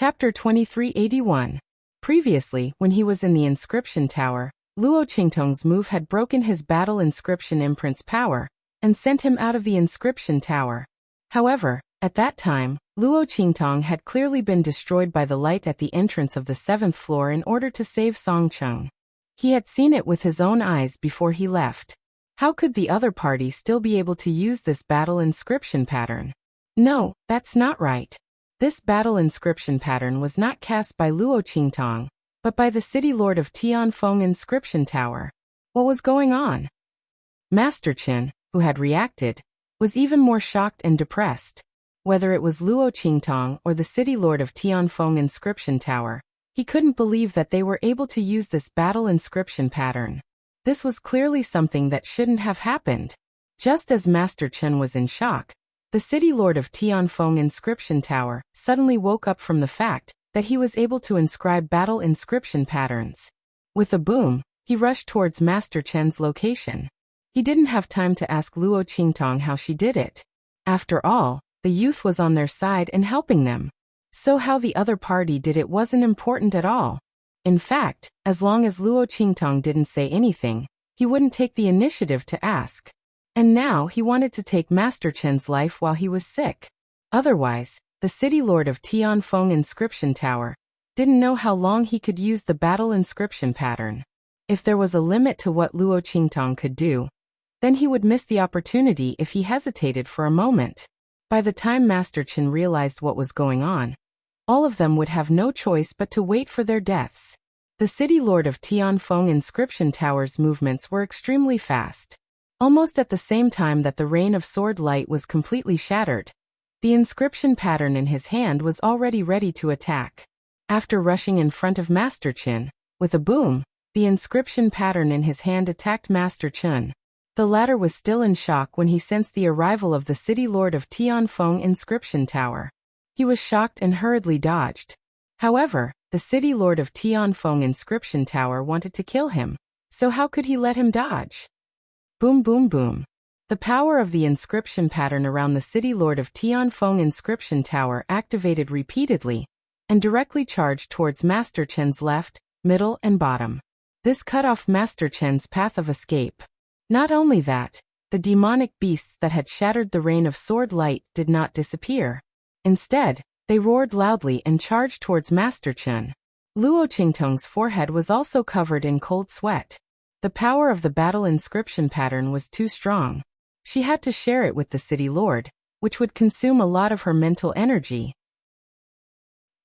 Chapter 2381. Previously, when he was in the inscription tower, Luo Qingtong's move had broken his battle inscription imprint's power and sent him out of the inscription tower. However, at that time, Luo Qingtong had clearly been destroyed by the light at the entrance of the 7th floor in order to save Songcheng. He had seen it with his own eyes before he left. How could the other party still be able to use this battle inscription pattern? No, that's not right. This battle inscription pattern was not cast by Luo Qingtong, but by the city lord of Tianfeng inscription tower. What was going on? Master Chen, who had reacted, was even more shocked and depressed. Whether it was Luo Qingtong or the city lord of Tianfeng inscription tower, he couldn't believe that they were able to use this battle inscription pattern. This was clearly something that shouldn't have happened. Just as Master Chen was in shock, the city lord of Tianfeng inscription tower suddenly woke up from the fact that he was able to inscribe battle inscription patterns. With a boom, he rushed towards Master Chen's location. He didn't have time to ask Luo Qingtong how she did it. After all, the youth was on their side and helping them. So how the other party did it wasn't important at all. In fact, as long as Luo Qingtong didn't say anything, he wouldn't take the initiative to ask. And now he wanted to take Master Chen's life while he was sick. Otherwise, the city lord of Tianfeng inscription tower didn't know how long he could use the battle inscription pattern. If there was a limit to what Luo Qingtong could do, then he would miss the opportunity if he hesitated for a moment. By the time Master Chen realized what was going on, all of them would have no choice but to wait for their deaths. The city lord of Tianfeng inscription tower's movements were extremely fast. Almost at the same time that the rain of sword light was completely shattered, the inscription pattern in his hand was already ready to attack. After rushing in front of Master Chen, with a boom, the inscription pattern in his hand attacked Master Chen. The latter was still in shock when he sensed the arrival of the city lord of Tianfeng inscription tower. He was shocked and hurriedly dodged. However, the city lord of Tianfeng inscription tower wanted to kill him, so how could he let him dodge? Boom boom boom. The power of the inscription pattern around the city lord of Tianfeng inscription tower activated repeatedly and directly charged towards Master Chen's left, middle and bottom. This cut off Master Chen's path of escape. Not only that, the demonic beasts that had shattered the rain of sword light did not disappear. Instead, they roared loudly and charged towards Master Chen. Luo Qingtong's forehead was also covered in cold sweat. The power of the battle inscription pattern was too strong. She had to share it with the city lord, which would consume a lot of her mental energy.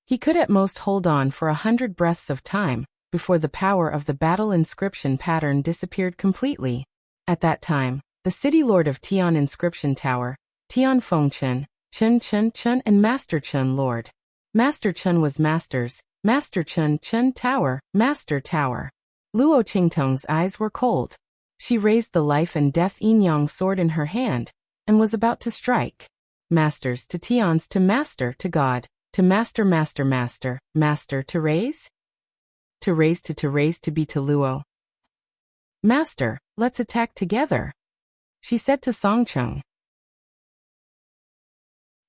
He could at most hold on for 100 breaths of time before the power of the battle inscription pattern disappeared completely. At that time, the city lord of Tian inscription tower, Tianfeng Chen, Chen, and Master Chen Lord. Master Chen was masters, Master Chen Tower, Master Tower. Luo Qingtong's eyes were cold. She raised the life and death yin-yang sword in her hand and was about to strike. Masters to Tians to master to God, to master to raise? To raise to be to Luo. Master, let's attack together, she said to Songcheng.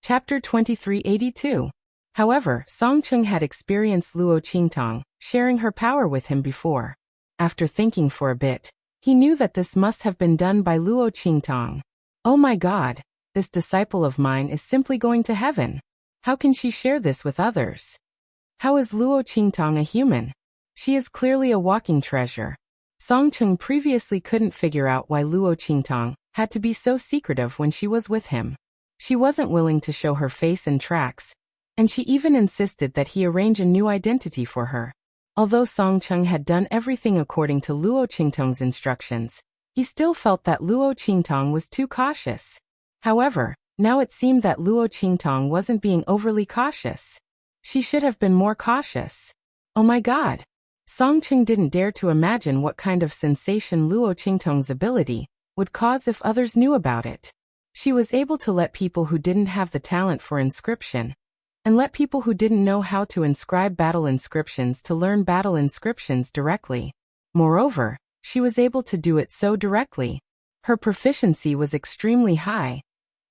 Chapter 2382. However, Songcheng had experienced Luo Qingtong sharing her power with him before. After thinking for a bit, he knew that this must have been done by Luo Qingtong. Oh my God, this disciple of mine is simply going to heaven. How can she share this with others? How is Luo Qingtong a human? She is clearly a walking treasure. Songcheng previously couldn't figure out why Luo Qingtong had to be so secretive when she was with him. She wasn't willing to show her face and tracks, and she even insisted that he arrange a new identity for her. Although Songcheng had done everything according to Luo Qingtong's instructions, he still felt that Luo Qingtong was too cautious. However, now it seemed that Luo Qingtong wasn't being overly cautious. She should have been more cautious. Oh my God! Songcheng didn't dare to imagine what kind of sensation Luo Qingtong's ability would cause if others knew about it. She was able to let people who didn't have the talent for inscription and let people who didn't know how to inscribe battle inscriptions to learn battle inscriptions directly. Moreover, she was able to do it so directly. Her proficiency was extremely high,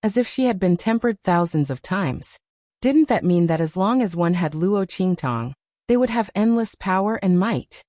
as if she had been tempered thousands of times. Didn't that mean that as long as one had Luo Qingtong, they would have endless power and might?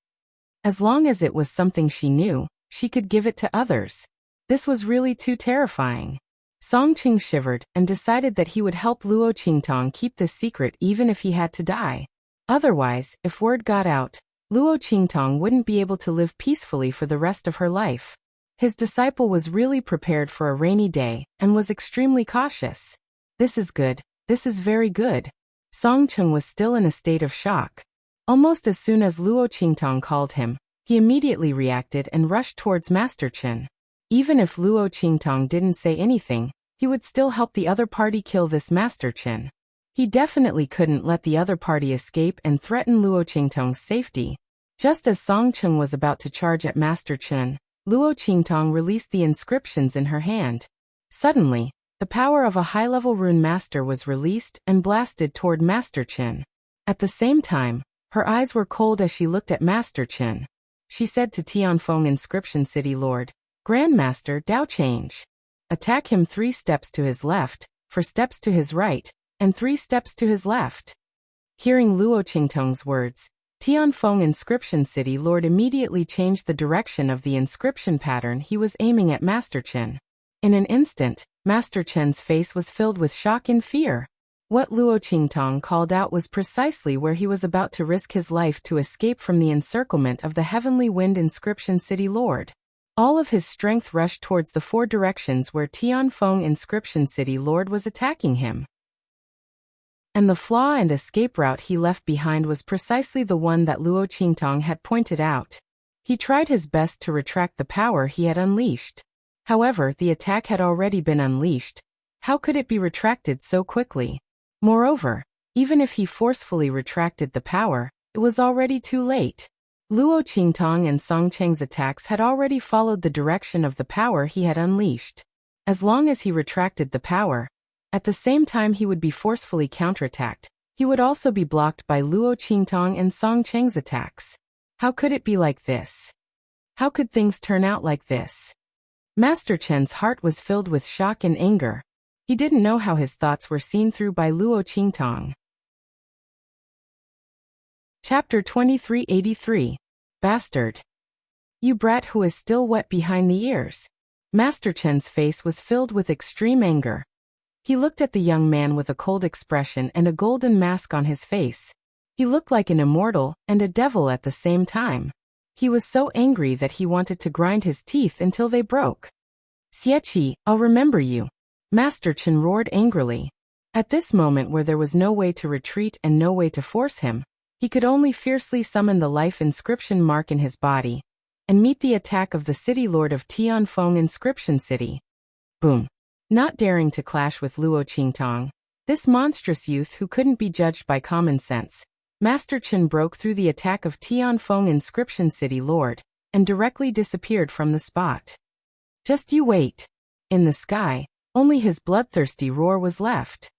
As long as it was something she knew, she could give it to others. This was really too terrifying. Song Qing shivered and decided that he would help Luo Qingtong keep this secret even if he had to die. Otherwise, if word got out, Luo Qingtong wouldn't be able to live peacefully for the rest of her life. His disciple was really prepared for a rainy day and was extremely cautious. This is good. This is very good. Song Qing was still in a state of shock. Almost as soon as Luo Qingtong called him, he immediately reacted and rushed towards Master Chen. Even if Luo Qingtong didn't say anything, he would still help the other party kill this Master Chen. He definitely couldn't let the other party escape and threaten Luo Qingtong's safety. Just as Song Qing was about to charge at Master Chen, Luo Qingtong released the inscriptions in her hand. Suddenly, the power of a high-level rune master was released and blasted toward Master Chen. At the same time, her eyes were cold as she looked at Master Chen. She said to Tianfeng Inscription City Lord, "Grandmaster Dao Change. Attack him 3 steps to his left, 4 steps to his right, and 3 steps to his left." Hearing Luo Qingtong's words, Tianfeng Inscription City Lord immediately changed the direction of the inscription pattern he was aiming at Master Chen. In an instant, Master Chen's face was filled with shock and fear. What Luo Qingtong called out was precisely where he was about to risk his life to escape from the encirclement of the Heavenly Wind Inscription City Lord. All of his strength rushed towards the 4 directions where Tianfeng Inscription City Lord was attacking him. And the flaw and escape route he left behind was precisely the one that Luo Qingtong had pointed out. He tried his best to retract the power he had unleashed. However, the attack had already been unleashed. How could it be retracted so quickly? Moreover, even if he forcefully retracted the power, it was already too late. Luo Qingtong and Song Cheng's attacks had already followed the direction of the power he had unleashed. As long as he retracted the power, at the same time he would be forcefully counterattacked, he would also be blocked by Luo Qingtong and Song Cheng's attacks. How could it be like this? How could things turn out like this? Master Chen's heart was filled with shock and anger. He didn't know how his thoughts were seen through by Luo Qingtong. Chapter 2383. Bastard. You brat who is still wet behind the ears. Master Chen's face was filled with extreme anger. He looked at the young man with a cold expression and a golden mask on his face. He looked like an immortal and a devil at the same time. He was so angry that he wanted to grind his teeth until they broke. "Xieqi, I'll remember you," Master Chen roared angrily. At this moment where there was no way to retreat and no way to force him, he could only fiercely summon the life inscription mark in his body and meet the attack of the city lord of Tianfeng Inscription City. Boom. Not daring to clash with Luo Qingtong, this monstrous youth who couldn't be judged by common sense, Master Chen broke through the attack of Tianfeng Inscription City Lord and directly disappeared from the spot. Just you wait. In the sky, only his bloodthirsty roar was left.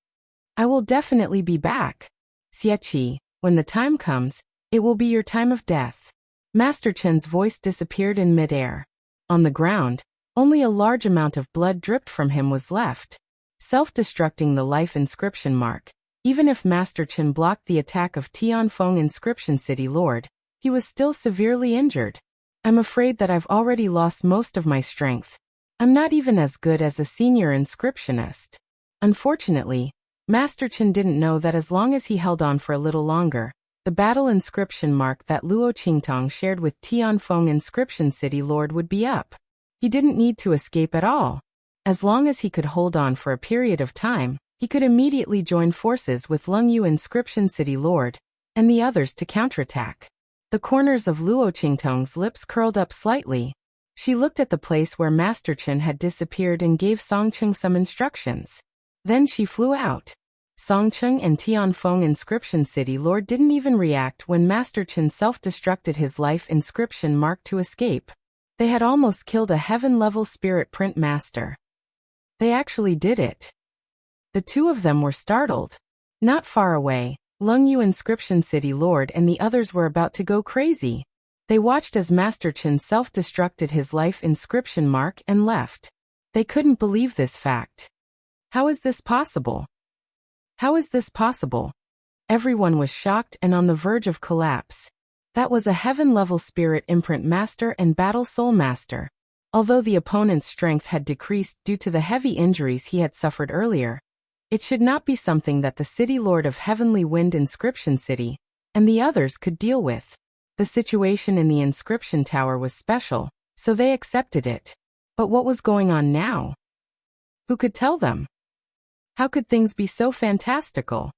"I will definitely be back. Xieqi, when the time comes, it will be your time of death." Master Chen's voice disappeared in midair. On the ground, only a large amount of blood dripped from him was left, self-destructing the life inscription mark. Even if Master Chen blocked the attack of Tianfeng Inscription City Lord, he was still severely injured. "I'm afraid that I've already lost most of my strength. I'm not even as good as a senior inscriptionist." Unfortunately, Master Chen didn't know that as long as he held on for a little longer, the battle inscription mark that Luo Qingtong shared with Tianfeng Inscription City Lord would be up. He didn't need to escape at all. As long as he could hold on for a period of time, he could immediately join forces with Lungyu Inscription City Lord and the others to counterattack. The corners of Luo Qingtong's lips curled up slightly. She looked at the place where Master Chen had disappeared and gave Song Cheng some instructions. Then she flew out. Song Cheng and Tianfeng Inscription City Lord didn't even react when Master Chen self-destructed his life inscription mark to escape. They had almost killed a heaven-level spirit print master. They actually did it. The 2 of them were startled. Not far away, Lungyu Inscription City Lord and the others were about to go crazy. They watched as Master Chen self-destructed his life inscription mark and left. They couldn't believe this fact. How is this possible? How is this possible? Everyone was shocked and on the verge of collapse. That was a heaven-level spirit imprint master and battle soul master. Although the opponent's strength had decreased due to the heavy injuries he had suffered earlier, it should not be something that the City Lord of Heavenly Wind Inscription City and the others could deal with. The situation in the Inscription Tower was special, so they accepted it. But what was going on now? Who could tell them? How could things be so fantastical?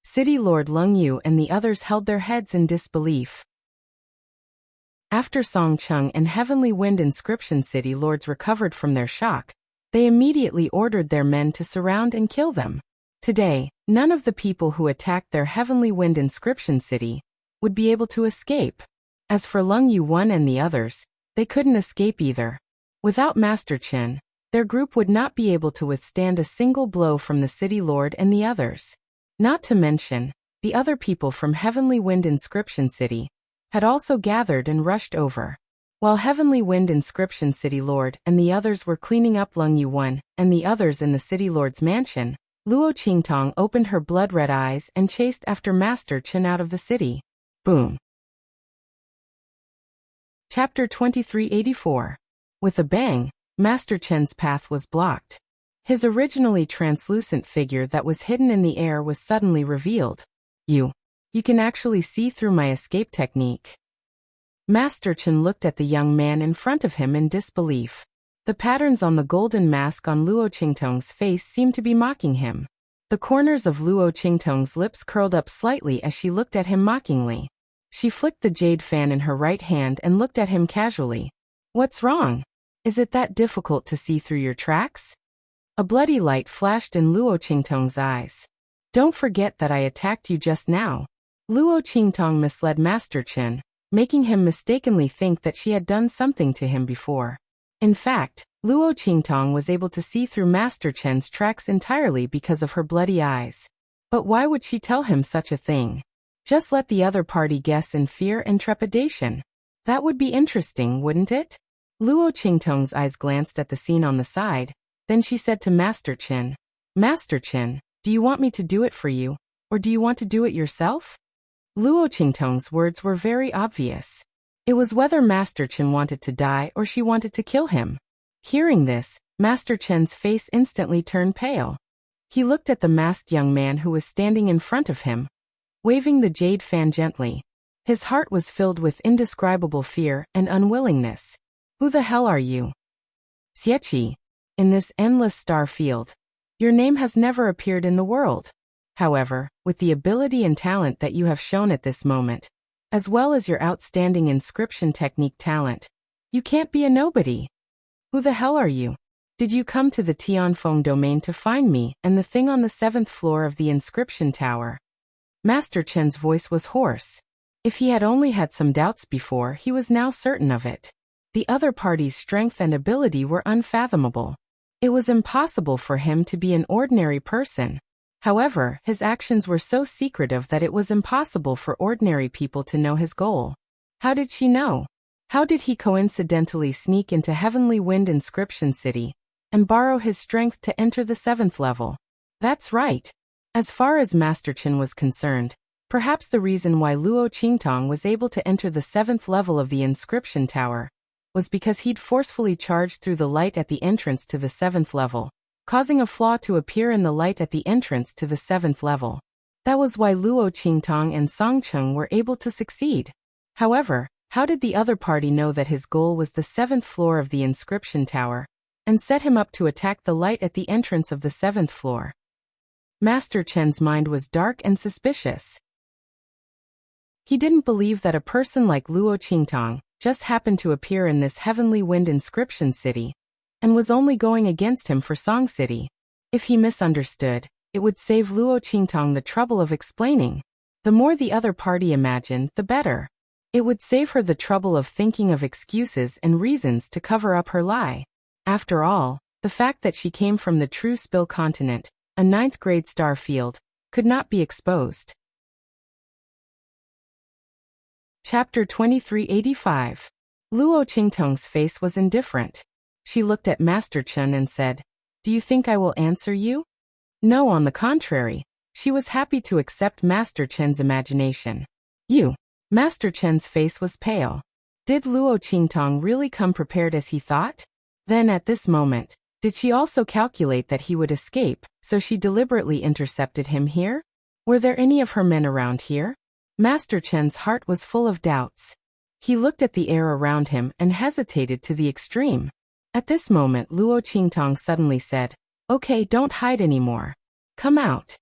City Lord Lung Yu and the others held their heads in disbelief. After Song Chung and Heavenly Wind Inscription City Lords recovered from their shock, they immediately ordered their men to surround and kill them. Today, none of the people who attacked their Heavenly Wind Inscription City would be able to escape. As for Lung Yu One and the others, they couldn't escape either. Without Master Chen, their group would not be able to withstand a single blow from the City Lord and the others. Not to mention, the other people from Heavenly Wind Inscription City had also gathered and rushed over. While Heavenly Wind Inscription City Lord and the others were cleaning up Lung Yu One and the others in the City Lord's mansion, Luo Qingtong opened her blood-red eyes and chased after Master Chen out of the city. Boom. Chapter 2384. With a bang, Master Chen's path was blocked. His originally translucent figure that was hidden in the air was suddenly revealed. You can actually see through my escape technique. Master Chen looked at the young man in front of him in disbelief. The patterns on the golden mask on Luo Qingtong's face seemed to be mocking him. The corners of Luo Qingtong's lips curled up slightly as she looked at him mockingly. She flicked the jade fan in her right hand and looked at him casually. What's wrong? Is it that difficult to see through your tracks? A bloody light flashed in Luo Qingtong's eyes. Don't forget that I attacked you just now. Luo Qingtong misled Master Chen, making him mistakenly think that she had done something to him before. In fact, Luo Qingtong was able to see through Master Chen's tracks entirely because of her bloody eyes. But why would she tell him such a thing? Just let the other party guess in fear and trepidation. That would be interesting, wouldn't it? Luo Qingtong's eyes glanced at the scene on the side, then she said to Master Chen, Master Chen, do you want me to do it for you, or do you want to do it yourself? Luo Qingtong's words were very obvious. It was whether Master Chen wanted to die or she wanted to kill him. Hearing this, Master Chen's face instantly turned pale. He looked at the masked young man who was standing in front of him, waving the jade fan gently. His heart was filled with indescribable fear and unwillingness. Who the hell are you? Xieqi. In this endless star field, your name has never appeared in the world. However, with the ability and talent that you have shown at this moment, as well as your outstanding inscription technique talent, you can't be a nobody. Who the hell are you? Did you come to the Tianfeng domain to find me and the thing on the 7th floor of the inscription tower? Master Chen's voice was hoarse. If he had only had some doubts before, he was now certain of it. The other party's strength and ability were unfathomable. It was impossible for him to be an ordinary person. However, his actions were so secretive that it was impossible for ordinary people to know his goal. How did she know? How did he coincidentally sneak into Heavenly Wind Inscription City and borrow his strength to enter the 7th level? That's right. As far as Master Chen was concerned, perhaps the reason why Luo Qingtong was able to enter the 7th level of the inscription tower was because he'd forcefully charged through the light at the entrance to the 7th level, causing a flaw to appear in the light at the entrance to the 7th level. That was why Luo Qingtong and Song Chung were able to succeed. However, how did the other party know that his goal was the 7th floor of the inscription tower, and set him up to attack the light at the entrance of the 7th floor? Master Chen's mind was dark and suspicious. He didn't believe that a person like Luo Qingtong just happened to appear in this Heavenly Wind Inscription City, and was only going against him for Song City. If he misunderstood, it would save Luo Qingtong the trouble of explaining. The more the other party imagined, the better. It would save her the trouble of thinking of excuses and reasons to cover up her lie. After all, the fact that she came from the True Spill continent, a 9th grade star field, could not be exposed. Chapter 2385. Luo Qingtong's face was indifferent. She looked at Master Chen and said, Do you think I will answer you? No, on the contrary. She was happy to accept Master Chen's imagination. You. Master Chen's face was pale. Did Luo Qingtong really come prepared as he thought? Then at this moment, did she also calculate that he would escape, so she deliberately intercepted him here? Were there any of her men around here? Master Chen's heart was full of doubts. He looked at the air around him and hesitated to the extreme. At this moment Luo Qingtong suddenly said, "Okay, don't hide anymore. Come out."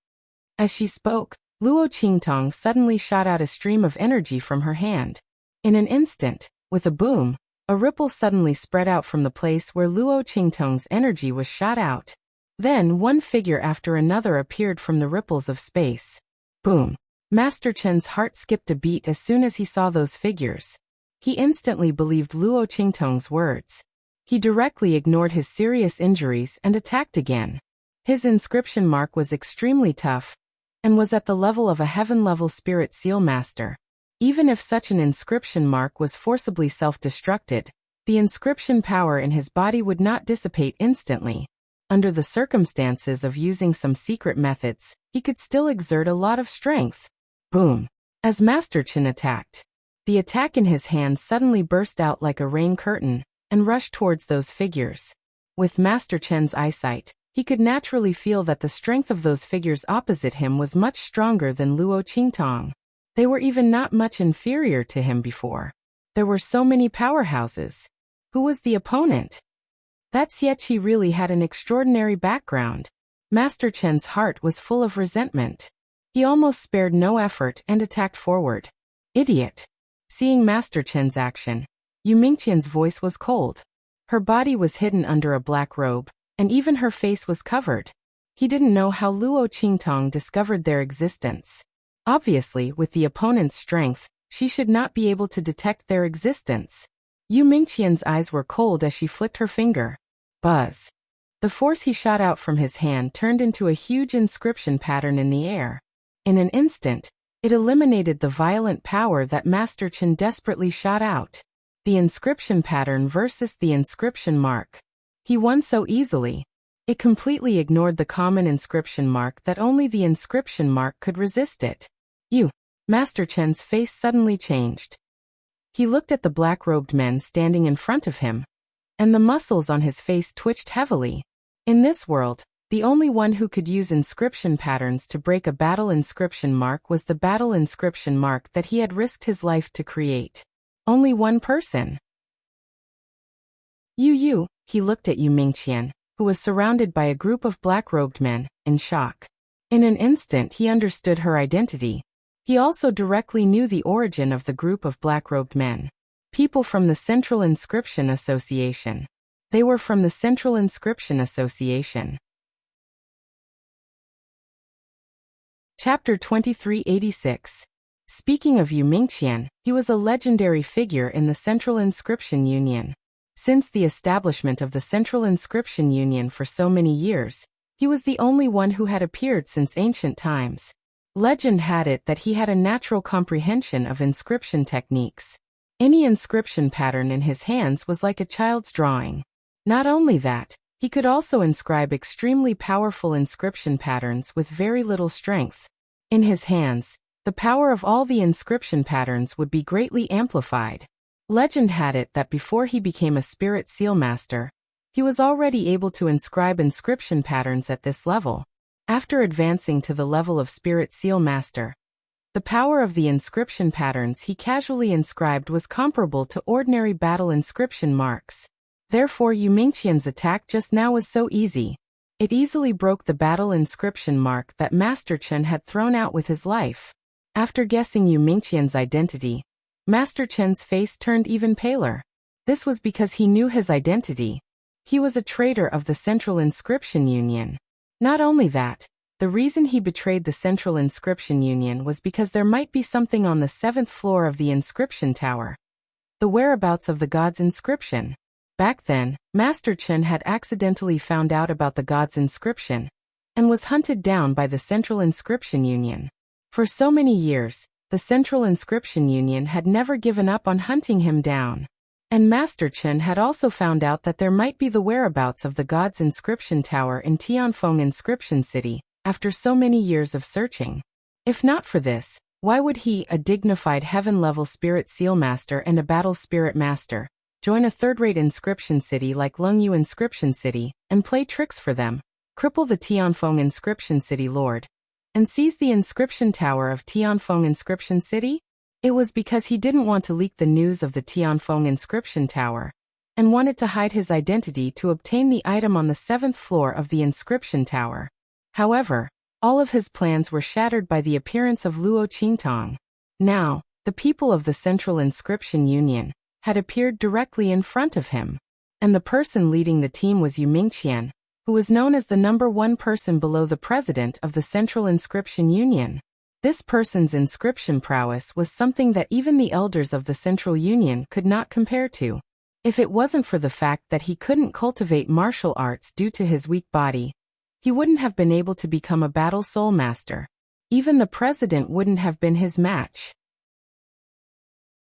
As she spoke, Luo Qingtong suddenly shot out a stream of energy from her hand. In an instant, with a boom, a ripple suddenly spread out from the place where Luo Qingtong's energy was shot out. Then one figure after another appeared from the ripples of space. Boom! Master Chen's heart skipped a beat as soon as he saw those figures. He instantly believed Luo Qingtong's words. He directly ignored his serious injuries and attacked again. His inscription mark was extremely tough, and was at the level of a heaven-level spirit seal master. Even if such an inscription mark was forcibly self-destructed, the inscription power in his body would not dissipate instantly. Under the circumstances of using some secret methods, he could still exert a lot of strength. Boom! As Master Chen attacked, the attack in his hand suddenly burst out like a rain curtain, and rushed towards those figures. With Master Chen's eyesight, he could naturally feel that the strength of those figures opposite him was much stronger than Luo Qingtong. They were even not much inferior to him before. There were so many powerhouses. Who was the opponent? That Xieqi really had an extraordinary background. Master Chen's heart was full of resentment. He almost spared no effort and attacked forward. Idiot! Seeing Master Chen's action, Yu Mingqian's voice was cold. Her body was hidden under a black robe, and even her face was covered. He didn't know how Luo Qingtong discovered their existence. Obviously, with the opponent's strength, she should not be able to detect their existence. Yu Mingqian's eyes were cold as she flicked her finger. Buzz! The force he shot out from his hand turned into a huge inscription pattern in the air. In an instant, it eliminated the violent power that Master Chen desperately shot out. The inscription pattern versus the inscription mark. He won so easily. It completely ignored the common inscription mark that only the inscription mark could resist it. Master Chen's face suddenly changed. He looked at the black-robed men standing in front of him, and the muscles on his face twitched heavily. In this world, the only one who could use inscription patterns to break a battle inscription mark was the battle inscription mark that he had risked his life to create. Only one person. He looked at Yu Mingqian, who was surrounded by a group of black-robed men, in shock. In an instant he understood her identity. He also directly knew the origin of the group of black-robed men. People from the Central Inscription Association. They were from the Central Inscription Association. Chapter 2386. Speaking of Yu Mingqian, he was a legendary figure in the Central Inscription Union. Since the establishment of the Central Inscription Union for so many years, he was the only one who had appeared since ancient times. Legend had it that he had a natural comprehension of inscription techniques. Any inscription pattern in his hands was like a child's drawing. Not only that, he could also inscribe extremely powerful inscription patterns with very little strength. In his hands, the power of all the inscription patterns would be greatly amplified. Legend had it that before he became a spirit seal master, he was already able to inscribe inscription patterns at this level. After advancing to the level of spirit seal master, the power of the inscription patterns he casually inscribed was comparable to ordinary battle inscription marks. Therefore Yu Mingqian's attack just now was so easy. It easily broke the battle inscription mark that Master Chen had thrown out with his life. After guessing Yu Mingqian's identity, Master Chen's face turned even paler. This was because he knew his identity. He was a traitor of the Central Inscription Union. Not only that, the reason he betrayed the Central Inscription Union was because there might be something on the 7th floor of the inscription tower. The whereabouts of the god's inscription. Back then, Master Chen had accidentally found out about the god's inscription, and was hunted down by the Central Inscription Union. For so many years, the Central Inscription Union had never given up on hunting him down. And Master Chen had also found out that there might be the whereabouts of the god's inscription tower in Tianfeng Inscription City, after so many years of searching. If not for this, why would he, a dignified heaven-level spirit seal master and a battle spirit master, join a third-rate inscription city like Lungyu Inscription City, and play tricks for them, cripple the Tianfeng Inscription City lord, and seize the inscription tower of Tianfeng Inscription City? It was because he didn't want to leak the news of the Tianfeng Inscription Tower, and wanted to hide his identity to obtain the item on the 7th floor of the inscription tower. However, all of his plans were shattered by the appearance of Luo Qingtong. Now, the people of the Central Inscription Union had appeared directly in front of him, and the person leading the team was Yu Mingqian, who was known as the #1 person below the president of the Central Inscription Union. This person's inscription prowess was something that even the elders of the Central Union could not compare to. If it wasn't for the fact that he couldn't cultivate martial arts due to his weak body, he wouldn't have been able to become a battle soul master. Even the president wouldn't have been his match.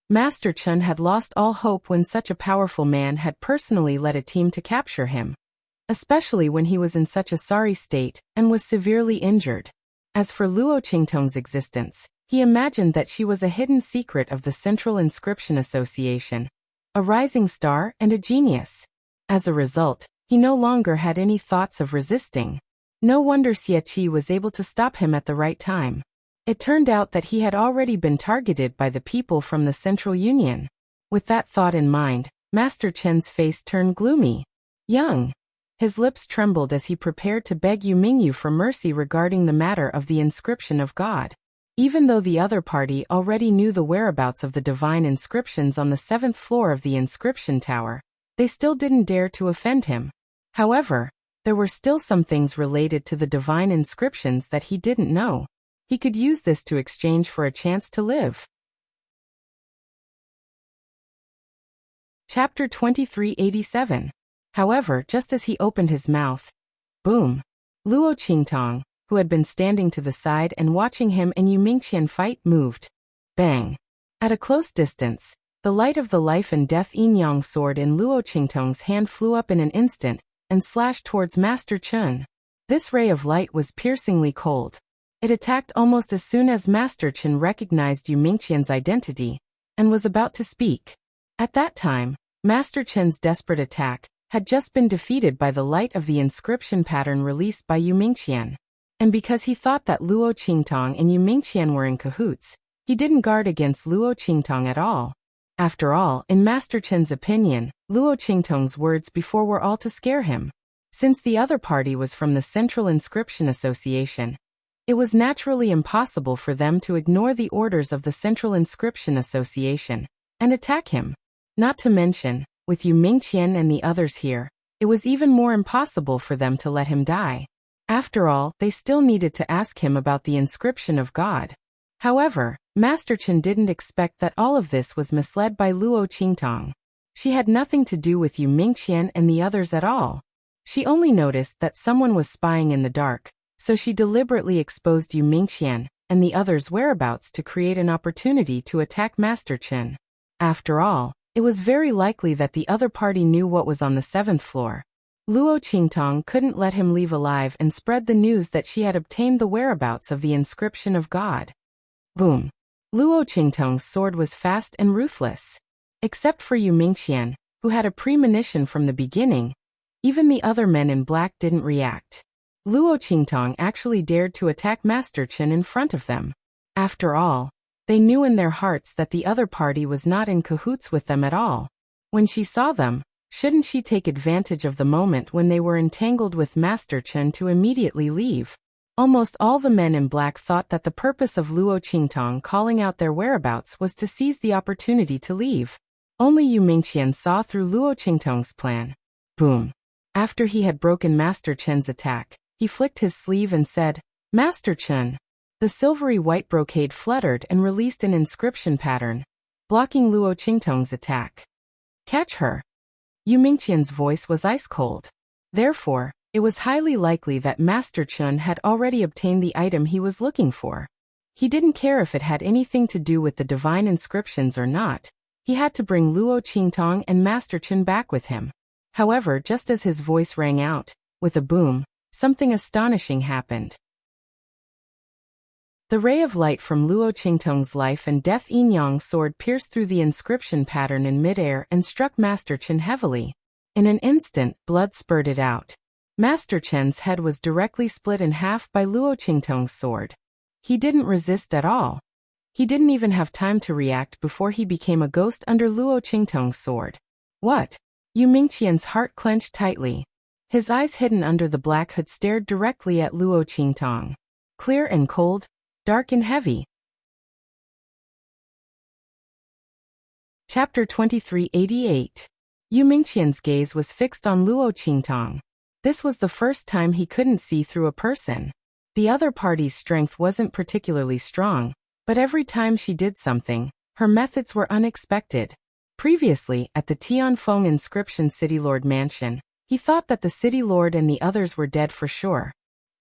Master Chen had lost all hope when such a powerful man had personally led a team to capture him, especially when he was in such a sorry state and was severely injured. As for Luo Qingtong's existence, he imagined that she was a hidden secret of the Central Inscription Association, a rising star and a genius. As a result, he no longer had any thoughts of resisting. No wonder Xie Qi was able to stop him at the right time. It turned out that he had already been targeted by the people from the Central Union. With that thought in mind, Master Chen's face turned gloomy. Young. His lips trembled as he prepared to beg Yu Mingyu for mercy regarding the matter of the inscription of God. Even though the other party already knew the whereabouts of the divine inscriptions on the 7th floor of the inscription tower, they still didn't dare to offend him. However, there were still some things related to the divine inscriptions that he didn't know. He could use this to exchange for a chance to live. Chapter 2387. However, just as he opened his mouth, boom! Luo Qingtong, who had been standing to the side and watching him and Yu Mingqian fight, moved. Bang! At a close distance, the light of the life and death yin-yang sword in Luo Qingtong's hand flew up in an instant and slashed towards Master Chen. This ray of light was piercingly cold. It attacked almost as soon as Master Chen recognized Yu Mingqian's identity and was about to speak. At that time, Master Chen's desperate attack had just been defeated by the light of the inscription pattern released by Yu Mingqian. And because he thought that Luo Qingtong and Yu Mingqian were in cahoots, he didn't guard against Luo Qingtong at all. After all, in Master Chen's opinion, Luo Qingtong's words before were all to scare him. Since the other party was from the Central Inscription Association, it was naturally impossible for them to ignore the orders of the Central Inscription Association and attack him. Not to mention, with Yu Mingqian and the others here, it was even more impossible for them to let him die. After all, they still needed to ask him about the inscription of God. However, Master Chen didn't expect that all of this was misled by Luo Qingtong. She had nothing to do with Yu Mingqian and the others at all. She only noticed that someone was spying in the dark, so she deliberately exposed Yu Mingqian and the others' whereabouts to create an opportunity to attack Master Chen. After all, it was very likely that the other party knew what was on the 7th floor. Luo Qingtong couldn't let him leave alive and spread the news that she had obtained the whereabouts of the inscription of God. Boom! Luo Qingtong's sword was fast and ruthless. Except for Yu Mingqian, who had a premonition from the beginning, even the other men in black didn't react. Luo Qingtong actually dared to attack Master Chen in front of them. After all, they knew in their hearts that the other party was not in cahoots with them at all. When she saw them, shouldn't she take advantage of the moment when they were entangled with Master Chen to immediately leave? Almost all the men in black thought that the purpose of Luo Qingtong calling out their whereabouts was to seize the opportunity to leave. Only Yu Mingqian saw through Luo Qingtong's plan. Boom! After he had broken Master Chen's attack, he flicked his sleeve and said, "Master Chen." The silvery white brocade fluttered and released an inscription pattern, blocking Luo Qingtong's attack. "Catch her." Yu Mingqian's voice was ice cold. Therefore, it was highly likely that Master Chen had already obtained the item he was looking for. He didn't care if it had anything to do with the divine inscriptions or not. He had to bring Luo Qingtong and Master Chen back with him. However, just as his voice rang out, with a boom, something astonishing happened. The ray of light from Luo Qingtong's life and death yin-yang sword pierced through the inscription pattern in midair and struck Master Chen heavily. In an instant, blood spurted out. Master Chen's head was directly split in half by Luo Qingtong's sword. He didn't resist at all. He didn't even have time to react before he became a ghost under Luo Qingtong's sword. What? Yu Mingqian's heart clenched tightly. His eyes hidden under the black hood stared directly at Luo Qingtong. Clear and cold, dark and heavy. Chapter 2388. Yu Mingqian's gaze was fixed on Luo Qingtong. This was the first time he couldn't see through a person. The other party's strength wasn't particularly strong, but every time she did something, her methods were unexpected. Previously, at the Tianfeng Inscription City Lord Mansion, he thought that the City Lord and the others were dead for sure.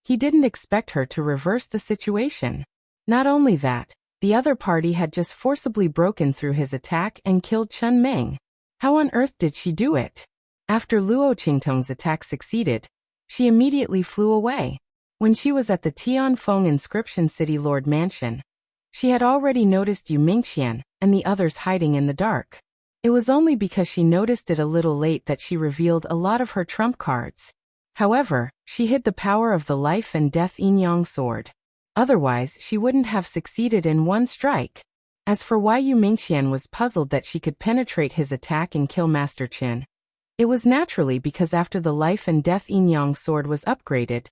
He didn't expect her to reverse the situation. Not only that, the other party had just forcibly broken through his attack and killed Chen Meng. How on earth did she do it? After Luo Qingtong's attack succeeded, she immediately flew away. When she was at the Tianfeng Inscription City Lord Mansion, she had already noticed Yu Mingqian and the others hiding in the dark. It was only because she noticed it a little late that she revealed a lot of her trump cards. However, she hid the power of the life and death yin-yang sword. Otherwise, she wouldn't have succeeded in one strike. As for why Yu Mingqian was puzzled that she could penetrate his attack and kill Master Chen, it was naturally because after the life and death yin-yang sword was upgraded,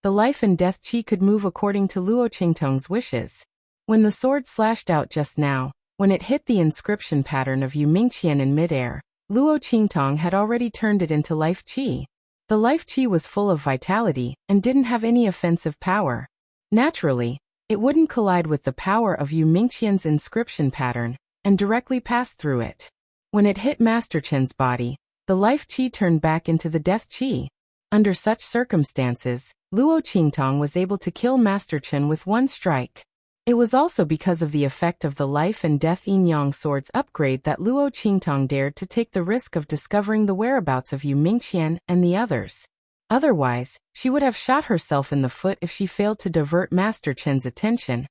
the life and death chi could move according to Luo Qingtong's wishes. When the sword slashed out just now, when it hit the inscription pattern of Yu Mingqian in midair, Luo Qingtong had already turned it into life chi. The life chi was full of vitality and didn't have any offensive power. Naturally, it wouldn't collide with the power of Yu Mingqian's inscription pattern and directly pass through it. When it hit Master Chen's body, the life chi turned back into the death chi. Under such circumstances, Luo Qingtong was able to kill Master Chen with one strike. It was also because of the effect of the life and death yin-yang sword's upgrade that Luo Qingtong dared to take the risk of discovering the whereabouts of Yu Mingqian and the others. Otherwise, she would have shot herself in the foot if she failed to divert Master Chen's attention.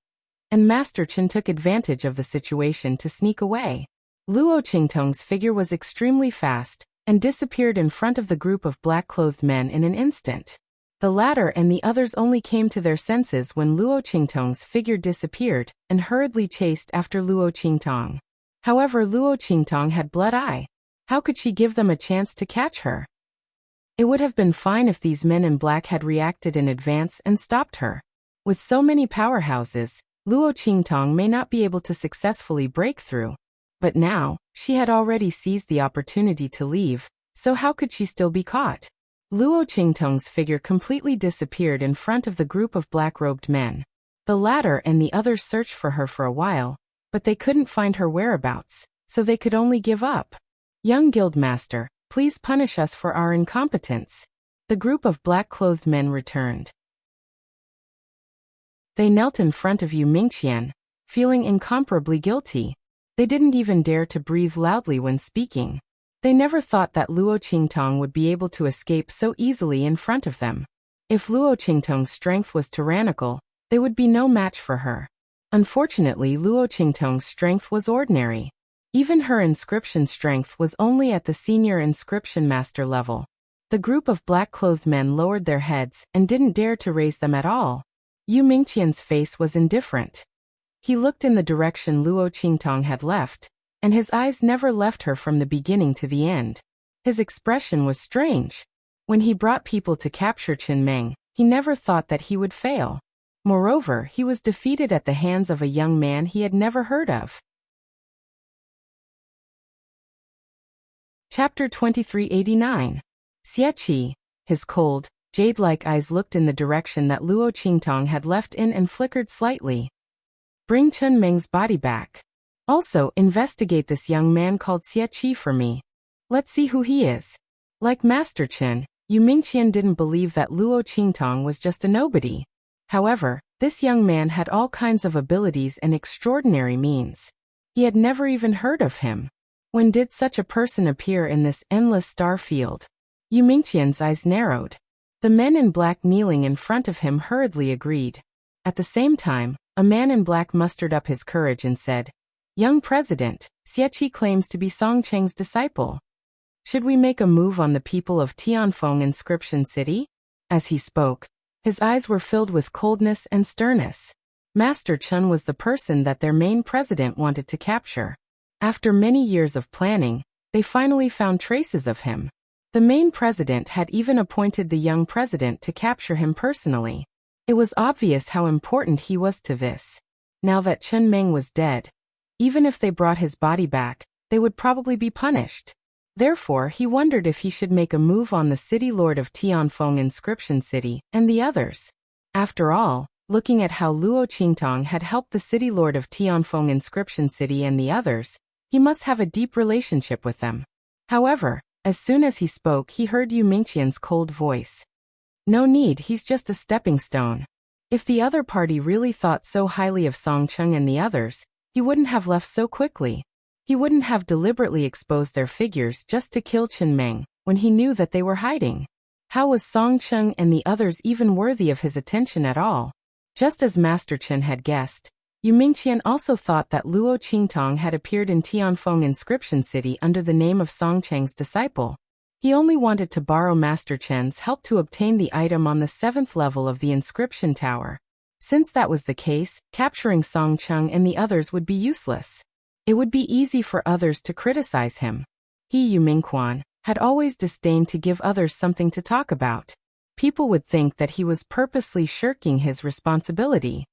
And Master Chen took advantage of the situation to sneak away. Luo Qingtong's figure was extremely fast and disappeared in front of the group of black-clothed men in an instant. The latter and the others only came to their senses when Luo Qingtong's figure disappeared and hurriedly chased after Luo Qingtong. However, Luo Qingtong had blood eye. How could she give them a chance to catch her? It would have been fine if these men in black had reacted in advance and stopped her. With so many powerhouses, Luo Qingtong may not be able to successfully break through. But now, she had already seized the opportunity to leave, so how could she still be caught? Luo Qingtong's figure completely disappeared in front of the group of black-robed men. The latter and the others searched for her for a while, but they couldn't find her whereabouts, so they could only give up. Young Guildmaster, please punish us for our incompetence. The group of black-clothed men returned. They knelt in front of Yu Mingqian, feeling incomparably guilty. They didn't even dare to breathe loudly when speaking. They never thought that Luo Qingtong would be able to escape so easily in front of them. If Luo Qingtong's strength was tyrannical, they would be no match for her. Unfortunately, Luo Qingtong's strength was ordinary. Even her inscription strength was only at the senior inscription master level. The group of black-clothed men lowered their heads and didn't dare to raise them at all. Yu Mingqian's face was indifferent. He looked in the direction Luo Qingtong had left, and his eyes never left her from the beginning to the end. His expression was strange. When he brought people to capture Chen Meng, he never thought that he would fail. Moreover, he was defeated at the hands of a young man he had never heard of. Chapter 2389. Xie. His cold, jade-like eyes looked in the direction that Luo Qingtong had left in and flickered slightly. Bring Chen Meng's body back. Also, investigate this young man called Xie for me. Let's see who he is. Like Master Chen, Yu Mingqian didn't believe that Luo Qingtong was just a nobody. However, this young man had all kinds of abilities and extraordinary means. He had never even heard of him. When did such a person appear in this endless star field? Yu Mingqian's eyes narrowed. The men in black kneeling in front of him hurriedly agreed. At the same time, A man in black mustered up his courage and said, "Young President, Xieqi claims to be Song Cheng's disciple. Should we make a move on the people of Tianfeng Inscription City?" As he spoke, his eyes were filled with coldness and sternness. Master Chen was the person that their main president wanted to capture. After many years of planning, they finally found traces of him. The main president had even appointed the young president to capture him personally. It was obvious how important he was to this. Now that Chen Meng was dead, even if they brought his body back, they would probably be punished. Therefore, he wondered if he should make a move on the city lord of Tianfeng Inscription City and the others. After all, looking at how Luo Qingtong had helped the city lord of Tianfeng Inscription City and the others, he must have a deep relationship with them. However, as soon as he spoke, he heard Yu Mingqian's cold voice. "No need, he's just a stepping stone." If the other party really thought so highly of Song Cheng and the others, he wouldn't have left so quickly. He wouldn't have deliberately exposed their figures just to kill Chen Meng when he knew that they were hiding. How was Song Cheng and the others even worthy of his attention at all? Just as Master Chen had guessed, Yu Mingqian also thought that Luo Qingtong had appeared in Tianfeng Inscription City under the name of Song Cheng's disciple. He only wanted to borrow Master Chen's help to obtain the item on the 7th level of the inscription tower. Since that was the case, capturing Song Cheng and the others would be useless. It would be easy for others to criticize him. He, Yu Mingqian, had always disdained to give others something to talk about. People would think that he was purposely shirking his responsibility.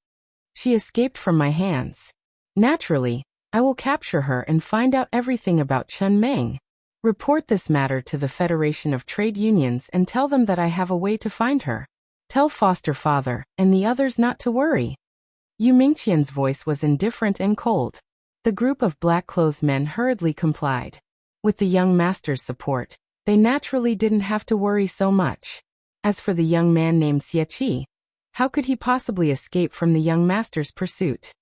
She escaped from my hands. Naturally, I will capture her and find out everything about Chen Meng. Report this matter to the Federation of Trade Unions and tell them that I have a way to find her. Tell foster father and the others not to worry. Yu Mingqian's voice was indifferent and cold. The group of black-clothed men hurriedly complied. With the young master's support, they naturally didn't have to worry so much. As for the young man named Xieqi, how could he possibly escape from the young master's pursuit?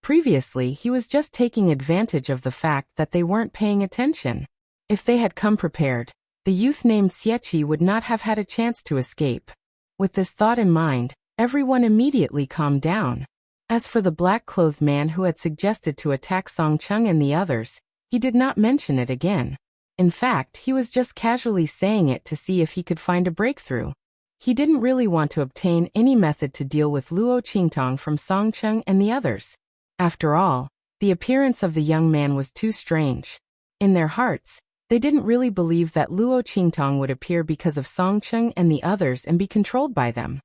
Previously, he was just taking advantage of the fact that they weren't paying attention. If they had come prepared, the youth named Xieqi would not have had a chance to escape. With this thought in mind, everyone immediately calmed down. As for the black-clothed man who had suggested to attack Song Cheng and the others, he did not mention it again. In fact, he was just casually saying it to see if he could find a breakthrough. He didn't really want to obtain any method to deal with Luo Qingtong from Song Cheng and the others. After all, the appearance of the young man was too strange. In their hearts, they didn't really believe that Luo Qingtong would appear because of Song Cheng and the others and be controlled by them.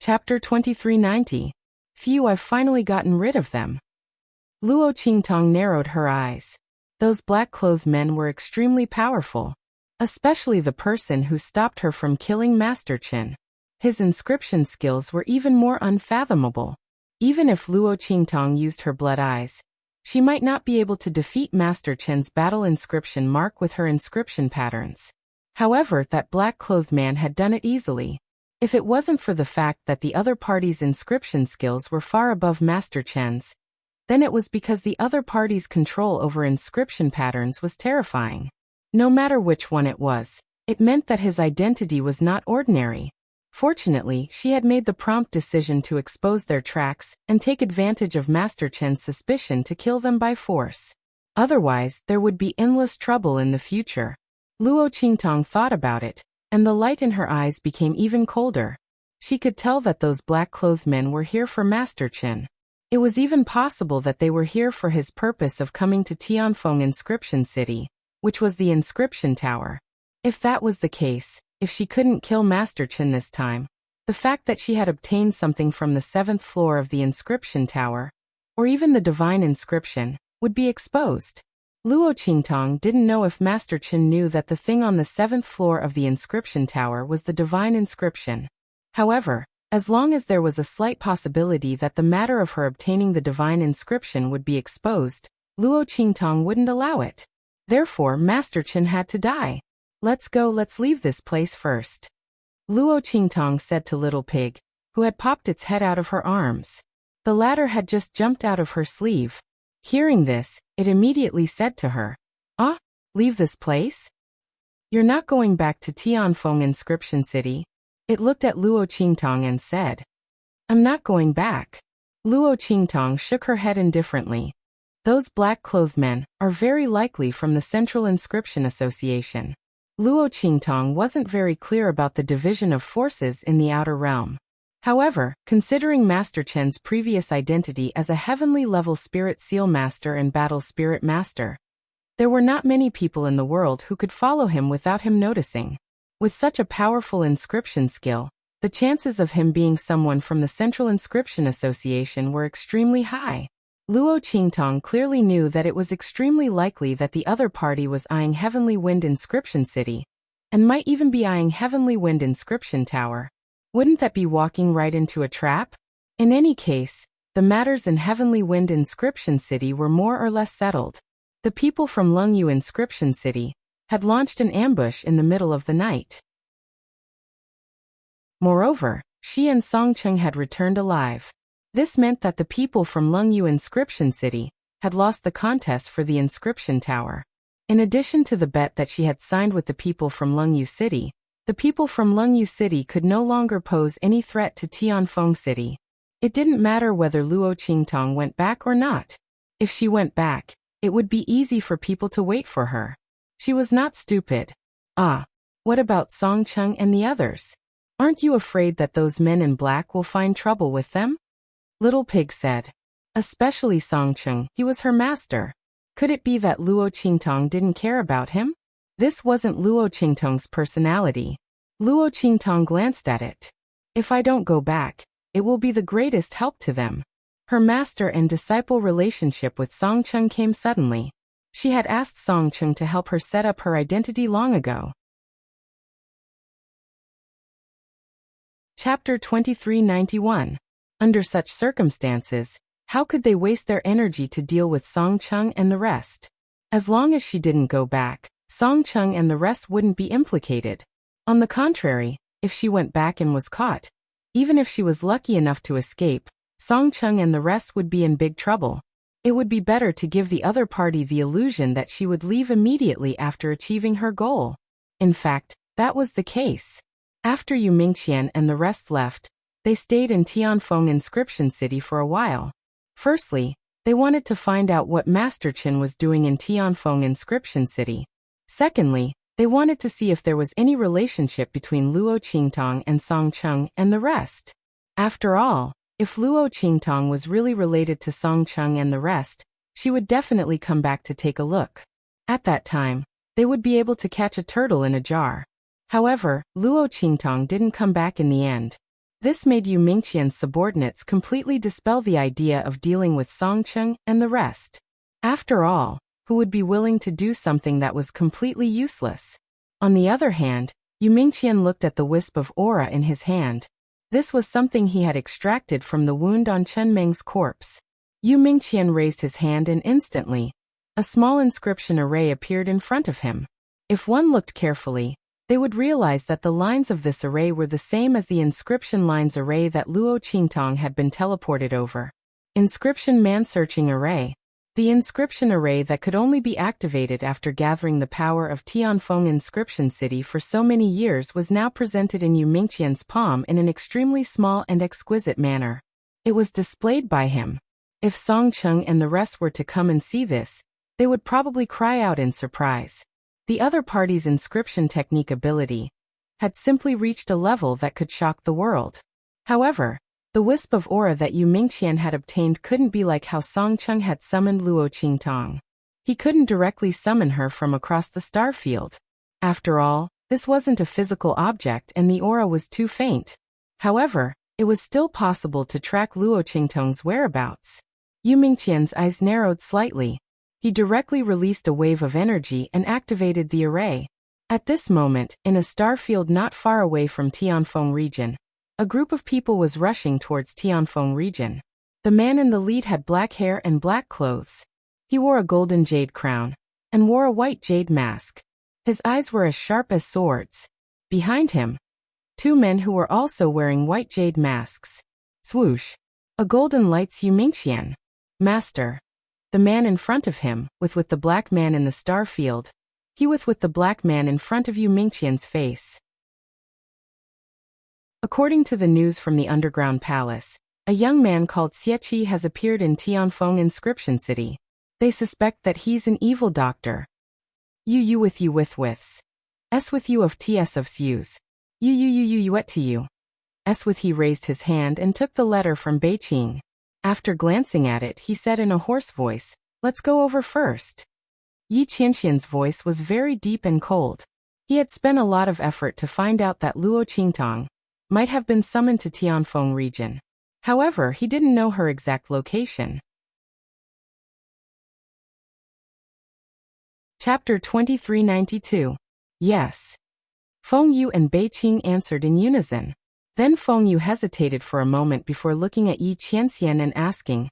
Chapter 2390. Phew, I've finally gotten rid of them. Luo Qingtong narrowed her eyes. Those black-clothed men were extremely powerful. Especially the person who stopped her from killing Master Chen. His inscription skills were even more unfathomable. Even if Luo Qingtong used her blood eyes, she might not be able to defeat Master Chen's battle inscription mark with her inscription patterns. However, that black-clothed man had done it easily. If it wasn't for the fact that the other party's inscription skills were far above Master Chen's, then it was because the other party's control over inscription patterns was terrifying. No matter which one it was, it meant that his identity was not ordinary. Fortunately, she had made the prompt decision to expose their tracks and take advantage of Master Chen's suspicion to kill them by force. Otherwise, there would be endless trouble in the future. Luo Qingtong thought about it, and the light in her eyes became even colder. She could tell that those black-clothed men were here for Master Chen. It was even possible that they were here for his purpose of coming to Tianfeng Inscription City, which was the inscription tower. If that was the case, if she couldn't kill Master Chen this time, the fact that she had obtained something from the 7th floor of the inscription tower, or even the divine inscription, would be exposed. Luo Qingtong didn't know if Master Chen knew that the thing on the 7th floor of the inscription tower was the divine inscription. However, as long as there was a slight possibility that the matter of her obtaining the divine inscription would be exposed, Luo Qingtong wouldn't allow it. Therefore, Master Chen had to die. Let's go, let's leave this place first. Luo Qingtong said to Little Pig, who had popped its head out of her arms. The latter had just jumped out of her sleeve. Hearing this, it immediately said to her, "Ah, leave this place? You're not going back to Tianfeng Inscription City, It looked at Luo Qingtong and said, "I'm not going back." Luo Qingtong shook her head indifferently. "Those black-clothed men are very likely from the Central Inscription Association." Luo Qingtong wasn't very clear about the division of forces in the outer realm. However, considering Master Chen's previous identity as a heavenly-level Spirit Seal Master and Battle Spirit Master, there were not many people in the world who could follow him without him noticing. With such a powerful inscription skill, the chances of him being someone from the Central Inscription Association were extremely high. Luo Qingtong clearly knew that it was extremely likely that the other party was eyeing Heavenly Wind Inscription City, and might even be eyeing Heavenly Wind Inscription Tower. Wouldn't that be walking right into a trap? In any case, the matters in Heavenly Wind Inscription City were more or less settled. The people from Lungyu Inscription City had launched an ambush in the middle of the night. Moreover, Shi and Songcheng had returned alive. This meant that the people from Lungyu Inscription City had lost the contest for the Inscription Tower. In addition to the bet that she had signed with the people from Lungyu City, the people from Lungyu City could no longer pose any threat to Tianfeng City. It didn't matter whether Luo Qingtong went back or not. If she went back, it would be easy for people to wait for her. She was not stupid. Ah, what about Songcheng and the others? Aren't you afraid that those men in black will find trouble with them? Little Pig said. Especially Songcheng, he was her master. Could it be that Luo Qingtong didn't care about him? This wasn't Luo Qingtong's personality. Luo Qingtong glanced at it. If I don't go back, it will be the greatest help to them. Her master and disciple relationship with Songcheng came suddenly. She had asked Songcheng to help her set up her identity long ago. Chapter 2391. Under such circumstances, how could they waste their energy to deal with Songcheng and the rest? As long as she didn't go back, Songcheng and the rest wouldn't be implicated. On the contrary, if she went back and was caught, even if she was lucky enough to escape, Songcheng and the rest would be in big trouble. It would be better to give the other party the illusion that she would leave immediately after achieving her goal. In fact, that was the case. After Yu Mingqian and the rest left, they stayed in Tianfeng Inscription City for a while. Firstly, they wanted to find out what Master Qin was doing in Tianfeng Inscription City. Secondly, they wanted to see if there was any relationship between Luo Qingtong and Songcheng and the rest. After all, if Luo Qingtong was really related to Songcheng and the rest, she would definitely come back to take a look. At that time, they would be able to catch a turtle in a jar. However, Luo Qingtong didn't come back in the end. This made Yu Mingqian's subordinates completely dispel the idea of dealing with Songcheng and the rest. After all, who would be willing to do something that was completely useless? On the other hand, Yu Mingqian looked at the wisp of aura in his hand. This was something he had extracted from the wound on Chen Meng's corpse. Yu Mingqian raised his hand and instantly, a small inscription array appeared in front of him. If one looked carefully, they would realize that the lines of this array were the same as the inscription lines array that Luo Qingtong had been teleported over. Inscription Man-Searching Array. The inscription array that could only be activated after gathering the power of Tianfeng Inscription City for so many years was now presented in Yu Mingqian's palm in an extremely small and exquisite manner. It was displayed by him. If Songcheng and the rest were to come and see this, they would probably cry out in surprise. The other party's inscription technique ability had simply reached a level that could shock the world. However, the wisp of aura that Yu Mingqian had obtained couldn't be like how Songcheng had summoned Luo Qingtong. He couldn't directly summon her from across the star field. After all, this wasn't a physical object and the aura was too faint. However, it was still possible to track Luo Qingtong's whereabouts. Yu Mingqian's eyes narrowed slightly. He directly released a wave of energy and activated the array. At this moment, in a star field not far away from Tianfeng region, a group of people was rushing towards Tianfeng region. The man in the lead had black hair and black clothes. He wore a golden jade crown and wore a white jade mask. His eyes were as sharp as swords. Behind him, two men who were also wearing white jade masks. Swoosh! A golden lights Yu Mingqian. Master. The man in front of him, with the black man in the star field. He with the black man in front of Yu Mingqian's face. According to the news from the underground palace, a young man called Xieqi has appeared in Tianfeng Inscription City. They suspect that he's an evil doctor. You with you with withs. S with you of ts of Sus. You et to you. S with he raised his hand and took the letter from Beiqing. After glancing at it, he said in a hoarse voice, "Let's go over first." Yi Qianxian's voice was very deep and cold. He had spent a lot of effort to find out that Luo Qingtong might have been summoned to Tianfeng region. However, he didn't know her exact location. Chapter 2392. Yes. Feng Yu and Beiqing answered in unison. Then Feng Yu hesitated for a moment before looking at Yi Qianxian and asking,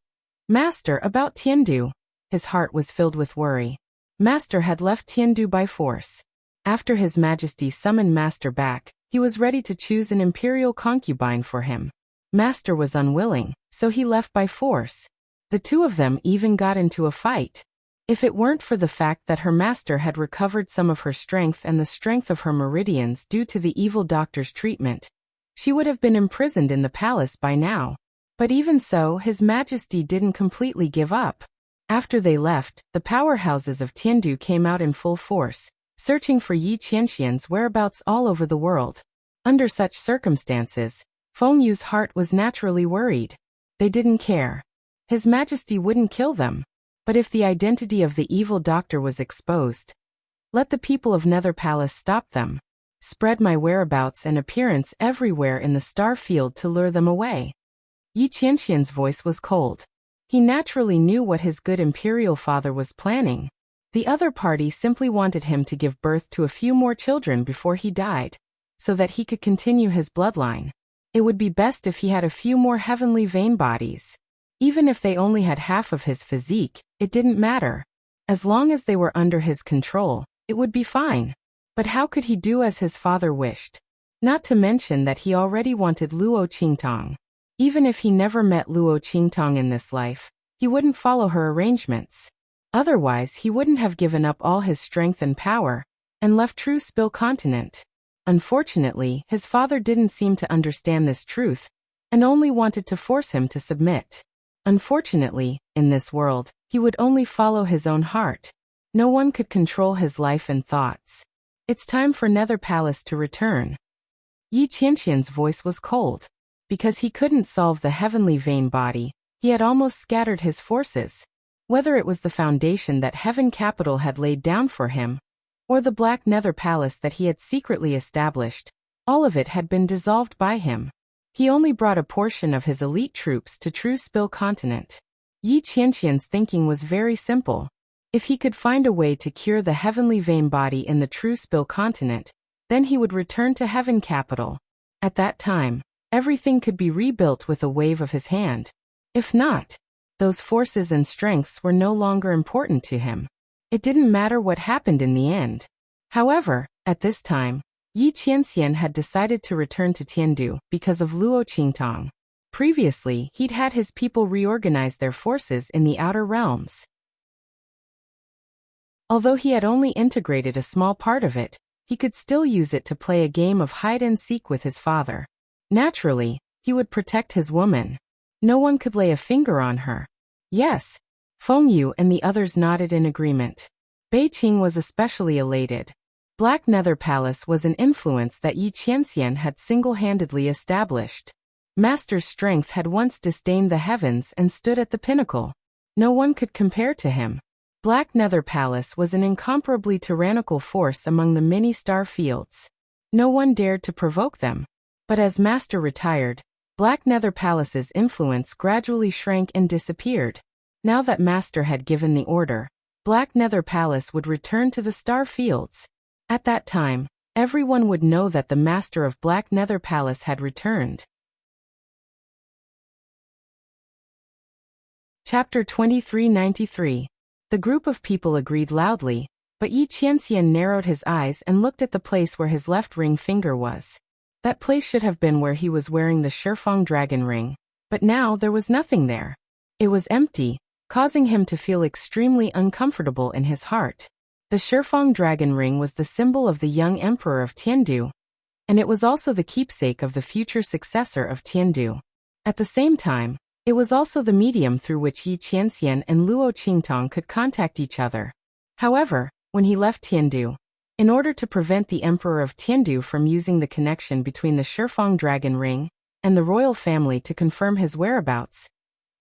"Master, about Tiandu." His heart was filled with worry. Master had left Tiandu by force. After His Majesty summoned Master back, he was ready to choose an imperial concubine for him. Master was unwilling, so he left by force. The two of them even got into a fight. If it weren't for the fact that her master had recovered some of her strength and the strength of her meridians due to the evil doctor's treatment, she would have been imprisoned in the palace by now. But even so, His Majesty didn't completely give up. After they left, the powerhouses of Tiandu came out in full force, searching for Yi Qianxian's whereabouts all over the world. Under such circumstances, Feng Yu's heart was naturally worried. They didn't care. His Majesty wouldn't kill them. But if the identity of the evil doctor was exposed, let the people of Nether Palace stop them. Spread my whereabouts and appearance everywhere in the star field to lure them away. Yi Qianxian's voice was cold. He naturally knew what his good imperial father was planning. The other party simply wanted him to give birth to a few more children before he died, so that he could continue his bloodline. It would be best if he had a few more heavenly vein bodies. Even if they only had half of his physique, it didn't matter. As long as they were under his control, it would be fine. But how could he do as his father wished? Not to mention that he already wanted Luo Qingtong. Even if he never met Luo Qingtong in this life, he wouldn't follow her arrangements. Otherwise, he wouldn't have given up all his strength and power, and left True Spill Continent. Unfortunately, his father didn't seem to understand this truth, and only wanted to force him to submit. Unfortunately, in this world, he would only follow his own heart. No one could control his life and thoughts. It's time for Nether Palace to return. Yi Qianxian's voice was cold. Because he couldn't solve the heavenly vein body, he had almost scattered his forces. Whether it was the foundation that Heaven Capital had laid down for him, or the Black Nether Palace that he had secretly established, all of it had been dissolved by him. He only brought a portion of his elite troops to True Spill Continent. Yi Qianxian's thinking was very simple. If he could find a way to cure the heavenly vein body in the True Spill Continent, then he would return to Heaven Capital. At that time, everything could be rebuilt with a wave of his hand. If not, those forces and strengths were no longer important to him. It didn't matter what happened in the end. However, at this time, Yi Qianxian had decided to return to Tiandu because of Luo Qingtong. Previously, he'd had his people reorganize their forces in the outer realms. Although he had only integrated a small part of it, he could still use it to play a game of hide-and-seek with his father. Naturally, he would protect his woman. No one could lay a finger on her. Yes, Feng Yu and the others nodded in agreement. Beiqing was especially elated. Black Nether Palace was an influence that Yi Qianxian had single-handedly established. Master's strength had once disdained the heavens and stood at the pinnacle. No one could compare to him. Black Nether Palace was an incomparably tyrannical force among the many star fields. No one dared to provoke them. But as Master retired, Black Nether Palace's influence gradually shrank and disappeared. Now that Master had given the order, Black Nether Palace would return to the star fields. At that time, everyone would know that the Master of Black Nether Palace had returned. Chapter 2393. The group of people agreed loudly, but Yi Qianxian narrowed his eyes and looked at the place where his left ring finger was. That place should have been where he was wearing the Shifeng dragon ring, but now there was nothing there. It was empty, causing him to feel extremely uncomfortable in his heart. The Shifeng dragon ring was the symbol of the young emperor of Tiandu. and it was also the keepsake of the future successor of Tiandu. At the same time, it was also the medium through which Yi Qianxian and Luo Qingtong could contact each other. However, when he left Tiandu, in order to prevent the Emperor of Tiandu from using the connection between the Shifeng Dragon Ring and the royal family to confirm his whereabouts,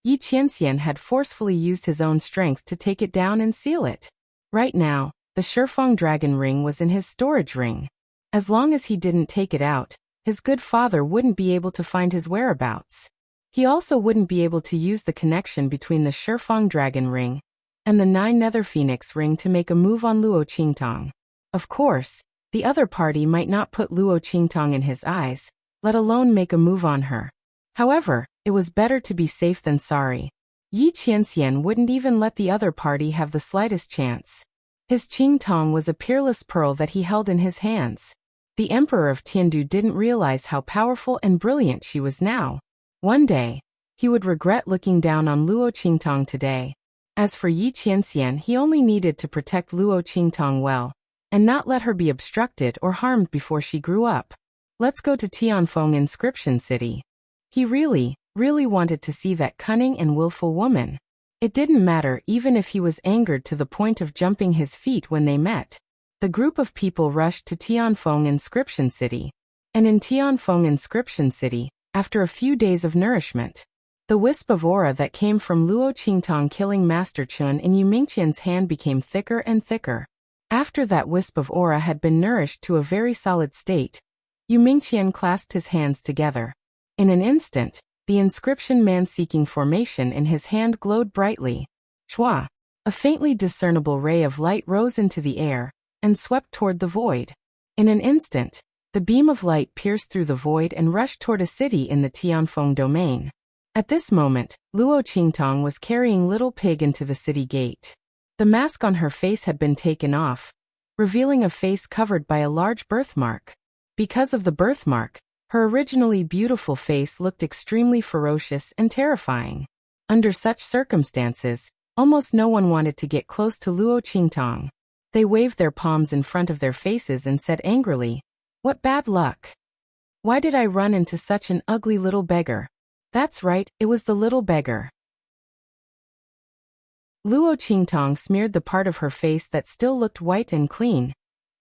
Yi Qianxian had forcefully used his own strength to take it down and seal it. Right now, the Shifeng Dragon Ring was in his storage ring. As long as he didn't take it out, his good father wouldn't be able to find his whereabouts. He also wouldn't be able to use the connection between the Shifeng Dragon Ring and the 9 Nether Phoenix Ring to make a move on Luo Qingtong. Of course, the other party might not put Luo Qingtong in his eyes, let alone make a move on her. However, it was better to be safe than sorry. Yi Qianxian wouldn't even let the other party have the slightest chance. His Qingtong was a peerless pearl that he held in his hands. The Emperor of Tiandu didn't realize how powerful and brilliant she was now. One day, he would regret looking down on Luo Qingtong today. As for Yi Qianxian, he only needed to protect Luo Qingtong well, and not let her be obstructed or harmed before she grew up. Let's go to Tianfeng Inscription City. He really wanted to see that cunning and willful woman. It didn't matter even if he was angered to the point of jumping his feet when they met. The group of people rushed to Tianfeng Inscription City. And in Tianfeng Inscription City, after a few days of nourishment, the wisp of aura that came from Luo Qingtong killing Master Chun in Yu Mingqian's hand became thicker and thicker. After that wisp of aura had been nourished to a very solid state, Yu Mingqian clasped his hands together. In an instant, the inscription man-seeking formation in his hand glowed brightly. Chua! A faintly discernible ray of light rose into the air and swept toward the void. In an instant, the beam of light pierced through the void and rushed toward a city in the Tianfeng domain. At this moment, Luo Qingtong was carrying Little Pig into the city gate. The mask on her face had been taken off, revealing a face covered by a large birthmark. Because of the birthmark, her originally beautiful face looked extremely ferocious and terrifying. Under such circumstances, almost no one wanted to get close to Luo Qingtong. They waved their palms in front of their faces and said angrily, "What bad luck! Why did I run into such an ugly little beggar?" That's right, it was the little beggar. Luo Qingtong smeared the part of her face that still looked white and clean,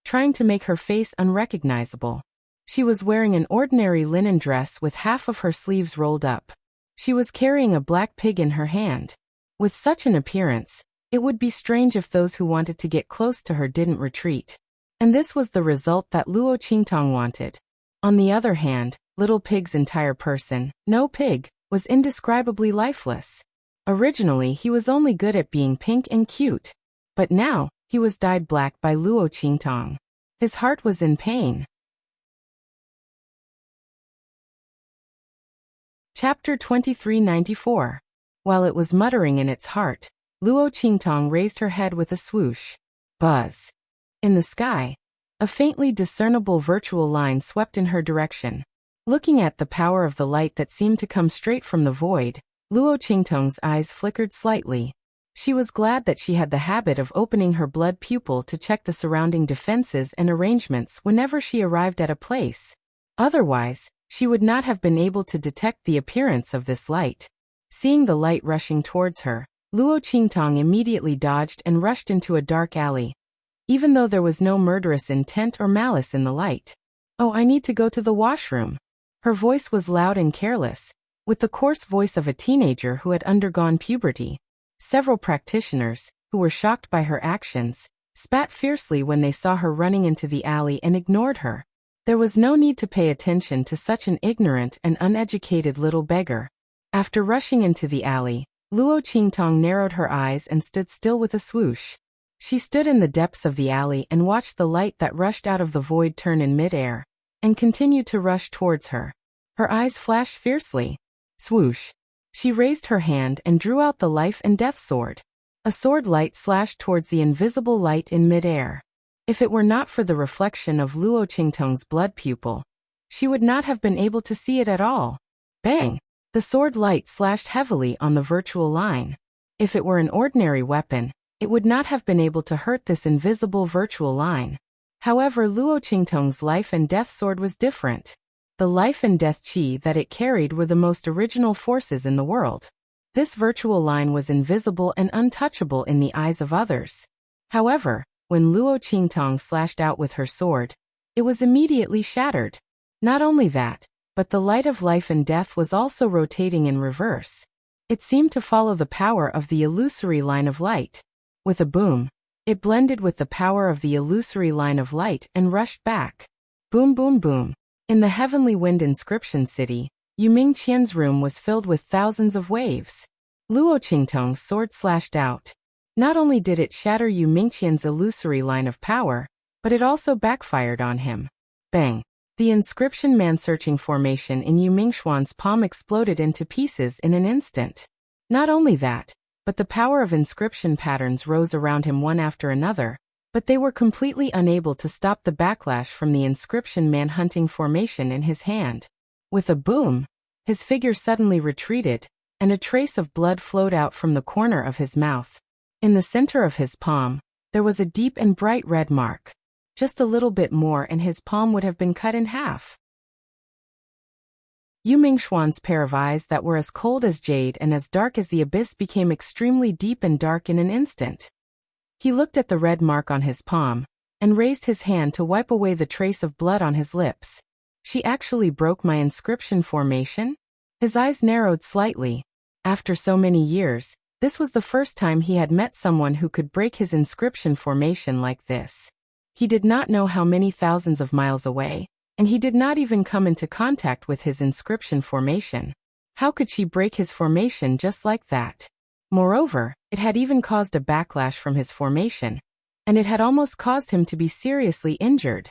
trying to make her face unrecognizable. She was wearing an ordinary linen dress with half of her sleeves rolled up. She was carrying a black pig in her hand. With such an appearance, it would be strange if those who wanted to get close to her didn't retreat. And this was the result that Luo Qingtong wanted. On the other hand, Little Pig's entire person, no pig, was indescribably lifeless. Originally, he was only good at being pink and cute. But now, he was dyed black by Luo Qingtong. His heart was in pain. Chapter 2394. While it was muttering in its heart, Luo Qingtong raised her head with a swoosh. Buzz. In the sky, a faintly discernible virtual line swept in her direction. Looking at the power of the light that seemed to come straight from the void, Luo Qingtong's eyes flickered slightly. She was glad that she had the habit of opening her blood pupil to check the surrounding defenses and arrangements whenever she arrived at a place. Otherwise, she would not have been able to detect the appearance of this light. Seeing the light rushing towards her, Luo Qingtong immediately dodged and rushed into a dark alley. Even though there was no murderous intent or malice in the light. "Oh, I need to go to the washroom." Her voice was loud and careless, with the coarse voice of a teenager who had undergone puberty. Several practitioners, who were shocked by her actions, spat fiercely when they saw her running into the alley and ignored her. There was no need to pay attention to such an ignorant and uneducated little beggar. After rushing into the alley, Luo Qingtong narrowed her eyes and stood still with a swoosh. She stood in the depths of the alley and watched the light that rushed out of the void turn in midair, and continued to rush towards her. Her eyes flashed fiercely. Swoosh. She raised her hand and drew out the life and death sword. A sword light slashed towards the invisible light in midair. If it were not for the reflection of Luo Qingtong's blood pupil, she would not have been able to see it at all. Bang! The sword light slashed heavily on the virtual line. If it were an ordinary weapon, it would not have been able to hurt this invisible virtual line. However, Luo Qingtong's life and death sword was different. The life and death qi that it carried were the most original forces in the world. This virtual line was invisible and untouchable in the eyes of others. However, when Luo Qingtong slashed out with her sword, it was immediately shattered. Not only that, but the light of life and death was also rotating in reverse. It seemed to follow the power of the illusory line of light. With a boom, it blended with the power of the illusory line of light and rushed back. Boom boom boom. In the Heavenly Wind Inscription City, Yu Mingqian's room was filled with thousands of waves. Luo Qingtong's sword slashed out. Not only did it shatter Yu Mingqian's illusory line of power, but it also backfired on him. Bang! The inscription man-searching formation in Yu Mingxuan's palm exploded into pieces in an instant. Not only that, but the power of inscription patterns rose around him one after another, but they were completely unable to stop the backlash from the inscription man-hunting formation in his hand. With a boom, his figure suddenly retreated, and a trace of blood flowed out from the corner of his mouth. In the center of his palm, there was a deep and bright red mark. Just a little bit more and his palm would have been cut in half. Yu Mingxuan's pair of eyes that were as cold as jade and as dark as the abyss became extremely deep and dark in an instant. He looked at the red mark on his palm, and raised his hand to wipe away the trace of blood on his lips. She actually broke my inscription formation? His eyes narrowed slightly. After so many years, this was the first time he had met someone who could break his inscription formation like this. He did not know how many thousands of miles away, and he did not even come into contact with his inscription formation. How could she break his formation just like that? Moreover, it had even caused a backlash from his formation, and it had almost caused him to be seriously injured.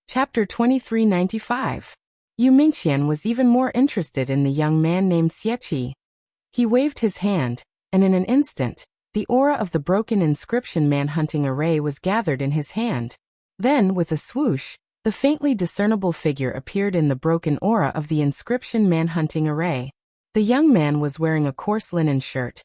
Chapter 2395. Yu Mingqian was even more interested in the young man named Xieqi. He waved his hand, and in an instant, the aura of the broken inscription man-hunting array was gathered in his hand. Then, with a swoosh, the faintly discernible figure appeared in the broken aura of the inscription man-hunting array. The young man was wearing a coarse linen shirt,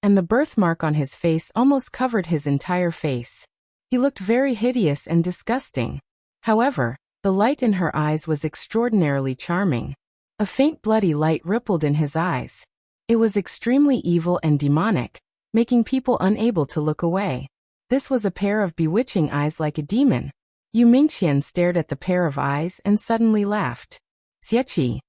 and the birthmark on his face almost covered his entire face. He looked very hideous and disgusting. However, the light in her eyes was extraordinarily charming. A faint bloody light rippled in his eyes. It was extremely evil and demonic, making people unable to look away. This was a pair of bewitching eyes like a demon. Yu Mingqian stared at the pair of eyes and suddenly laughed. Xieqi.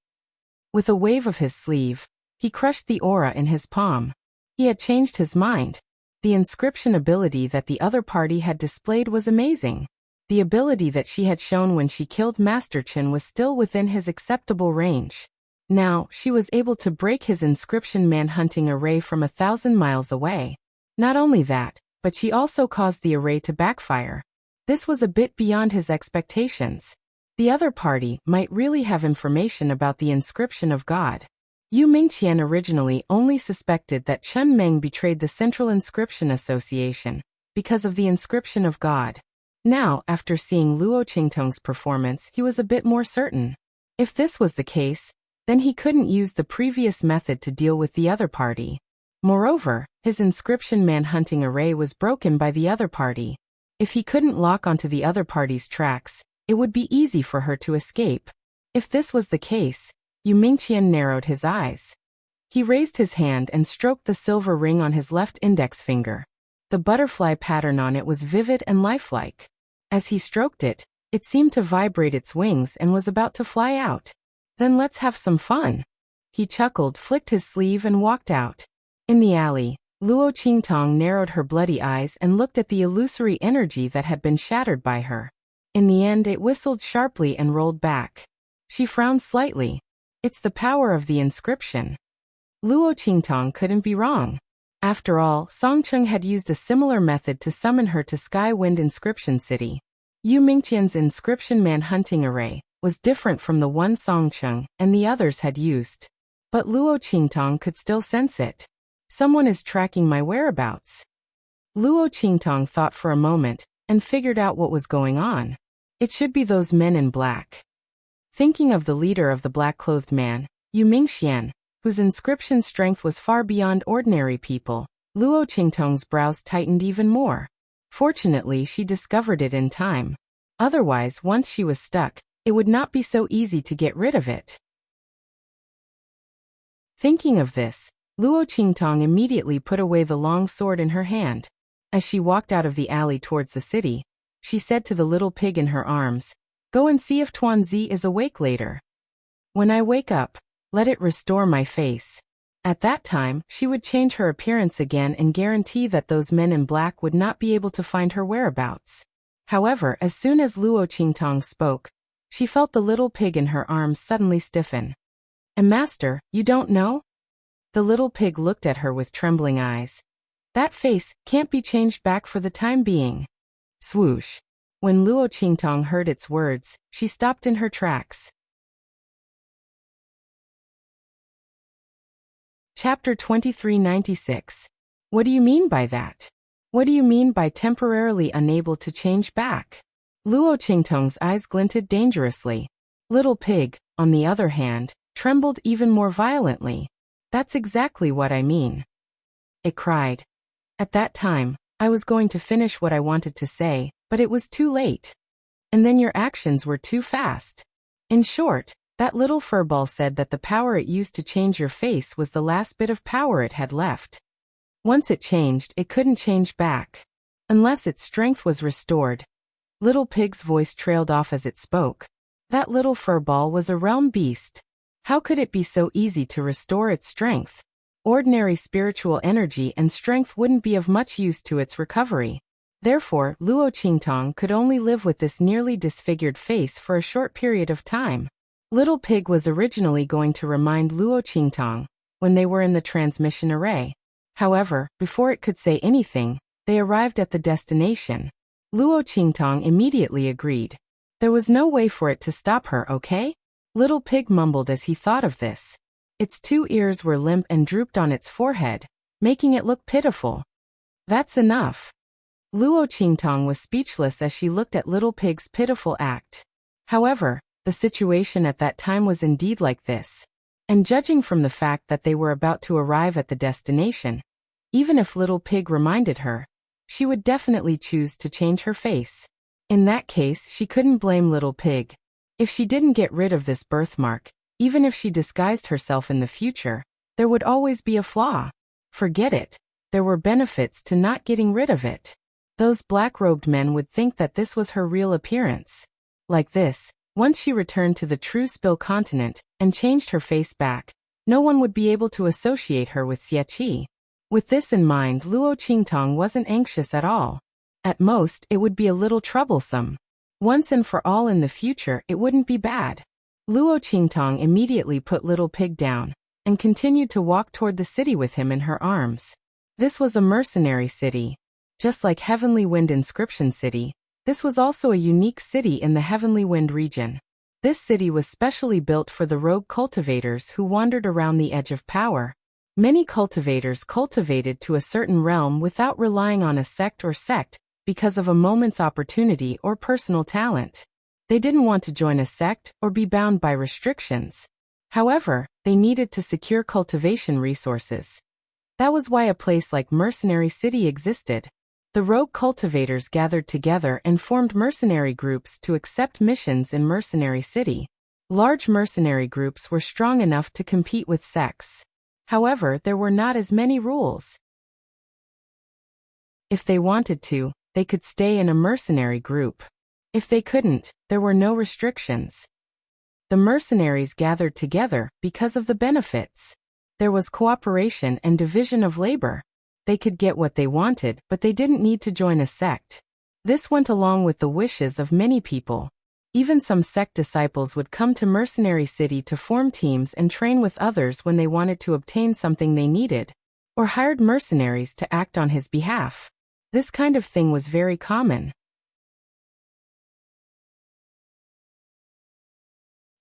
With a wave of his sleeve, he crushed the aura in his palm. He had changed his mind. The inscription ability that the other party had displayed was amazing. The ability that she had shown when she killed Master Chen was still within his acceptable range. Now, she was able to break his inscription man-hunting array from 1,000 miles away. Not only that, but she also caused the array to backfire. This was a bit beyond his expectations. The other party might really have information about the inscription of God. Yu Mingqian originally only suspected that Chen Meng betrayed the Central Inscription Association because of the inscription of God. Now, after seeing Luo Qingtong's performance, he was a bit more certain. If this was the case, then he couldn't use the previous method to deal with the other party. Moreover, his inscription man-hunting array was broken by the other party. If he couldn't lock onto the other party's tracks, it would be easy for her to escape. If this was the case, Yu Mingqian narrowed his eyes. He raised his hand and stroked the silver ring on his left index finger. The butterfly pattern on it was vivid and lifelike. As he stroked it, it seemed to vibrate its wings and was about to fly out. Then let's have some fun. He chuckled, flicked his sleeve and walked out. In the alley, Luo Qingtong narrowed her bloody eyes and looked at the illusory energy that had been shattered by her. In the end, it whistled sharply and rolled back. She frowned slightly. It's the power of the inscription. Luo Qingtong couldn't be wrong. After all, Songcheng had used a similar method to summon her to Sky Wind Inscription City. Yu Mingqian's inscription man-hunting array was different from the one Songcheng and the others had used. But Luo Qingtong could still sense it. Someone is tracking my whereabouts. Luo Qingtong thought for a moment and figured out what was going on. It should be those men in black. Thinking of the leader of the black-clothed man, Yu Mingqian, whose inscription strength was far beyond ordinary people, Luo Qingtong's brows tightened even more. Fortunately, she discovered it in time. Otherwise, once she was stuck, it would not be so easy to get rid of it. Thinking of this, Luo Qingtong immediately put away the long sword in her hand. As she walked out of the alley towards the city, she said to the little pig in her arms, "Go and see if Tuanzi is awake later. When I wake up, let it restore my face." At that time, she would change her appearance again and guarantee that those men in black would not be able to find her whereabouts. However, as soon as Luo Qingtong spoke, she felt the little pig in her arms suddenly stiffen. "And master, you don't know?" The little pig looked at her with trembling eyes. "That face can't be changed back for the time being." Swoosh. When Luo Qingtong heard its words, she stopped in her tracks. Chapter 2396. What do you mean by that? What do you mean by temporarily unable to change back? Luo Qingtong's eyes glinted dangerously. Little pig, on the other hand, trembled even more violently. "That's exactly what I mean," it cried. "At that time, I was going to finish what I wanted to say, but it was too late. And then your actions were too fast. In short, that little furball said that the power it used to change your face was the last bit of power it had left. Once it changed, it couldn't change back. Unless its strength was restored." Little Pig's voice trailed off as it spoke. That little furball was a realm beast. How could it be so easy to restore its strength? Ordinary spiritual energy and strength wouldn't be of much use to its recovery. Therefore, Luo Qingtong could only live with this nearly disfigured face for a short period of time. Little Pig was originally going to remind Luo Qingtong when they were in the transmission array. However, before it could say anything, they arrived at the destination. Luo Qingtong immediately agreed. There was no way for it to stop her, okay? Little Pig mumbled as he thought of this. Its two ears were limp and drooped on its forehead, making it look pitiful. "That's enough." Luo Qingtong was speechless as she looked at Little Pig's pitiful act. However, the situation at that time was indeed like this. And judging from the fact that they were about to arrive at the destination, even if Little Pig reminded her, she would definitely choose to change her face. In that case, she couldn't blame Little Pig. If she didn't get rid of this birthmark, even if she disguised herself in the future, there would always be a flaw. Forget it. There were benefits to not getting rid of it. Those black-robed men would think that this was her real appearance. Like this, once she returned to the true Spill continent and changed her face back, no one would be able to associate her with Xie. With this in mind, Luo Qingtong wasn't anxious at all. At most, it would be a little troublesome. Once and for all in the future, it wouldn't be bad. Luo Qingtong immediately put Little Pig down and continued to walk toward the city with him in her arms. This was a mercenary city. Just like Heavenly Wind Inscription City, this was also a unique city in the Heavenly Wind region. This city was specially built for the rogue cultivators who wandered around the edge of power. Many cultivators cultivated to a certain realm without relying on a sect because of a moment's opportunity or personal talent. They didn't want to join a sect or be bound by restrictions. However, they needed to secure cultivation resources. That was why a place like Mercenary City existed. The rogue cultivators gathered together and formed mercenary groups to accept missions in Mercenary City. Large mercenary groups were strong enough to compete with sects. However, there were not as many rules. If they wanted to, they could stay in a mercenary group. If they couldn't, there were no restrictions. The mercenaries gathered together because of the benefits. There was cooperation and division of labor. They could get what they wanted, but they didn't need to join a sect. This went along with the wishes of many people. Even some sect disciples would come to Mercenary City to form teams and train with others when they wanted to obtain something they needed, or hired mercenaries to act on his behalf. This kind of thing was very common.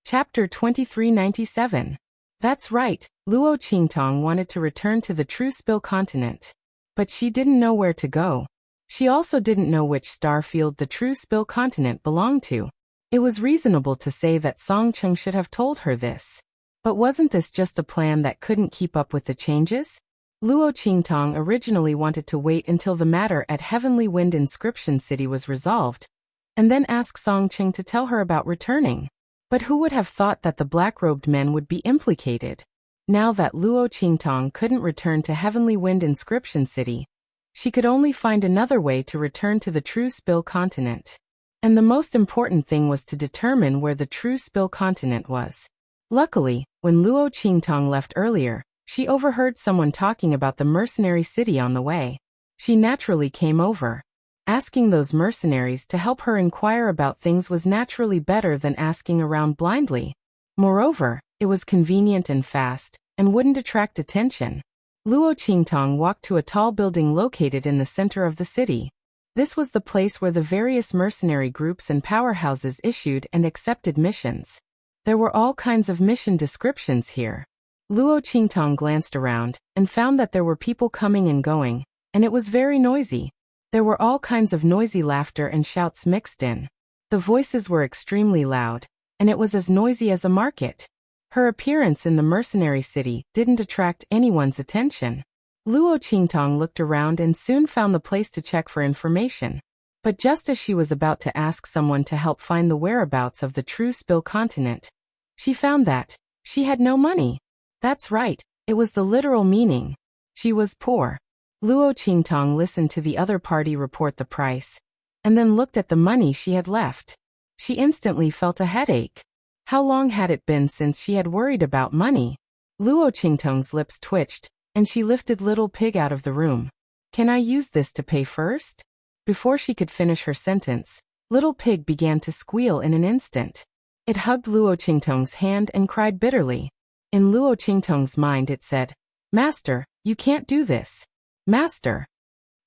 Chapter 2397. That's right, Luo Qingtong wanted to return to the true Spill continent. But she didn't know where to go. She also didn't know which star field the true Spill continent belonged to. It was reasonable to say that Song Cheng should have told her this. But wasn't this just a plan that couldn't keep up with the changes? Luo Qingtong originally wanted to wait until the matter at Heavenly Wind Inscription City was resolved, and then ask Song Qing to tell her about returning. But who would have thought that the black-robed men would be implicated? Now that Luo Qingtong couldn't return to Heavenly Wind Inscription City, she could only find another way to return to the True Spill Continent. And the most important thing was to determine where the True Spill Continent was. Luckily, when Luo Qingtong left earlier, she overheard someone talking about the mercenary city on the way. She naturally came over. Asking those mercenaries to help her inquire about things was naturally better than asking around blindly. Moreover, it was convenient and fast, and wouldn't attract attention. Luo Qingtong walked to a tall building located in the center of the city. This was the place where the various mercenary groups and powerhouses issued and accepted missions. There were all kinds of mission descriptions here. Luo Qingtong glanced around and found that there were people coming and going, and it was very noisy. There were all kinds of noisy laughter and shouts mixed in. The voices were extremely loud, and it was as noisy as a market. Her appearance in the mercenary city didn't attract anyone's attention. Luo Qingtong looked around and soon found the place to check for information. But just as she was about to ask someone to help find the whereabouts of the True Spill Continent, she found that she had no money. That's right, it was the literal meaning. She was poor. Luo Qingtong listened to the other party report the price, and then looked at the money she had left. She instantly felt a headache. How long had it been since she had worried about money? Luo Qingtong's lips twitched, and she lifted Little Pig out of the room. Can I use this to pay first? Before she could finish her sentence, Little Pig began to squeal in an instant. It hugged Luo Qingtong's hand and cried bitterly. In Luo Qingtong's mind it said, "Master, you can't do this. Master,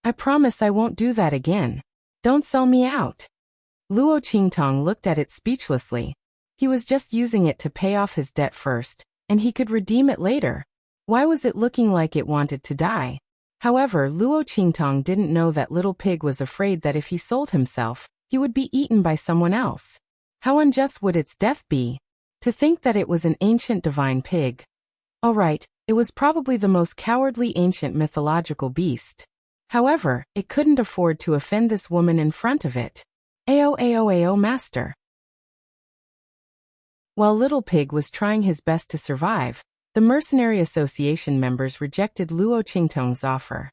I promise I won't do that again. Don't sell me out." Luo Qingtong looked at it speechlessly. He was just using it to pay off his debt first, and he could redeem it later. Why was it looking like it wanted to die? However, Luo Qingtong didn't know that Little Pig was afraid that if he sold himself, he would be eaten by someone else. How unjust would its death be? To think that it was an ancient divine pig. Alright, it was probably the most cowardly ancient mythological beast. However, it couldn't afford to offend this woman in front of it. Ao, master. While Little Pig was trying his best to survive, the Mercenary Association members rejected Luo Qingtong's offer.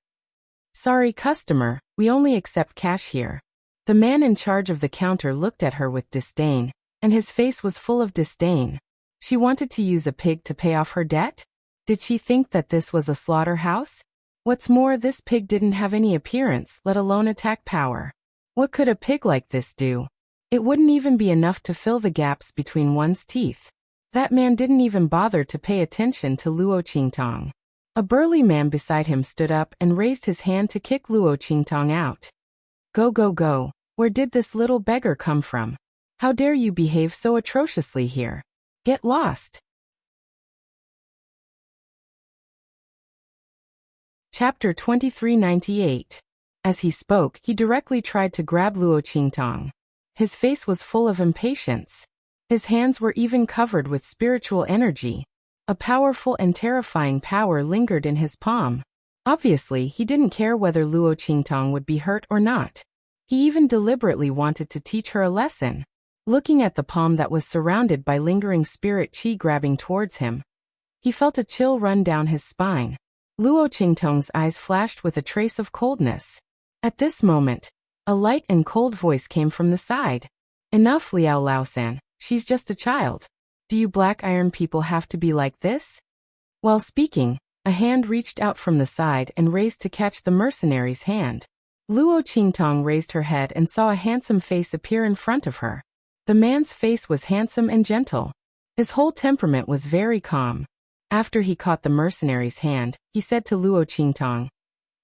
"Sorry, customer, we only accept cash here." The man in charge of the counter looked at her with disdain, and his face was full of disdain. She wanted to use a pig to pay off her debt? Did she think that this was a slaughterhouse? What's more, this pig didn't have any appearance, let alone attack power. What could a pig like this do? It wouldn't even be enough to fill the gaps between one's teeth. That man didn't even bother to pay attention to Luo Qingtong. A burly man beside him stood up and raised his hand to kick Luo Qingtong out. Go. Where did this little beggar come from? How dare you behave so atrociously here? Get lost. Chapter 2398. As he spoke, he directly tried to grab Luo Qingtong. His face was full of impatience. His hands were even covered with spiritual energy. A powerful and terrifying power lingered in his palm. Obviously, he didn't care whether Luo Qingtong would be hurt or not. He even deliberately wanted to teach her a lesson. Looking at the palm that was surrounded by lingering spirit chi grabbing towards him, he felt a chill run down his spine. Luo Qingtong's eyes flashed with a trace of coldness. At this moment, a light and cold voice came from the side. "Enough, Liao Lao-san, she's just a child. Do you Black Iron people have to be like this?" While speaking, a hand reached out from the side and raised to catch the mercenary's hand. Luo Qingtong raised her head and saw a handsome face appear in front of her. The man's face was handsome and gentle. His whole temperament was very calm. After he caught the mercenary's hand, he said to Luo Qingtong,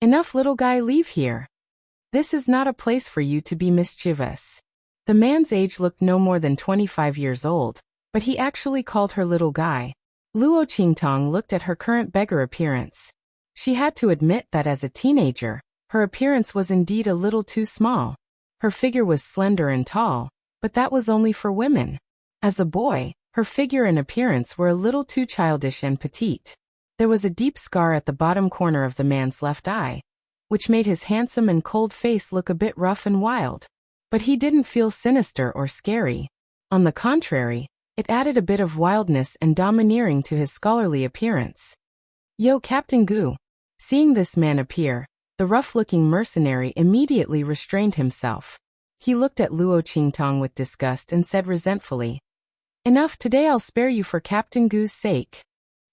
"Enough, little guy, leave here. This is not a place for you to be mischievous." The man's age looked no more than 25 years old, but he actually called her little guy. Luo Qingtong looked at her current beggar appearance. She had to admit that as a teenager, her appearance was indeed a little too small. Her figure was slender and tall, but that was only for women. As a boy, her figure and appearance were a little too childish and petite. There was a deep scar at the bottom corner of the man's left eye, which made his handsome and cold face look a bit rough and wild. But he didn't feel sinister or scary. On the contrary, it added a bit of wildness and domineering to his scholarly appearance. "Yo, Captain Gu." Seeing this man appear, the rough-looking mercenary immediately restrained himself. He looked at Luo Qingtong with disgust and said resentfully, "Enough, today I'll spare you for Captain Gu's sake.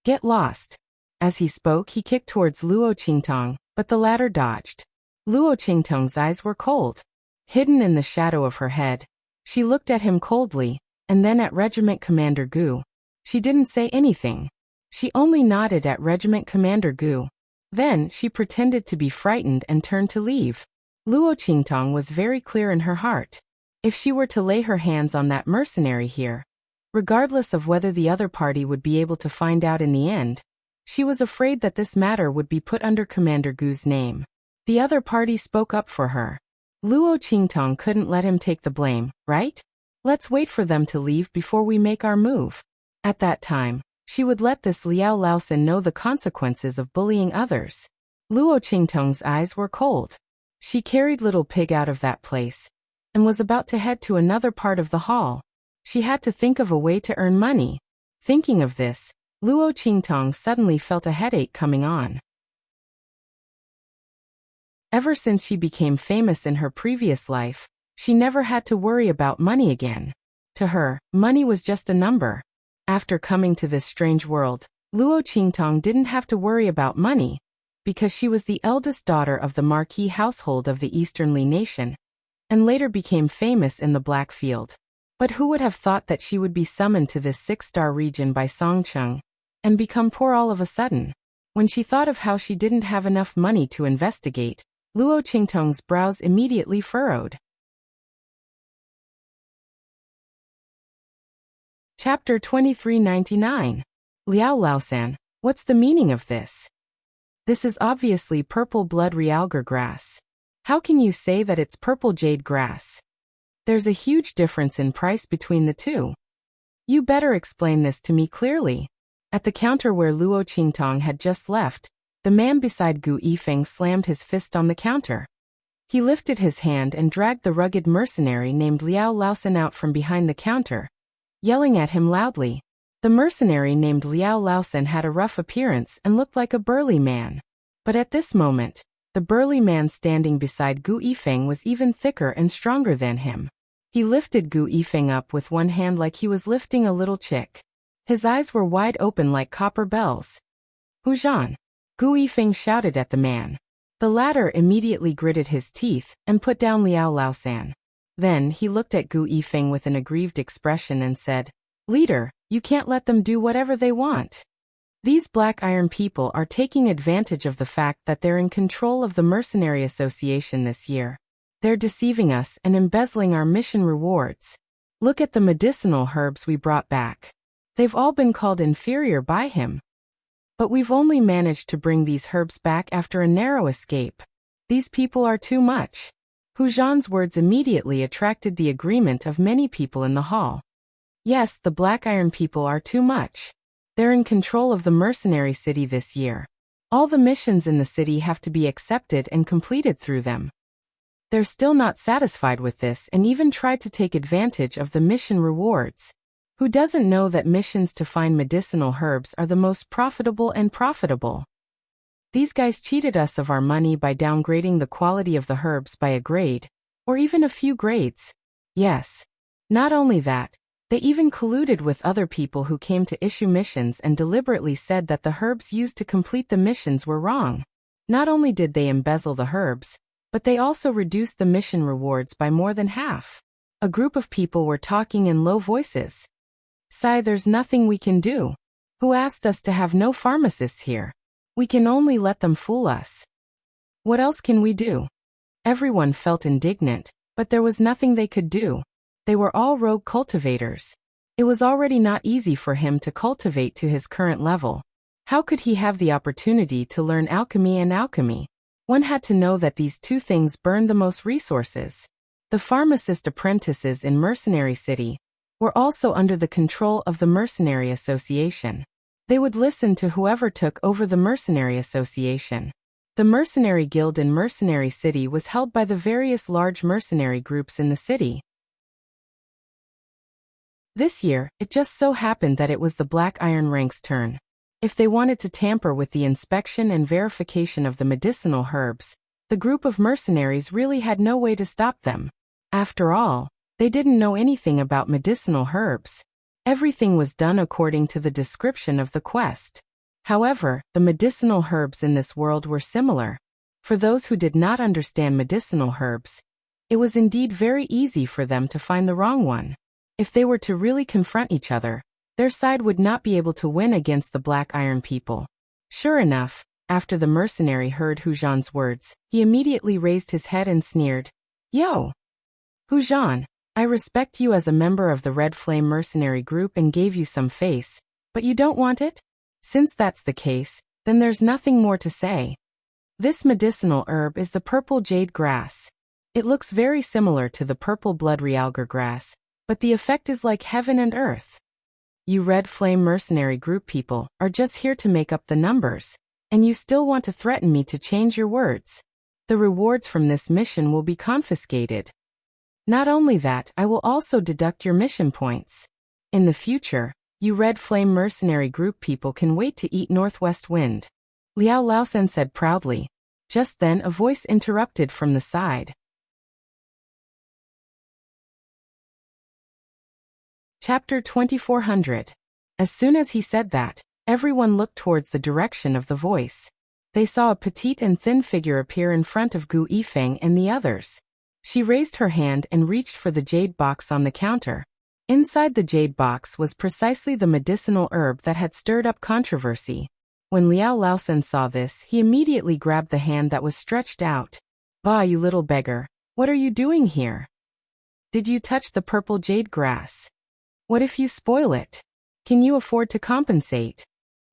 Get lost." As he spoke, he kicked towards Luo Qingtong, but the latter dodged. Luo Qingtong's eyes were cold. Hidden in the shadow of her head, she looked at him coldly, and then at Regiment Commander Gu. She didn't say anything. She only nodded at Regiment Commander Gu. Then she pretended to be frightened and turned to leave. Luo Qingtong was very clear in her heart. If she were to lay her hands on that mercenary here, regardless of whether the other party would be able to find out in the end, she was afraid that this matter would be put under Commander Gu's name. The other party spoke up for her. Luo Qingtong couldn't let him take the blame, right? Let's wait for them to leave before we make our move. At that time, she would let this Liao Laosan know the consequences of bullying others. Luo Qingtong's eyes were cold. She carried Little Pig out of that place and was about to head to another part of the hall. She had to think of a way to earn money. Thinking of this, Luo Qingtong suddenly felt a headache coming on. Ever since she became famous in her previous life, she never had to worry about money again. To her, money was just a number. After coming to this strange world, Luo Qingtong didn't have to worry about money, because she was the eldest daughter of the marquis household of the Eastern Li nation, and later became famous in the Black Field. But who would have thought that she would be summoned to this 6-star region by Songcheng, and become poor all of a sudden? When she thought of how she didn't have enough money to investigate, Luo Qingtong's brows immediately furrowed. Chapter 2399. Liao Laosan, what's the meaning of this? This is obviously purple blood realgar grass. How can you say that it's purple jade grass? There's a huge difference in price between the two. You better explain this to me clearly. At the counter where Luo Qingtong had just left, the man beside Gu Yifeng slammed his fist on the counter. He lifted his hand and dragged the rugged mercenary named Liao Laosan out from behind the counter, yelling at him loudly. The mercenary named Liao Laosan had a rough appearance and looked like a burly man. But at this moment, the burly man standing beside Gu Yifeng was even thicker and stronger than him. He lifted Gu Yifeng up with one hand like he was lifting a little chick. His eyes were wide open like copper bells. "Hujan!" Gu Yifeng shouted at the man. The latter immediately gritted his teeth and put down Liao Laosan. Then he looked at Gu Yifeng with an aggrieved expression and said, "Leader, you can't let them do whatever they want. These Black Iron people are taking advantage of the fact that they're in control of the Mercenary Association this year. They're deceiving us and embezzling our mission rewards. Look at the medicinal herbs we brought back. They've all been called inferior by him. But we've only managed to bring these herbs back after a narrow escape. These people are too much." Hu Zhan's words immediately attracted the agreement of many people in the hall. Yes, the Black Iron people are too much. They're in control of the mercenary city this year. All the missions in the city have to be accepted and completed through them. They're still not satisfied with this and even tried to take advantage of the mission rewards. Who doesn't know that missions to find medicinal herbs are the most profitable and profitable? These guys cheated us of our money by downgrading the quality of the herbs by a grade, or even a few grades. Yes. Not only that, they even colluded with other people who came to issue missions and deliberately said that the herbs used to complete the missions were wrong. Not only did they embezzle the herbs, but they also reduced the mission rewards by more than half. A group of people were talking in low voices. "Sai, there's nothing we can do. Who asked us to have no pharmacists here? We can only let them fool us. What else can we do?" Everyone felt indignant, but there was nothing they could do. They were all rogue cultivators. It was already not easy for him to cultivate to his current level. How could he have the opportunity to learn alchemy and alchemy? One had to know that these two things burned the most resources. The pharmacist apprentices in Mercenary City were also under the control of the Mercenary Association. They would listen to whoever took over the mercenary association. The mercenary guild in Mercenary City was held by the various large mercenary groups in the city. This year, it just so happened that it was the Black Iron Rank's turn. If they wanted to tamper with the inspection and verification of the medicinal herbs, the group of mercenaries really had no way to stop them. After all, they didn't know anything about medicinal herbs. Everything was done according to the description of the quest. However, the medicinal herbs in this world were similar. For those who did not understand medicinal herbs, it was indeed very easy for them to find the wrong one. If they were to really confront each other, their side would not be able to win against the Black Iron people. Sure enough, after the mercenary heard Hu Zhan's words, he immediately raised his head and sneered. Yo! Hu Zhan, I respect you as a member of the Red Flame mercenary group and gave you some face, but you don't want it? Since that's the case, then there's nothing more to say. This medicinal herb is the purple jade grass. It looks very similar to the purple blood realgar grass, but the effect is like heaven and earth. You Red Flame mercenary group people are just here to make up the numbers, and you still want to threaten me to change your words. The rewards from this mission will be confiscated. Not only that, I will also deduct your mission points. In the future, you Red Flame mercenary group people can wait to eat Northwest Wind. Liao Laosen said proudly. Just then a voice interrupted from the side. Chapter 2400. As soon as he said that, everyone looked towards the direction of the voice. They saw a petite and thin figure appear in front of Gu Yifeng and the others. She raised her hand and reached for the jade box on the counter. Inside the jade box was precisely the medicinal herb that had stirred up controversy. When Liao Laosen saw this, he immediately grabbed the hand that was stretched out. Bah, you little beggar, what are you doing here? Did you touch the purple jade grass? What if you spoil it? Can you afford to compensate?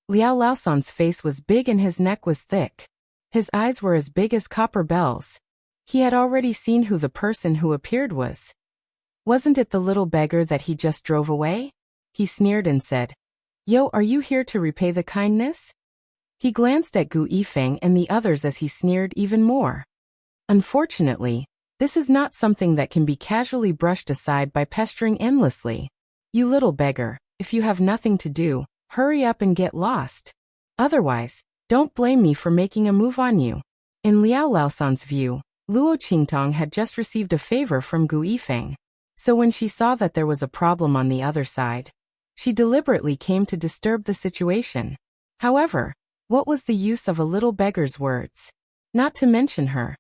Liao Laosen's face was big and his neck was thick. His eyes were as big as copper bells. He had already seen who the person who appeared was. Wasn't it the little beggar that he just drove away? He sneered and said, Yo, are you here to repay the kindness? He glanced at Gu Yifeng and the others as he sneered even more. Unfortunately, this is not something that can be casually brushed aside by pestering endlessly. You little beggar, if you have nothing to do, hurry up and get lost. Otherwise, don't blame me for making a move on you. In Liao Laosen's view, Luo Qingtong had just received a favor from Gu Yifeng. So when she saw that there was a problem on the other side, she deliberately came to disturb the situation. However, what was the use of a little beggar's words? Not to mention her.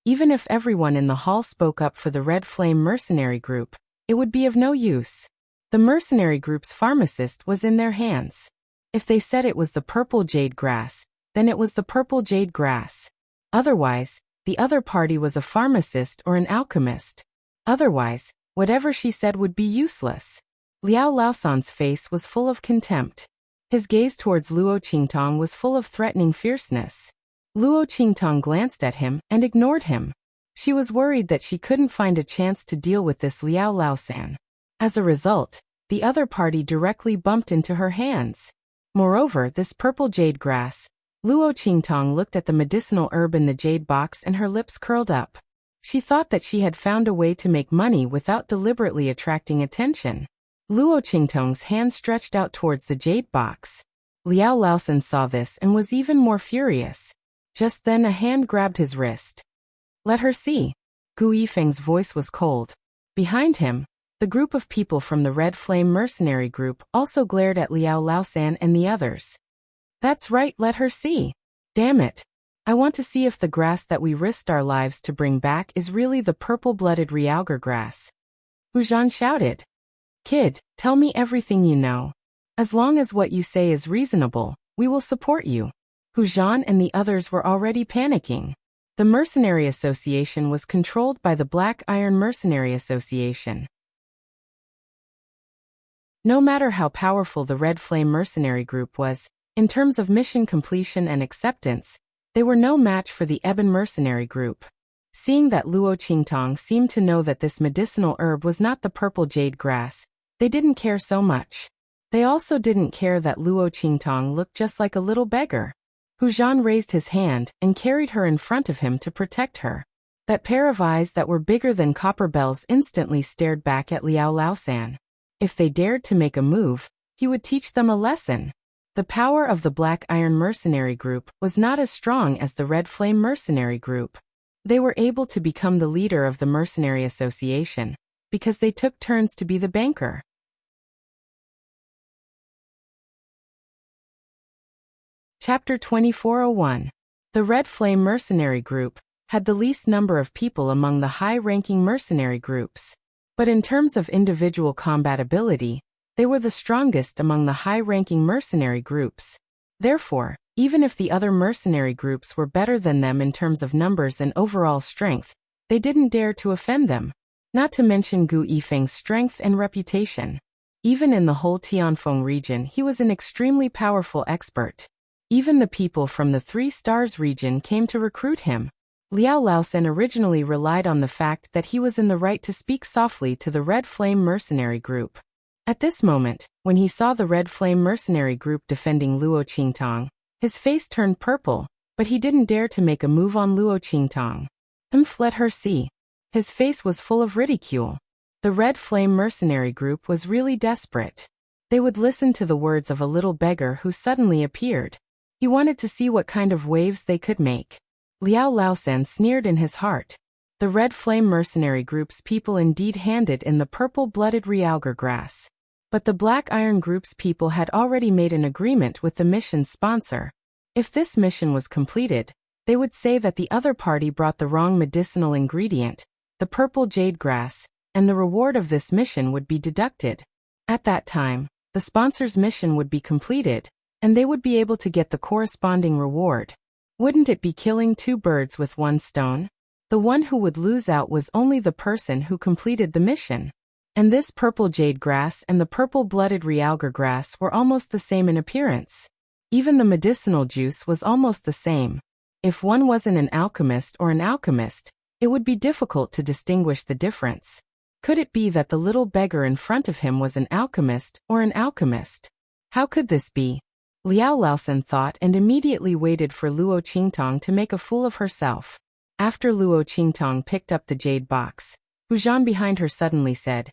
Even if everyone in the hall spoke up for the Red Flame mercenary group, it would be of no use. The mercenary group's pharmacist was in their hands. If they said it was the purple jade grass, then it was the purple jade grass. Otherwise, the other party was a pharmacist or an alchemist. Otherwise, whatever she said would be useless. Liao Laosen's face was full of contempt. His gaze towards Luo Qingtong was full of threatening fierceness. Luo Qingtong glanced at him and ignored him. She was worried that she couldn't find a chance to deal with this Liao Laosen. As a result, the other party directly bumped into her hands. Moreover, this purple jade grass. Luo Qingtong looked at the medicinal herb in the jade box and her lips curled up. She thought that she had found a way to make money without deliberately attracting attention. Luo Qingtong's hand stretched out towards the jade box. Liao Laosen saw this and was even more furious. Just then a hand grabbed his wrist. Let her see. Gu Yifeng's voice was cold. Behind him, the group of people from the Red Flame mercenary group also glared at Liao Laosen and the others. That's right, let her see. Damn it. I want to see if the grass that we risked our lives to bring back is really the purple-blooded realgar grass. Hu Zhan shouted. Kid, tell me everything you know. As long as what you say is reasonable, we will support you. Hu Zhan and the others were already panicking. The Mercenary Association was controlled by the Black Iron Mercenary Association. No matter how powerful the Red Flame mercenary group was, in terms of mission completion and acceptance, they were no match for the Ebon mercenary group. Seeing that Luo Qingtong seemed to know that this medicinal herb was not the purple jade grass, they didn't care so much. They also didn't care that Luo Qingtong looked just like a little beggar. Hu Zhan raised his hand and carried her in front of him to protect her. That pair of eyes that were bigger than copper bells instantly stared back at Liao Laosan. If they dared to make a move, he would teach them a lesson. The power of the Black Iron Mercenary Group was not as strong as the Red Flame Mercenary Group. They were able to become the leader of the Mercenary Association because they took turns to be the banker. Chapter 2401. The Red Flame Mercenary Group had the least number of people among the high-ranking mercenary groups. But in terms of individual combat ability, they were the strongest among the high-ranking mercenary groups. Therefore, even if the other mercenary groups were better than them in terms of numbers and overall strength, they didn't dare to offend them. Not to mention Gu Yifeng's strength and reputation. Even in the whole Tianfeng region, he was an extremely powerful expert. Even the people from the 3 Stars region came to recruit him. Liao Laosan originally relied on the fact that he was in the right to speak softly to the Red Flame Mercenary Group. At this moment, when he saw the Red Flame Mercenary Group defending Luo Qingtong, his face turned purple, but he didn't dare to make a move on Luo Qingtong. Let her see. His face was full of ridicule. The Red Flame Mercenary Group was really desperate. They would listen to the words of a little beggar who suddenly appeared. He wanted to see what kind of waves they could make. Liao Laosan sneered in his heart. The Red Flame Mercenary Group's people indeed handed in the purple-blooded realgar grass. But the Black Iron Group's people had already made an agreement with the mission's sponsor. If this mission was completed, they would say that the other party brought the wrong medicinal ingredient, the purple jade grass, and the reward of this mission would be deducted. At that time, the sponsor's mission would be completed, and they would be able to get the corresponding reward. Wouldn't it be killing 2 birds with 1 stone? The one who would lose out was only the person who completed the mission. And this purple jade grass and the purple-blooded realgar grass were almost the same in appearance. Even the medicinal juice was almost the same. If one wasn't an alchemist or an alchemist, it would be difficult to distinguish the difference. Could it be that the little beggar in front of him was an alchemist or an alchemist? How could this be? Liao Laosan thought and immediately waited for Luo Qingtong to make a fool of herself. After Luo Qingtong picked up the jade box, Hu Zhan behind her suddenly said,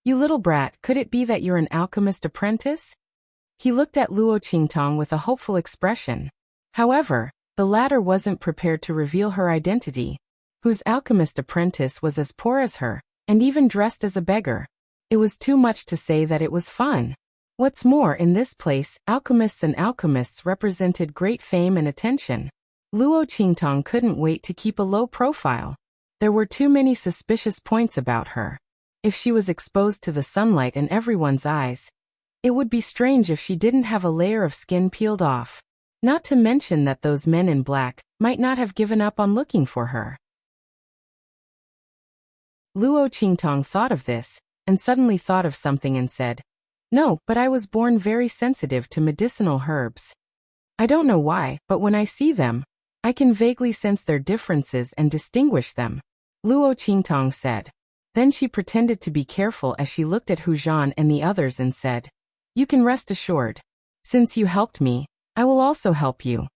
"You little brat, could it be that you're an alchemist apprentice?" He looked at Luo Qingtong with a hopeful expression. However, the latter wasn't prepared to reveal her identity. Whose alchemist apprentice was as poor as her, and even dressed as a beggar. It was too much to say that it was fun. What's more, in this place, alchemists and alchemists represented great fame and attention. Luo Qingtong couldn't wait to keep a low profile. There were too many suspicious points about her. If she was exposed to the sunlight and everyone's eyes, it would be strange if she didn't have a layer of skin peeled off. Not to mention that those men in black might not have given up on looking for her. Luo Qingtong thought of this, and suddenly thought of something and said, "No, but I was born very sensitive to medicinal herbs. I don't know why, but when I see them, I can vaguely sense their differences and distinguish them," Luo Qingtong said. Then she pretended to be careful as she looked at Hu Zhan and the others and said, "You can rest assured. Since you helped me, I will also help you."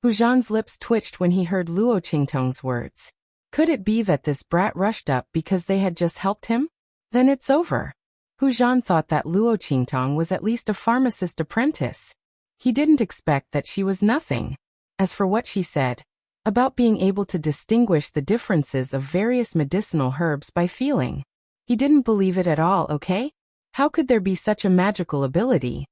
Hu Zhan's lips twitched when he heard Luo Qingtong's words. Could it be that this brat rushed up because they had just helped him? Then it's over. Hu Zhan thought that Luo Qingtong was at least a pharmacist apprentice. He didn't expect that she was nothing. As for what she said, about being able to distinguish the differences of various medicinal herbs by feeling, he didn't believe it at all, okay? How could there be such a magical ability?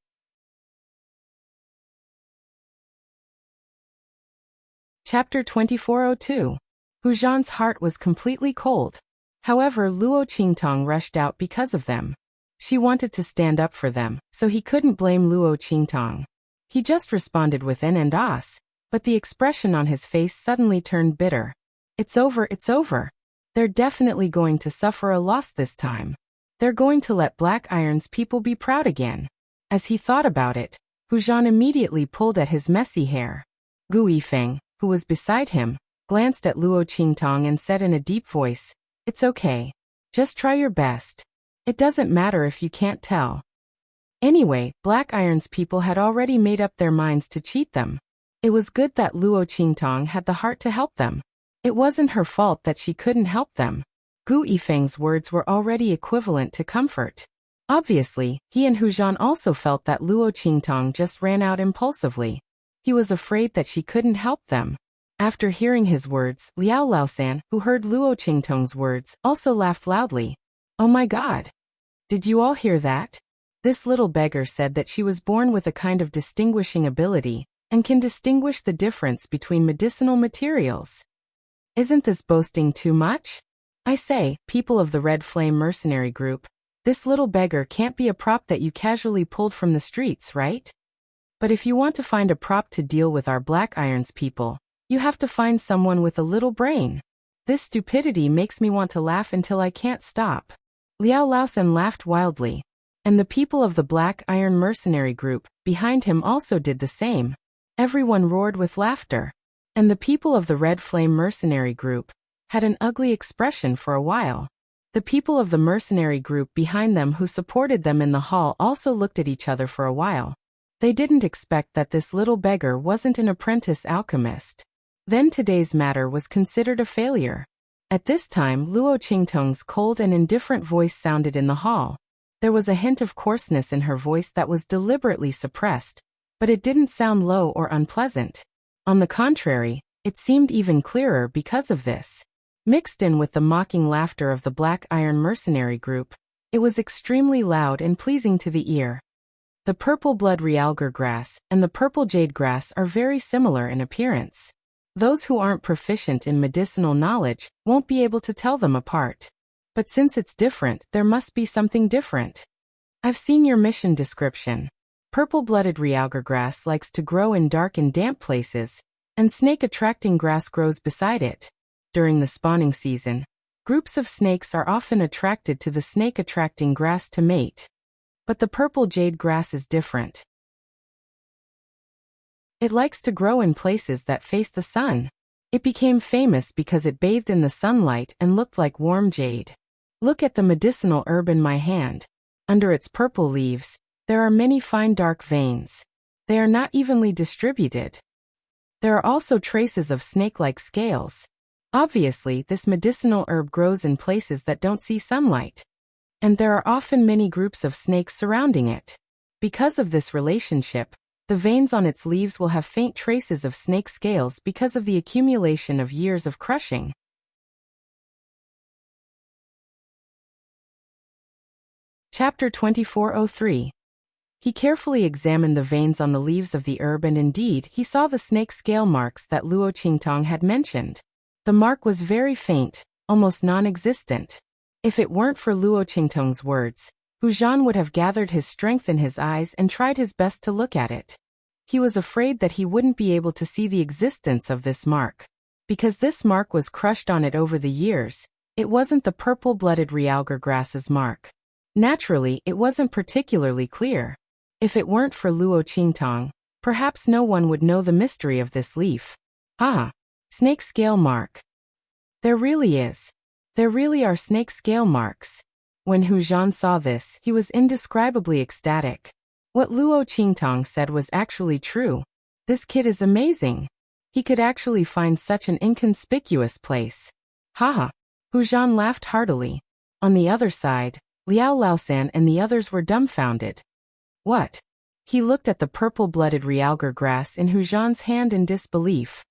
Chapter 2402. Hu Zhan's heart was completely cold. However, Luo Qingtong rushed out because of them. She wanted to stand up for them, so he couldn't blame Luo Qingtong. He just responded with en and as, but the expression on his face suddenly turned bitter. It's over, it's over. They're definitely going to suffer a loss this time. They're going to let Black Iron's people be proud again. As he thought about it, Hu Zhan immediately pulled at his messy hair. Gu Yifeng, who was beside him, glanced at Luo Qingtong and said in a deep voice, "It's okay. Just try your best. It doesn't matter if you can't tell." Anyway, Black Iron's people had already made up their minds to cheat them. It was good that Luo Qingtong had the heart to help them. It wasn't her fault that she couldn't help them. Gu Yifeng's words were already equivalent to comfort. Obviously, he and Hu Zhan also felt that Luo Qingtong just ran out impulsively. He was afraid that she couldn't help them. After hearing his words, Liao Laosan, who heard Luo Qingtong's words, also laughed loudly. "Oh my God! Did you all hear that?" This little beggar said that she was born with a kind of distinguishing ability, and can distinguish the difference between medicinal materials. Isn't this boasting too much? I say, people of the Red Flame mercenary group, this little beggar can't be a prop that you casually pulled from the streets, right? But if you want to find a prop to deal with our Black Irons people, you have to find someone with a little brain. This stupidity makes me want to laugh until I can't stop. Liao Laosan laughed wildly, and the people of the Black Iron mercenary group behind him also did the same. Everyone roared with laughter, and the people of the Red Flame mercenary group had an ugly expression for a while. The people of the mercenary group behind them who supported them in the hall also looked at each other for a while. They didn't expect that this little beggar wasn't an apprentice alchemist. Then today's matter was considered a failure. At this time, Luo Qingtong's cold and indifferent voice sounded in the hall. There was a hint of coarseness in her voice that was deliberately suppressed, but it didn't sound low or unpleasant. On the contrary, it seemed even clearer because of this. Mixed in with the mocking laughter of the Black Iron mercenary group, it was extremely loud and pleasing to the ear. The purple blood realgar grass and the purple jade grass are very similar in appearance. Those who aren't proficient in medicinal knowledge won't be able to tell them apart. But since it's different, there must be something different. I've seen your mission description. Purple-blooded realgar grass likes to grow in dark and damp places, and snake-attracting grass grows beside it. During the spawning season, groups of snakes are often attracted to the snake-attracting grass to mate. But the purple jade grass is different. It likes to grow in places that face the sun. It became famous because it bathed in the sunlight and looked like warm jade. Look at the medicinal herb in my hand. Under its purple leaves, there are many fine dark veins. They are not evenly distributed. There are also traces of snake-like scales. Obviously, this medicinal herb grows in places that don't see sunlight. And there are often many groups of snakes surrounding it. Because of this relationship, the veins on its leaves will have faint traces of snake scales because of the accumulation of years of crushing. Chapter 2403. He carefully examined the veins on the leaves of the herb, and indeed, he saw the snake scale marks that Luo Qingtong had mentioned. The mark was very faint, almost non-existent. If it weren't for Luo Qingtong's words, Hu Zhan would have gathered his strength in his eyes and tried his best to look at it. He was afraid that he wouldn't be able to see the existence of this mark. Because this mark was crushed on it over the years, it wasn't the purple-blooded realgar grass's mark. Naturally, it wasn't particularly clear. If it weren't for Luo Qingtong, perhaps no one would know the mystery of this leaf. Ah, snake scale mark. There really is. There really are snake scale marks. When Hu Zhan saw this, he was indescribably ecstatic. What Luo Qingtong said was actually true. This kid is amazing. He could actually find such an inconspicuous place. Haha. Hu Zhan laughed heartily. On the other side, Liao Laosan and the others were dumbfounded. What? He looked at the purple-blooded realgar grass in Hu Zhan's hand in disbelief.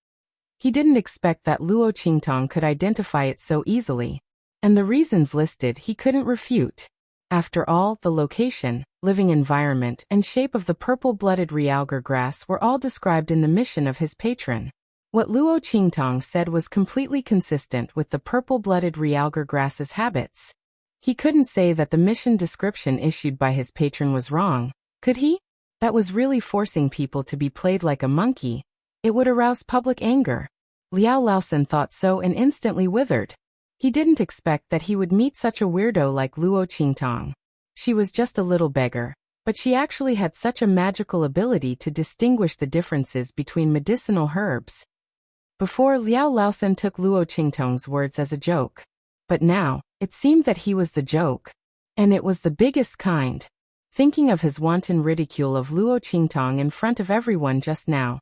He didn't expect that Luo Qingtong could identify it so easily. And the reasons listed he couldn't refute. After all, the location, living environment, and shape of the purple-blooded realgar grass were all described in the mission of his patron. What Luo Qingtong said was completely consistent with the purple-blooded realgar grass's habits. He couldn't say that the mission description issued by his patron was wrong, could he? That was really forcing people to be played like a monkey. It would arouse public anger. Liao Laosan thought so and instantly withered. He didn't expect that he would meet such a weirdo like Luo Qingtong. She was just a little beggar, but she actually had such a magical ability to distinguish the differences between medicinal herbs. Before, Liao Laosan took Luo Qingtong's words as a joke. But now, it seemed that he was the joke. And it was the biggest kind. thinking of his wanton ridicule of Luo Qingtong in front of everyone just now.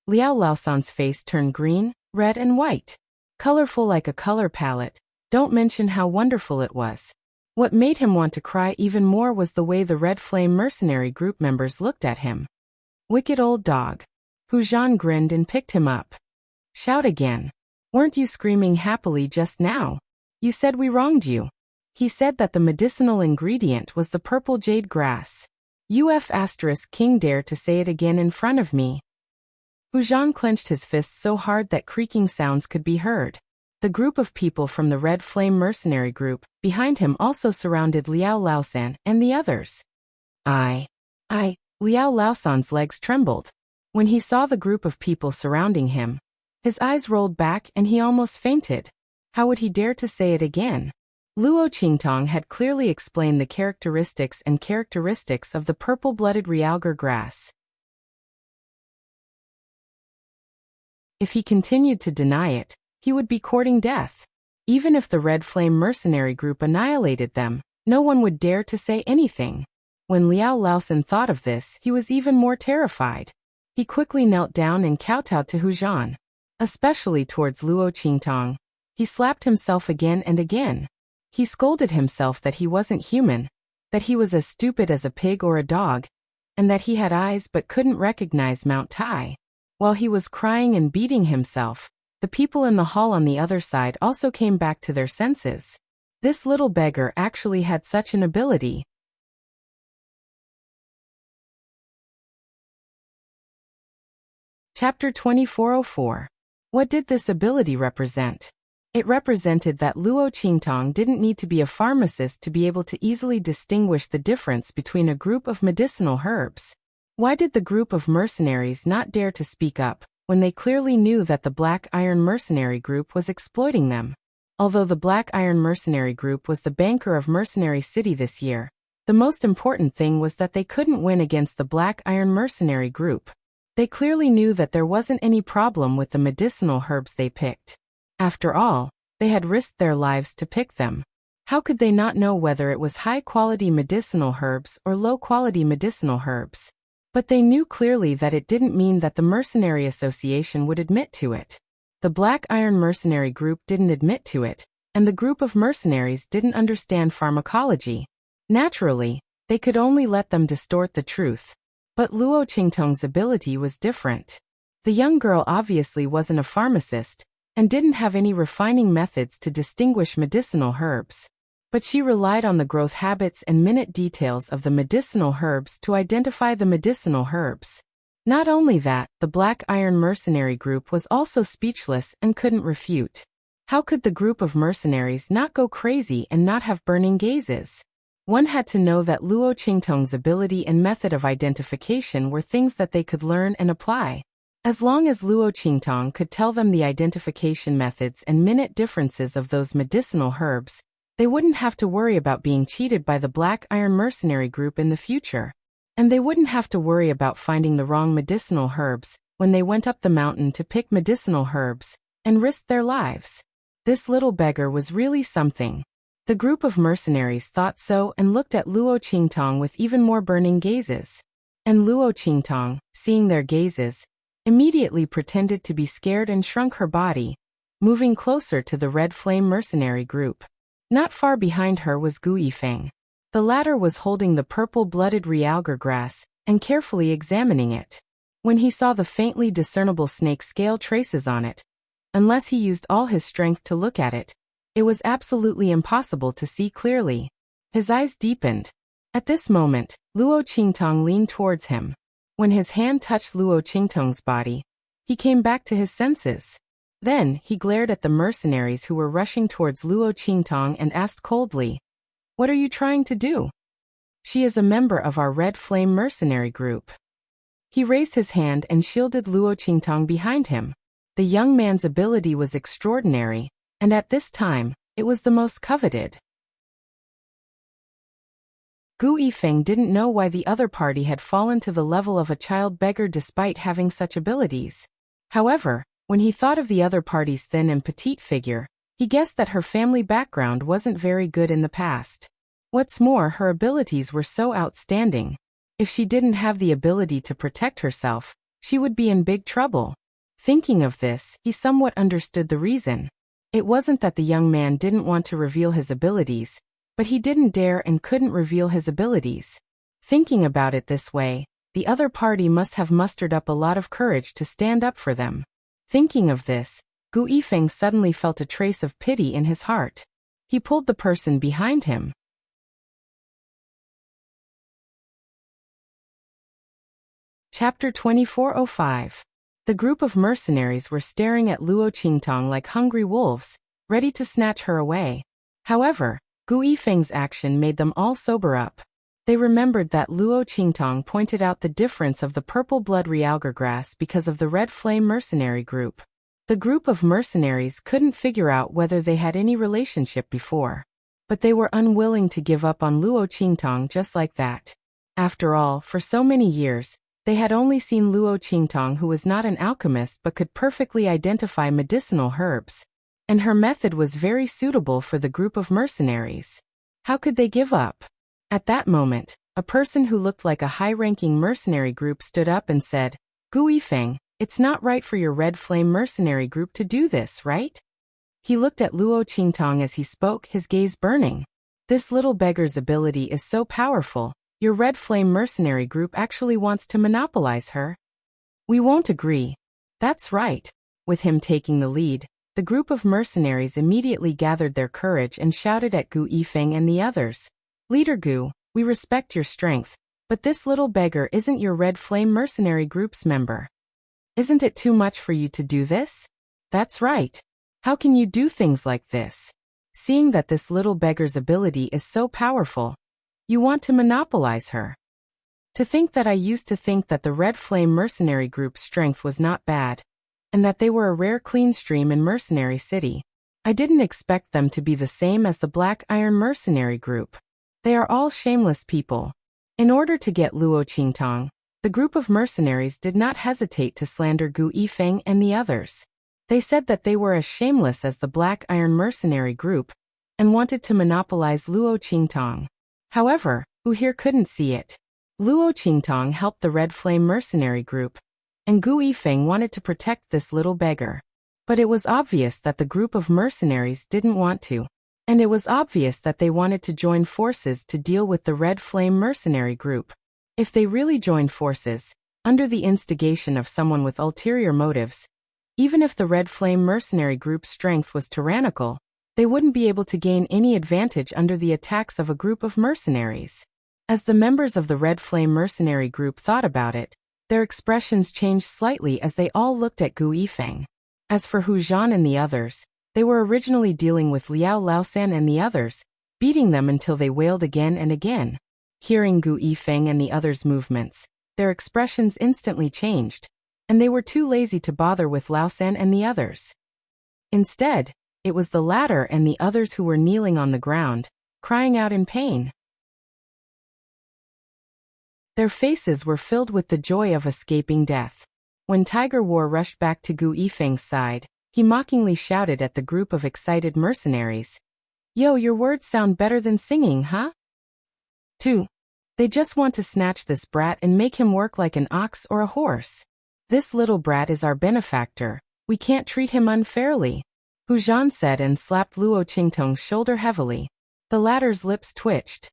Liao Laosan's face turned green, red and white. Colorful like a color palette, don't mention how wonderful it was. What made him want to cry even more was the way the Red Flame mercenary group members looked at him. Wicked old dog. Hu Zhan grinned and picked him up. Shout again. Weren't you screaming happily just now? You said we wronged you. He said that the medicinal ingredient was the purple jade grass. King dare to say it again in front of me. Hu Zhan clenched his fists so hard that creaking sounds could be heard. The group of people from the Red Flame mercenary group behind him also surrounded Liao Laosan and the others. Liao Laosan's legs trembled. When he saw the group of people surrounding him, his eyes rolled back and he almost fainted. How would he dare to say it again? Luo Qingtong had clearly explained the characteristics of the purple-blooded realgar grass. If he continued to deny it, he would be courting death. Even if the Red Flame mercenary group annihilated them, no one would dare to say anything. When Liao Laosan thought of this, he was even more terrified. He quickly knelt down and kowtowed to Hu Zhan, especially towards Luo Qingtong. He slapped himself again and again. He scolded himself that he wasn't human, that he was as stupid as a pig or a dog, and that he had eyes but couldn't recognize Mount Tai. While he was crying and beating himself, the people in the hall on the other side also came back to their senses. This little beggar actually had such an ability. Chapter 2404. What did this ability represent? It represented that Luo Qingtong didn't need to be a pharmacist to be able to easily distinguish the difference between a group of medicinal herbs. Why did the group of mercenaries not dare to speak up, when they clearly knew that the Black Iron Mercenary Group was exploiting them? Although the Black Iron Mercenary Group was the banker of Mercenary City this year, the most important thing was that they couldn't win against the Black Iron Mercenary Group. They clearly knew that there wasn't any problem with the medicinal herbs they picked. After all, they had risked their lives to pick them. How could they not know whether it was high-quality medicinal herbs or low-quality medicinal herbs? But they knew clearly that it didn't mean that the Mercenary Association would admit to it. The Black Iron Mercenary Group didn't admit to it, and the group of mercenaries didn't understand pharmacology. Naturally, they could only let them distort the truth. But Luo Qingtong's ability was different. The young girl obviously wasn't a pharmacist, and didn't have any refining methods to distinguish medicinal herbs. But she relied on the growth habits and minute details of the medicinal herbs to identify the medicinal herbs. Not only that, the Black Iron Mercenary Group was also speechless and couldn't refute. How could the group of mercenaries not go crazy and not have burning gazes? One had to know that Luo Qingtong's ability and method of identification were things that they could learn and apply. As long as Luo Qingtong could tell them the identification methods and minute differences of those medicinal herbs, they wouldn't have to worry about being cheated by the Black Iron Mercenary Group in the future. And they wouldn't have to worry about finding the wrong medicinal herbs when they went up the mountain to pick medicinal herbs and risked their lives. This little beggar was really something. The group of mercenaries thought so and looked at Luo Qingtong with even more burning gazes. And Luo Qingtong, seeing their gazes, immediately pretended to be scared and shrunk her body, moving closer to the Red Flame mercenary group. Not far behind her was Gu Yifeng. The latter was holding the purple-blooded realgar grass and carefully examining it. When he saw the faintly discernible snake scale traces on it, unless he used all his strength to look at it, it was absolutely impossible to see clearly. His eyes deepened. At this moment, Luo Qingtong leaned towards him. When his hand touched Luo Qingtong's body, he came back to his senses. Then, he glared at the mercenaries who were rushing towards Luo Qingtong and asked coldly, "What are you trying to do?" "She is a member of our Red Flame mercenary group." He raised his hand and shielded Luo Qingtong behind him. The young man's ability was extraordinary, and at this time, it was the most coveted. Gu Yifeng didn't know why the other party had fallen to the level of a child beggar despite having such abilities. However, when he thought of the other party's thin and petite figure, he guessed that her family background wasn't very good in the past. What's more, her abilities were so outstanding. If she didn't have the ability to protect herself, she would be in big trouble. Thinking of this, he somewhat understood the reason. It wasn't that the young man didn't want to reveal his abilities, but he didn't dare and couldn't reveal his abilities. Thinking about it this way, the other party must have mustered up a lot of courage to stand up for them. Thinking of this, Gu Yifeng suddenly felt a trace of pity in his heart. He pulled the person behind him. Chapter 2405. The group of mercenaries were staring at Luo Qingtong like hungry wolves, ready to snatch her away. However, Gu Yifeng's action made them all sober up. They remembered that Luo Qingtong pointed out the difference of the purple blood realgar grass because of the red flame mercenary group. The group of mercenaries couldn't figure out whether they had any relationship before. But they were unwilling to give up on Luo Qingtong just like that. After all, for so many years, they had only seen Luo Qingtong, who was not an alchemist but could perfectly identify medicinal herbs. And her method was very suitable for the group of mercenaries. How could they give up? At that moment, a person who looked like a high-ranking mercenary group stood up and said, "Gu Yifeng, it's not right for your red flame mercenary group to do this, right?" He looked at Luo Qingtong as he spoke, his gaze burning. "This little beggar's ability is so powerful. Your red flame mercenary group actually wants to monopolize her? We won't agree." "That's right." With him taking the lead, the group of mercenaries immediately gathered their courage and shouted at Gu Yifeng and the others. "Leader Gu, we respect your strength, but this little beggar isn't your red flame mercenary group's member. Isn't it too much for you to do this?" "That's right. How can you do things like this? Seeing that this little beggar's ability is so powerful, you want to monopolize her. To think that I used to think that the Red Flame Mercenary Group's strength was not bad, and that they were a rare clean stream in Mercenary City. I didn't expect them to be the same as the Black Iron Mercenary Group. They are all shameless people." In order to get Luo Qingtong, the group of mercenaries did not hesitate to slander Gu Yifeng and the others. They said that they were as shameless as the Black Iron Mercenary Group, and wanted to monopolize Luo Qingtong. However, Gu here couldn't see it. Luo Qingtong helped the Red Flame Mercenary Group, and Gu Yifeng wanted to protect this little beggar. But it was obvious that the group of mercenaries didn't want to, and it was obvious that they wanted to join forces to deal with the Red Flame Mercenary Group. If they really joined forces, under the instigation of someone with ulterior motives, even if the Red Flame Mercenary Group's strength was tyrannical, they wouldn't be able to gain any advantage under the attacks of a group of mercenaries. As the members of the Red Flame Mercenary Group thought about it, their expressions changed slightly as they all looked at Gu Yifeng. As for Hu Zhan and the others, they were originally dealing with Liao Laosan and the others, beating them until they wailed again and again. Hearing Gu Yifeng and the others' movements, their expressions instantly changed, and they were too lazy to bother with Laosan and the others. Instead, it was the latter and the others who were kneeling on the ground, crying out in pain. Their faces were filled with the joy of escaping death. When Tiger War rushed back to Gu Yifeng's side, he mockingly shouted at the group of excited mercenaries, "Yo, your words sound better than singing, huh? 2. They just want to snatch this brat and make him work like an ox or a horse. This little brat is our benefactor. We can't treat him unfairly," Hu Zhan said and slapped Luo Qingtong's shoulder heavily. The latter's lips twitched.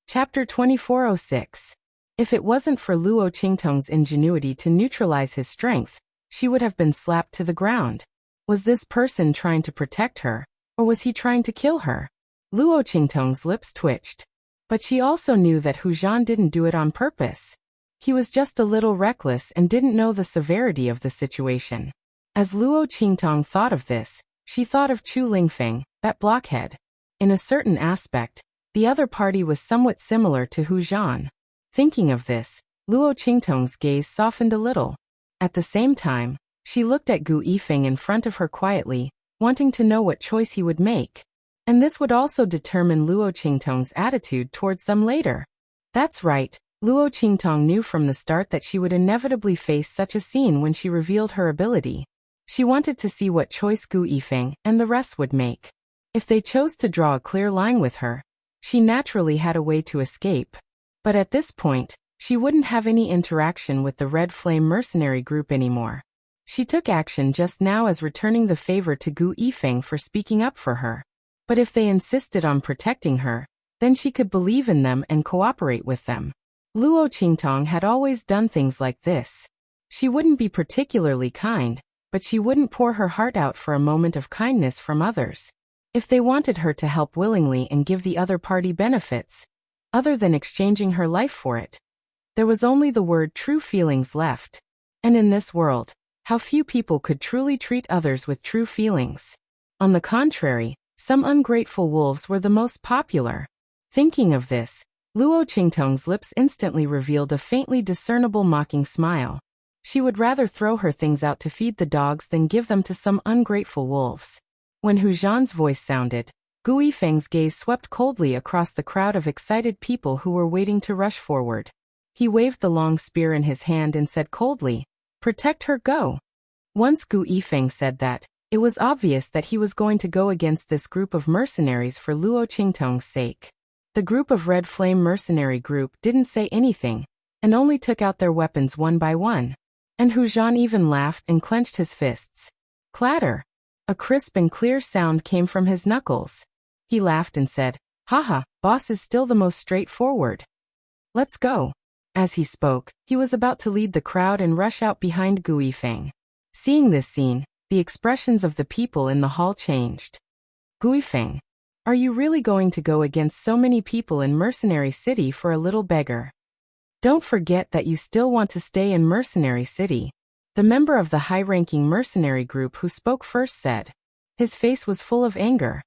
Chapter 2406. If it wasn't for Luo Qingtong's ingenuity to neutralize his strength, she would have been slapped to the ground. Was this person trying to protect her, or was he trying to kill her? Luo Qingtong's lips twitched. But she also knew that Hu Zhan didn't do it on purpose. He was just a little reckless and didn't know the severity of the situation. As Luo Qingtong thought of this, she thought of Chu Lingfeng, that blockhead. In a certain aspect, the other party was somewhat similar to Hu Zhan. Thinking of this, Luo Qingtong's gaze softened a little. At the same time, she looked at Gu Yifeng in front of her quietly, wanting to know what choice he would make. And this would also determine Luo Qingtong's attitude towards them later. That's right, Luo Qingtong knew from the start that she would inevitably face such a scene when she revealed her ability. She wanted to see what choice Gu Yifeng and the rest would make. If they chose to draw a clear line with her, she naturally had a way to escape. But at this point, she wouldn't have any interaction with the Red Flame mercenary group anymore. She took action just now as returning the favor to Gu Yifeng for speaking up for her. But if they insisted on protecting her, then she could believe in them and cooperate with them. Luo Qingtong had always done things like this. She wouldn't be particularly kind, but she wouldn't pour her heart out for a moment of kindness from others. If they wanted her to help willingly and give the other party benefits, other than exchanging her life for it, there was only the word true feelings left. And in this world, how few people could truly treat others with true feelings. On the contrary, some ungrateful wolves were the most popular. Thinking of this, Luo Qingtong's lips instantly revealed a faintly discernible mocking smile. She would rather throw her things out to feed the dogs than give them to some ungrateful wolves. When Hu Zhan's voice sounded, Gu Yifeng's gaze swept coldly across the crowd of excited people who were waiting to rush forward. He waved the long spear in his hand and said coldly, "Protect her, go." Once Gu Yifeng said that, it was obvious that he was going to go against this group of mercenaries for Luo Qingtong's sake. The group of Red Flame mercenary group didn't say anything, and only took out their weapons one by one. And Hu Zhan even laughed and clenched his fists. Clatter! A crisp and clear sound came from his knuckles. He laughed and said, "Haha, boss is still the most straightforward. Let's go." As he spoke, he was about to lead the crowd and rush out behind Gu Yifeng. Seeing this scene, the expressions of the people in the hall changed. Gu Yifeng, are you really going to go against so many people in Mercenary City for a little beggar? Don't forget that you still want to stay in Mercenary City. The member of the high-ranking mercenary group who spoke first said. His face was full of anger.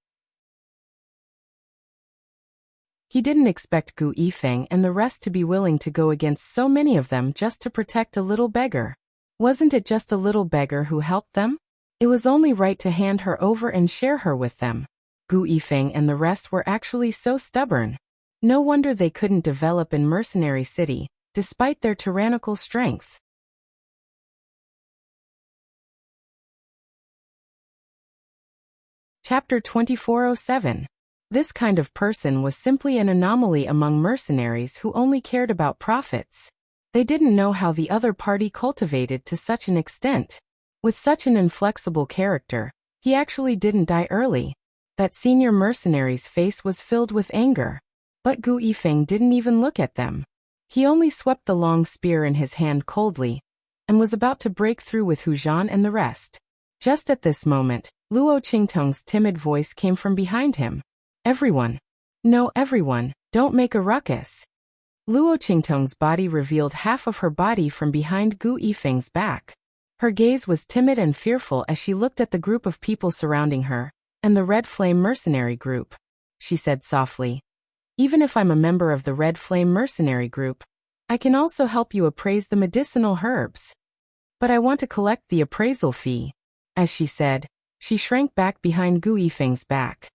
He didn't expect Gu Yifeng and the rest to be willing to go against so many of them just to protect a little beggar. Wasn't it just a little beggar who helped them? It was only right to hand her over and share her with them. Gu Yifeng and the rest were actually so stubborn. No wonder they couldn't develop in Mercenary City, despite their tyrannical strength. Chapter 2407. This kind of person was simply an anomaly among mercenaries who only cared about profits. They didn't know how the other party cultivated to such an extent. With such an inflexible character, he actually didn't die early. That senior mercenary's face was filled with anger. But Gu Yifeng didn't even look at them. He only swept the long spear in his hand coldly, and was about to break through with Hu Zhan and the rest. Just at this moment, Luo Qingtong's timid voice came from behind him. Everyone. No, everyone, don't make a ruckus. Luo Qingtong's body revealed half of her body from behind Gu Yifeng's back. Her gaze was timid and fearful as she looked at the group of people surrounding her, and the Red Flame mercenary group. She said softly, "Even if I'm a member of the Red Flame mercenary group, I can also help you appraise the medicinal herbs. But I want to collect the appraisal fee." As she said, she shrank back behind Gu Yifeng's back.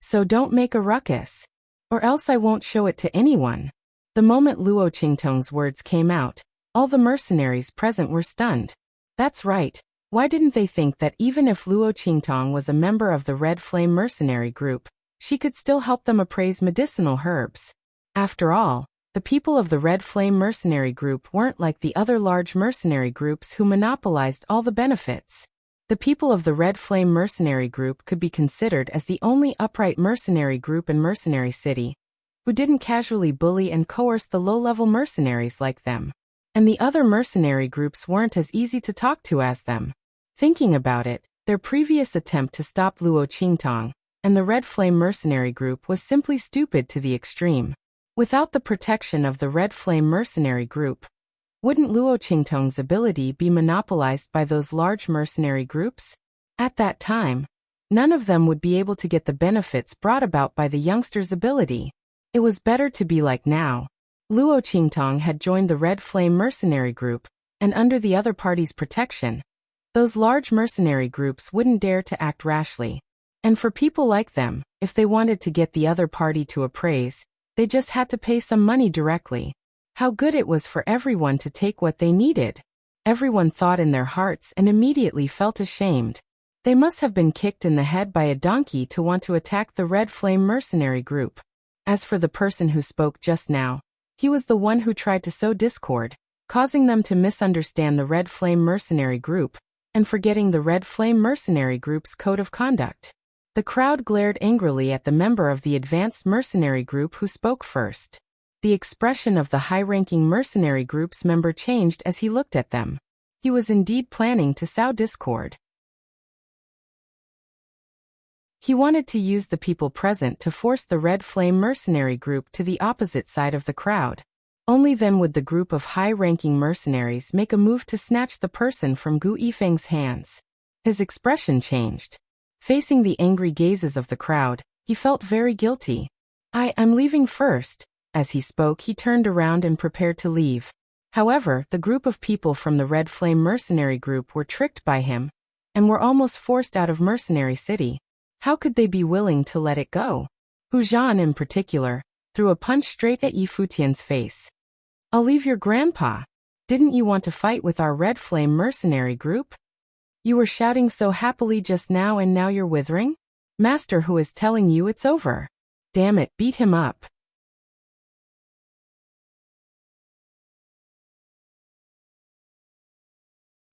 "So don't make a ruckus, or else I won't show it to anyone." The moment Luo Qingtong's words came out, all the mercenaries present were stunned. That's right. Why didn't they think that even if Luo Qingtong was a member of the Red Flame mercenary group, she could still help them appraise medicinal herbs? After all, the people of the Red Flame mercenary group weren't like the other large mercenary groups who monopolized all the benefits. The people of the Red Flame mercenary group could be considered as the only upright mercenary group in Mercenary City, who didn't casually bully and coerce the low-level mercenaries like them. And the other mercenary groups weren't as easy to talk to as them. Thinking about it, their previous attempt to stop Luo Qingtong and the Red Flame mercenary group was simply stupid to the extreme. Without the protection of the Red Flame mercenary group, wouldn't Luo Qingtong's ability be monopolized by those large mercenary groups? At that time, none of them would be able to get the benefits brought about by the youngster's ability. It was better to be like now. Luo Qingtong had joined the Red Flame mercenary group, and under the other party's protection, those large mercenary groups wouldn't dare to act rashly. And for people like them, if they wanted to get the other party to appraise, they just had to pay some money directly. How good it was for everyone to take what they needed. everyone thought in their hearts and immediately felt ashamed. They must have been kicked in the head by a donkey to want to attack the Red Flame mercenary group. As for the person who spoke just now, he was the one who tried to sow discord, causing them to misunderstand the Red Flame mercenary group, and forgetting the Red Flame mercenary group's code of conduct. The crowd glared angrily at the member of the advanced mercenary group who spoke first. The expression of the high-ranking mercenary group's member changed as he looked at them. He was indeed planning to sow discord. He wanted to use the people present to force the Red Flame mercenary group to the opposite side of the crowd. Only then would the group of high-ranking mercenaries make a move to snatch the person from Gu Yifeng's hands. His expression changed. Facing the angry gazes of the crowd, he felt very guilty. I'm leaving first." As he spoke, he turned around and prepared to leave. However, the group of people from the Red Flame mercenary group were tricked by him and were almost forced out of Mercenary City. How could they be willing to let it go? Hu Zhan, in particular, threw a punch straight at Yi Futian's face. "I'll leave your grandpa. Didn't you want to fight with our Red Flame mercenary group? You were shouting so happily just now and now you're withering? Master Hu is telling you it's over. Damn it, beat him up."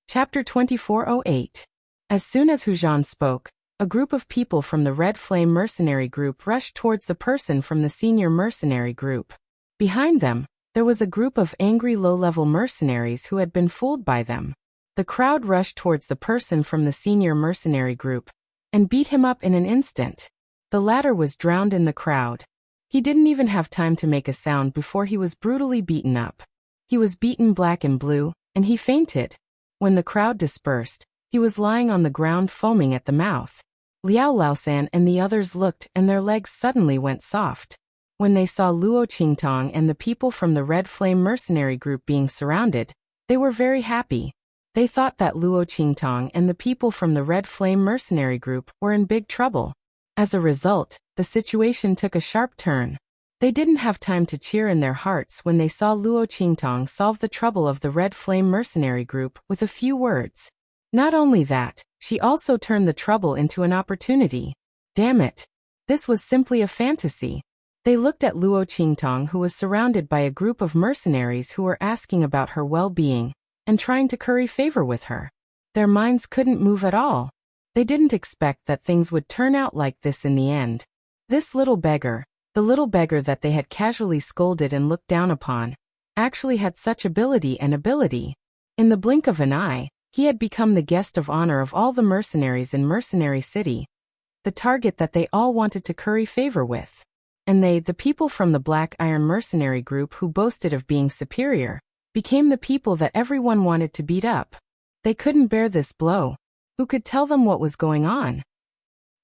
Chapter 2408. As soon as Hu Zhan spoke, a group of people from the Red Flame mercenary group rushed towards the person from the senior mercenary group. Behind them, there was a group of angry low-level mercenaries who had been fooled by them. The crowd rushed towards the person from the senior mercenary group and beat him up in an instant. The latter was drowned in the crowd. He didn't even have time to make a sound before he was brutally beaten up. He was beaten black and blue, and he fainted. When the crowd dispersed, he was lying on the ground foaming at the mouth. Liao Laosan and the others looked and their legs suddenly went soft. When they saw Luo Qingtong and the people from the Red Flame mercenary group being surrounded, they were very happy. They thought that Luo Qingtong and the people from the Red Flame mercenary group were in big trouble. As a result, the situation took a sharp turn. They didn't have time to cheer in their hearts when they saw Luo Qingtong solve the trouble of the Red Flame mercenary group with a few words. Not only that, she also turned the trouble into an opportunity. Damn it! This was simply a fantasy. They looked at Luo Qingtong, who was surrounded by a group of mercenaries who were asking about her well-being and trying to curry favor with her. Their minds couldn't move at all. They didn't expect that things would turn out like this in the end. This little beggar, the little beggar that they had casually scolded and looked down upon, actually had such ability. In the blink of an eye, he had become the guest of honor of all the mercenaries in Mercenary City, the target that they all wanted to curry favor with. And they, the people from the Black Iron mercenary group who boasted of being superior, became the people that everyone wanted to beat up. They couldn't bear this blow. Who could tell them what was going on?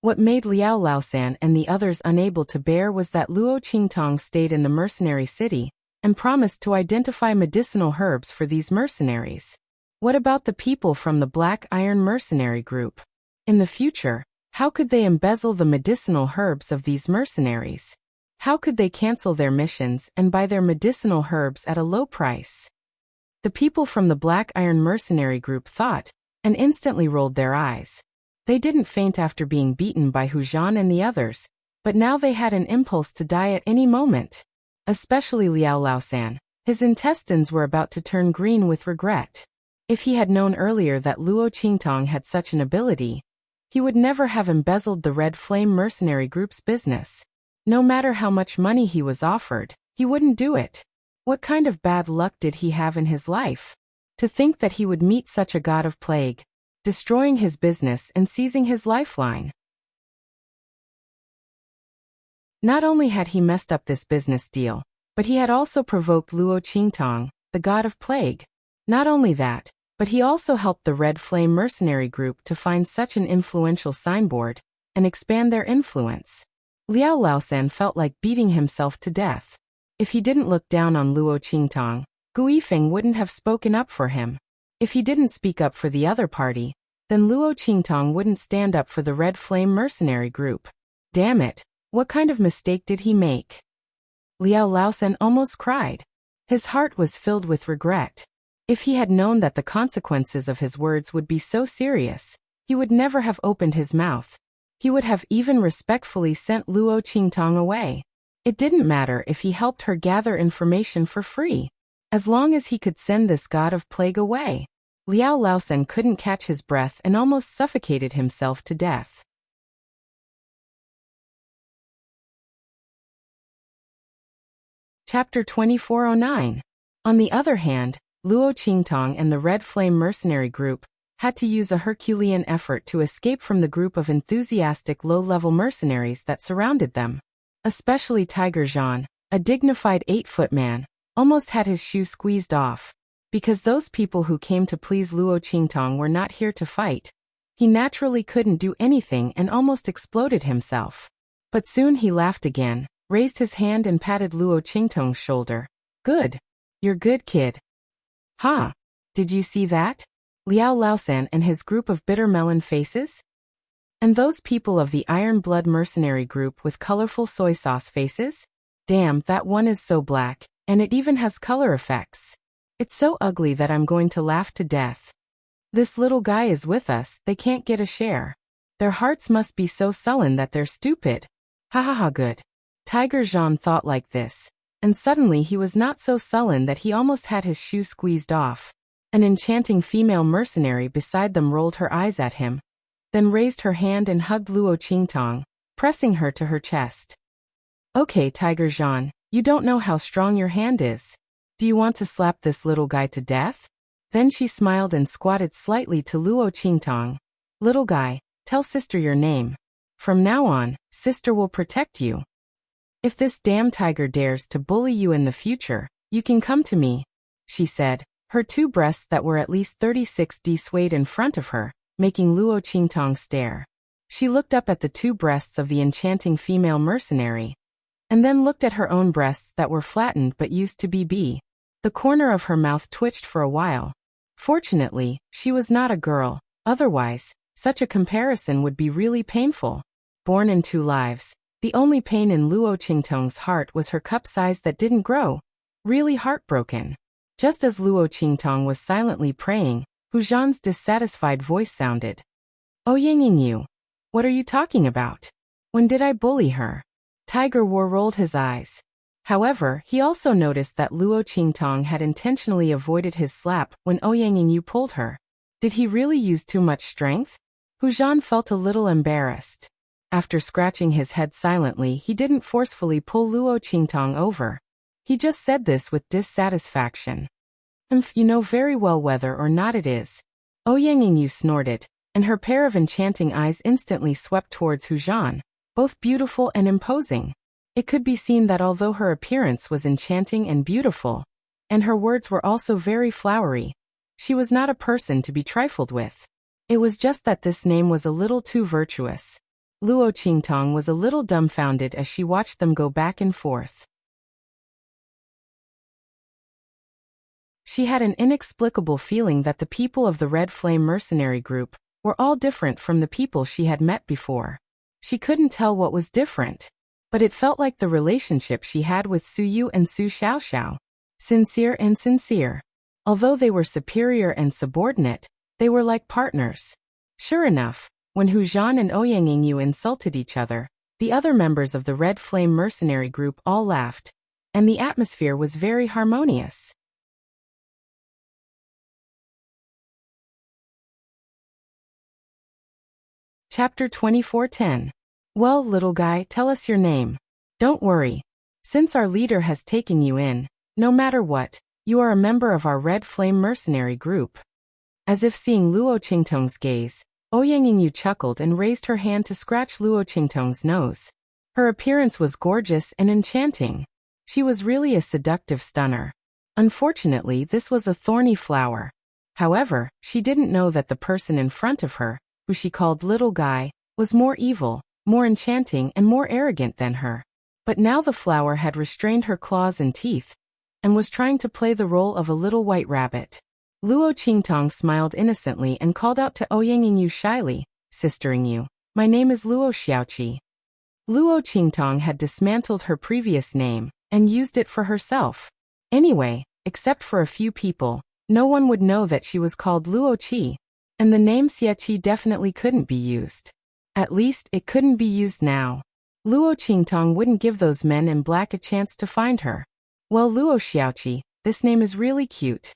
What made Liao Laosan and the others unable to bear was that Luo Qingtong stayed in the Mercenary City and promised to identify medicinal herbs for these mercenaries. What about the people from the Black Iron mercenary group? In the future, how could they embezzle the medicinal herbs of these mercenaries? How could they cancel their missions and buy their medicinal herbs at a low price? The people from the Black Iron mercenary group thought, and instantly rolled their eyes. They didn't faint after being beaten by Hu Zhan and the others, but now they had an impulse to die at any moment. Especially Liao Laosan. His intestines were about to turn green with regret. If he had known earlier that Luo Qingtong had such an ability, he would never have embezzled the Red Flame mercenary group's business. No matter how much money he was offered, he wouldn't do it. What kind of bad luck did he have in his life? To think that he would meet such a god of plague, destroying his business and seizing his lifeline. Not only had he messed up this business deal, but he had also provoked Luo Qingtong, the god of plague. Not only that, but he also helped the Red Flame mercenary group to find such an influential signboard and expand their influence. Liao Laosan felt like beating himself to death. If he didn't look down on Luo Qingtong, Gu Yifeng wouldn't have spoken up for him. If he didn't speak up for the other party, then Luo Qingtong wouldn't stand up for the Red Flame mercenary group. Damn it, what kind of mistake did he make? Liao Laosan almost cried. His heart was filled with regret. If he had known that the consequences of his words would be so serious, he would never have opened his mouth. He would have even respectfully sent Luo Qingtong away. It didn't matter if he helped her gather information for free, as long as he could send this god of plague away. Liao Laosen couldn't catch his breath and almost suffocated himself to death. Chapter 2409. On the other hand, Luo Qingtong and the Red Flame mercenary group had to use a Herculean effort to escape from the group of enthusiastic low-level mercenaries that surrounded them. Especially Tiger Jean, a dignified 8-foot man, almost had his shoe squeezed off. Because those people who came to please Luo Qingtong were not here to fight, he naturally couldn't do anything and almost exploded himself. But soon he laughed again, raised his hand and patted Luo Qingtong's shoulder. Good. You're good, kid. Ha! Did you see that? Liao Laosan and his group of bitter melon faces? And those people of the Iron Blood mercenary group with colorful soy sauce faces? Damn, that one is so black, and it even has color effects. It's so ugly that I'm going to laugh to death. This little guy is with us, they can't get a share. Their hearts must be so sullen that they're stupid. Ha ha ha, good. Tiger Jean thought like this, and suddenly he was not so sullen that he almost had his shoe squeezed off. An enchanting female mercenary beside them rolled her eyes at him, then raised her hand and hugged Luo Qingtong, pressing her to her chest. Okay, Tiger Jean, you don't know how strong your hand is. Do you want to slap this little guy to death? Then she smiled and squatted slightly to Luo Qingtong. Little guy, tell sister your name. From now on, sister will protect you. If this damn tiger dares to bully you in the future, you can come to me, she said, her two breasts that were at least 36D swayed in front of her, making Luo Qingtong stare. She looked up at the two breasts of the enchanting female mercenary, and then looked at her own breasts that were flattened but used to be B. The corner of her mouth twitched for a while. Fortunately, she was not a girl, otherwise, such a comparison would be really painful. Born in two lives, the only pain in Luo Qingtong's heart was her cup size that didn't grow. Really heartbroken. Just as Luo Qingtong was silently praying, Hu Zhan's dissatisfied voice sounded. Oh Yingyu, what are you talking about? When did I bully her? Tiger War rolled his eyes. However, he also noticed that Luo Qingtong had intentionally avoided his slap when Ouyangyu pulled her. Did he really use too much strength? Hu Zhan felt a little embarrassed. After scratching his head silently, he didn't forcefully pull Luo Qingtong over. He just said this with dissatisfaction. You know very well whether or not it is. Ouyangyu snorted, and her pair of enchanting eyes instantly swept towards Hu Zhan, both beautiful and imposing. It could be seen that although her appearance was enchanting and beautiful, and her words were also very flowery, she was not a person to be trifled with. It was just that this name was a little too virtuous. Luo Qingtong was a little dumbfounded as she watched them go back and forth. She had an inexplicable feeling that the people of the Red Flame mercenary group were all different from the people she had met before. She couldn't tell what was different, but it felt like the relationship she had with Su Yu and Su Xiaoxiao. Sincere and sincere. Although they were superior and subordinate, they were like partners. Sure enough, when Hu Zhan and Ouyangyu insulted each other, the other members of the Red Flame mercenary group all laughed, and the atmosphere was very harmonious. Chapter 2410. Well, little guy, tell us your name. Don't worry. Since our leader has taken you in, no matter what, you are a member of our Red Flame mercenary group. As if seeing Luo Qingtong's gaze, Ouyangyu chuckled and raised her hand to scratch Luo Qingtong's nose. Her appearance was gorgeous and enchanting. She was really a seductive stunner. Unfortunately, this was a thorny flower. However, she didn't know that the person in front of her, who she called little guy, was more evil, more enchanting and more arrogant than her. But now the flower had restrained her claws and teeth, and was trying to play the role of a little white rabbit. Luo Qingtong smiled innocently and called out to Ouyangyu shyly, Sister-Yingyu, my name is Luo Xiaoqi. Luo Qingtong had dismantled her previous name, and used it for herself. Anyway, except for a few people, no one would know that she was called Luo Qi, and the name Xia Qi definitely couldn't be used. At least, it couldn't be used now. Luo Qingtong wouldn't give those men in black a chance to find her. Well, Luo Xiaoqi, this name is really cute.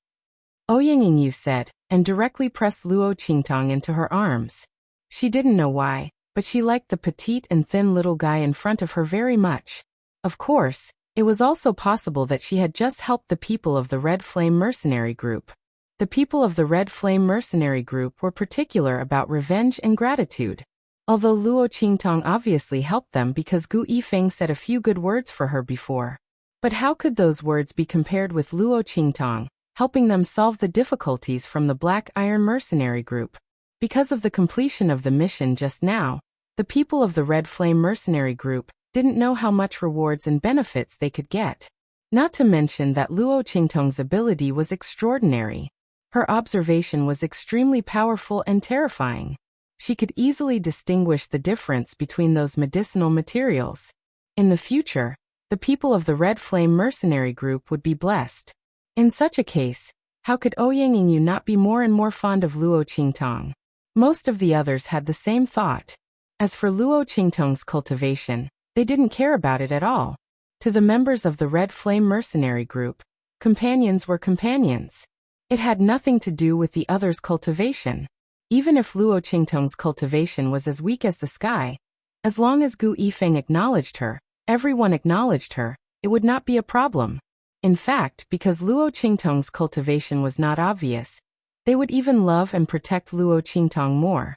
Ouyang Yingyu said, and directly pressed Luo Qingtong into her arms. She didn't know why, but she liked the petite and thin little guy in front of her very much. Of course, it was also possible that she had just helped the people of the Red Flame Mercenary Group. The people of the Red Flame Mercenary Group were particular about revenge and gratitude. Although Luo Qingtong obviously helped them because Gu Yifeng said a few good words for her before. But how could those words be compared with Luo Qingtong, helping them solve the difficulties from the Black Iron Mercenary Group? Because of the completion of the mission just now, the people of the Red Flame Mercenary Group didn't know how much rewards and benefits they could get. Not to mention that Luo Qingtong's ability was extraordinary. Her observation was extremely powerful and terrifying. She could easily distinguish the difference between those medicinal materials. In the future, the people of the Red Flame Mercenary Group would be blessed. In such a case, how could Ouyang Yingyu not be more and more fond of Luo Qingtong? Most of the others had the same thought. As for Luo Qingtong's cultivation, they didn't care about it at all. To the members of the Red Flame Mercenary Group, companions were companions. It had nothing to do with the others' cultivation. Even if Luo Qingtong's cultivation was as weak as the sky, as long as Gu Yifeng acknowledged her, everyone acknowledged her, it would not be a problem. In fact, because Luo Qingtong's cultivation was not obvious, they would even love and protect Luo Qingtong more.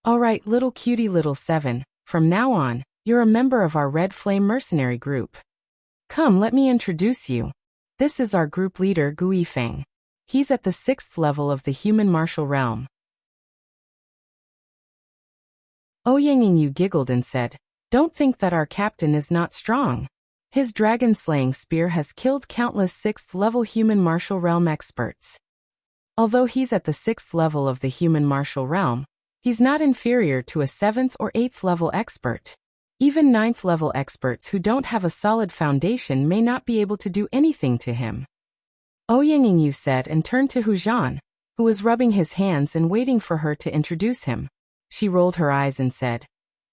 Alright, little cutie little 7, from now on, you're a member of our Red Flame Mercenary Group. Come, let me introduce you. This is our group leader Gu Yifeng. He's at the 6th level of the human martial realm. Ouyang Yingyu giggled and said, "Don't think that our captain is not strong. His dragon-slaying spear has killed countless 6th-level human martial realm experts. Although he's at the 6th level of the human martial realm, he's not inferior to a 7th or 8th level expert. Even 9th level experts who don't have a solid foundation may not be able to do anything to him." Ouyang Yingyu said and turned to Hu Zhan, who was rubbing his hands and waiting for her to introduce him. She rolled her eyes and said,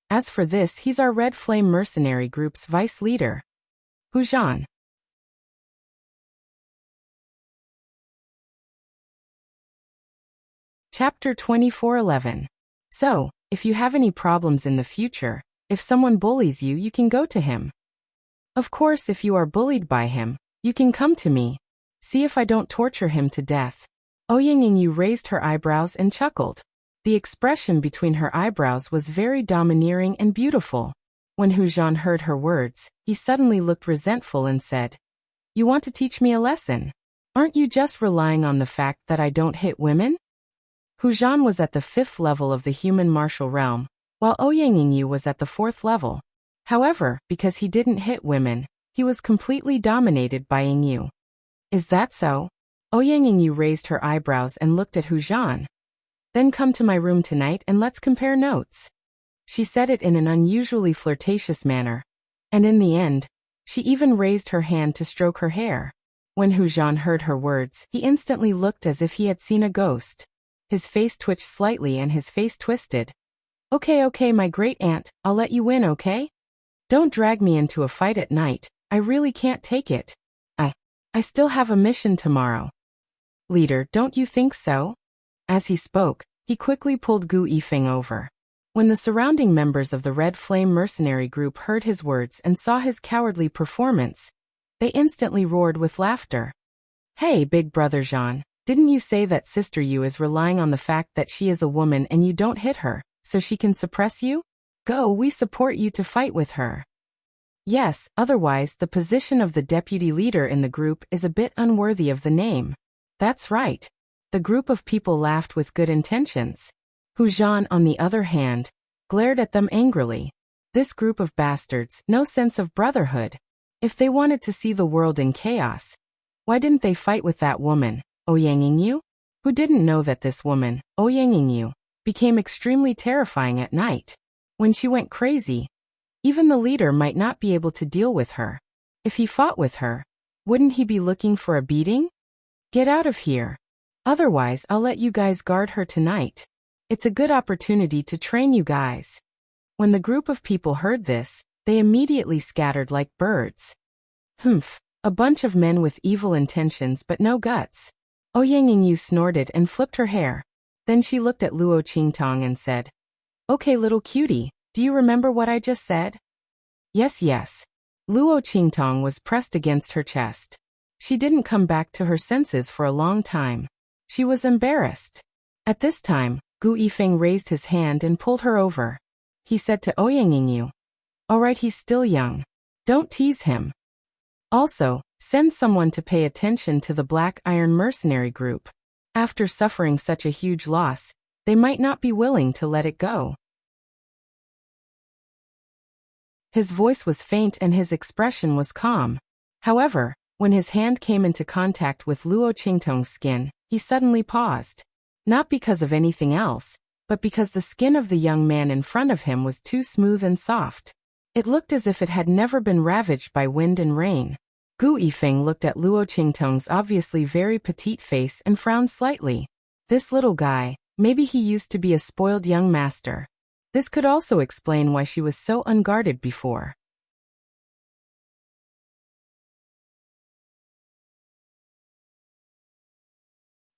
"As for this, he's our Red Flame Mercenary Group's vice leader. Hu Zhan." Chapter 24:11. So, if you have any problems in the future, if someone bullies you, you can go to him. Of course, if you are bullied by him, you can come to me. See if I don't torture him to death. Ouyang Yingyu raised her eyebrows and chuckled. The expression between her eyebrows was very domineering and beautiful. When Hu Zhan heard her words, he suddenly looked resentful and said, "You want to teach me a lesson? Aren't you just relying on the fact that I don't hit women?" Hu Zhan was at the 5th level of the human martial realm, while Ouyang Yingyu was at the 4th level. However, because he didn't hit women, he was completely dominated by Yingyu. "Is that so?" Ouyang Yingyu raised her eyebrows and looked at Hu Zhan. "Then come to my room tonight and let's compare notes." She said it in an unusually flirtatious manner, and in the end, she even raised her hand to stroke her hair. When Hu Zhan heard her words, he instantly looked as if he had seen a ghost. His face twitched slightly and his face twisted. Okay, my great aunt, I'll let you win, okay? Don't drag me into a fight at night, I really can't take it. I still have a mission tomorrow." "Leader, don't you think so?" As he spoke, he quickly pulled Gu Yifeng over. When the surrounding members of the Red Flame Mercenary Group heard his words and saw his cowardly performance, they instantly roared with laughter. "Hey, big brother Zhan, didn't you say that Sister Yu is relying on the fact that she is a woman and you don't hit her, so she can suppress you? Go, we support you to fight with her." "Yes, otherwise the position of the deputy leader in the group is a bit unworthy of the name." "That's right." The group of people laughed with good intentions. Hu Zhan, on the other hand, glared at them angrily. This group of bastards, no sense of brotherhood. If they wanted to see the world in chaos, why didn't they fight with that woman, Ouyang Yingyu? Who didn't know that this woman, Ouyang Yingyu, became extremely terrifying at night? When she went crazy, even the leader might not be able to deal with her. If he fought with her, wouldn't he be looking for a beating? "Get out of here." Otherwise, I'll let you guys guard her tonight. It's a good opportunity to train you guys." When the group of people heard this, they immediately scattered like birds. "Humph, a bunch of men with evil intentions but no guts." Ouyang snorted and flipped her hair. Then she looked at Luo Qingtong and said, "Okay, little cutie, do you remember what I just said?" Yes. Luo Qingtong was pressed against her chest. She didn't come back to her senses for a long time. She was embarrassed. At this time, Gu Yifeng raised his hand and pulled her over. He said to Ouyang, "Alright, he's still young. Don't tease him. Also, send someone to pay attention to the Black Iron Mercenary Group. After suffering such a huge loss, they might not be willing to let it go." His voice was faint and his expression was calm. However, when his hand came into contact with Luo Qingtong's skin, he suddenly paused. Not because of anything else, but because the skin of the young man in front of him was too smooth and soft. It looked as if it had never been ravaged by wind and rain. Gu Yifeng looked at Luo Qingtong's obviously very petite face and frowned slightly. This little guy, maybe he used to be a spoiled young master. This could also explain why she was so unguarded before.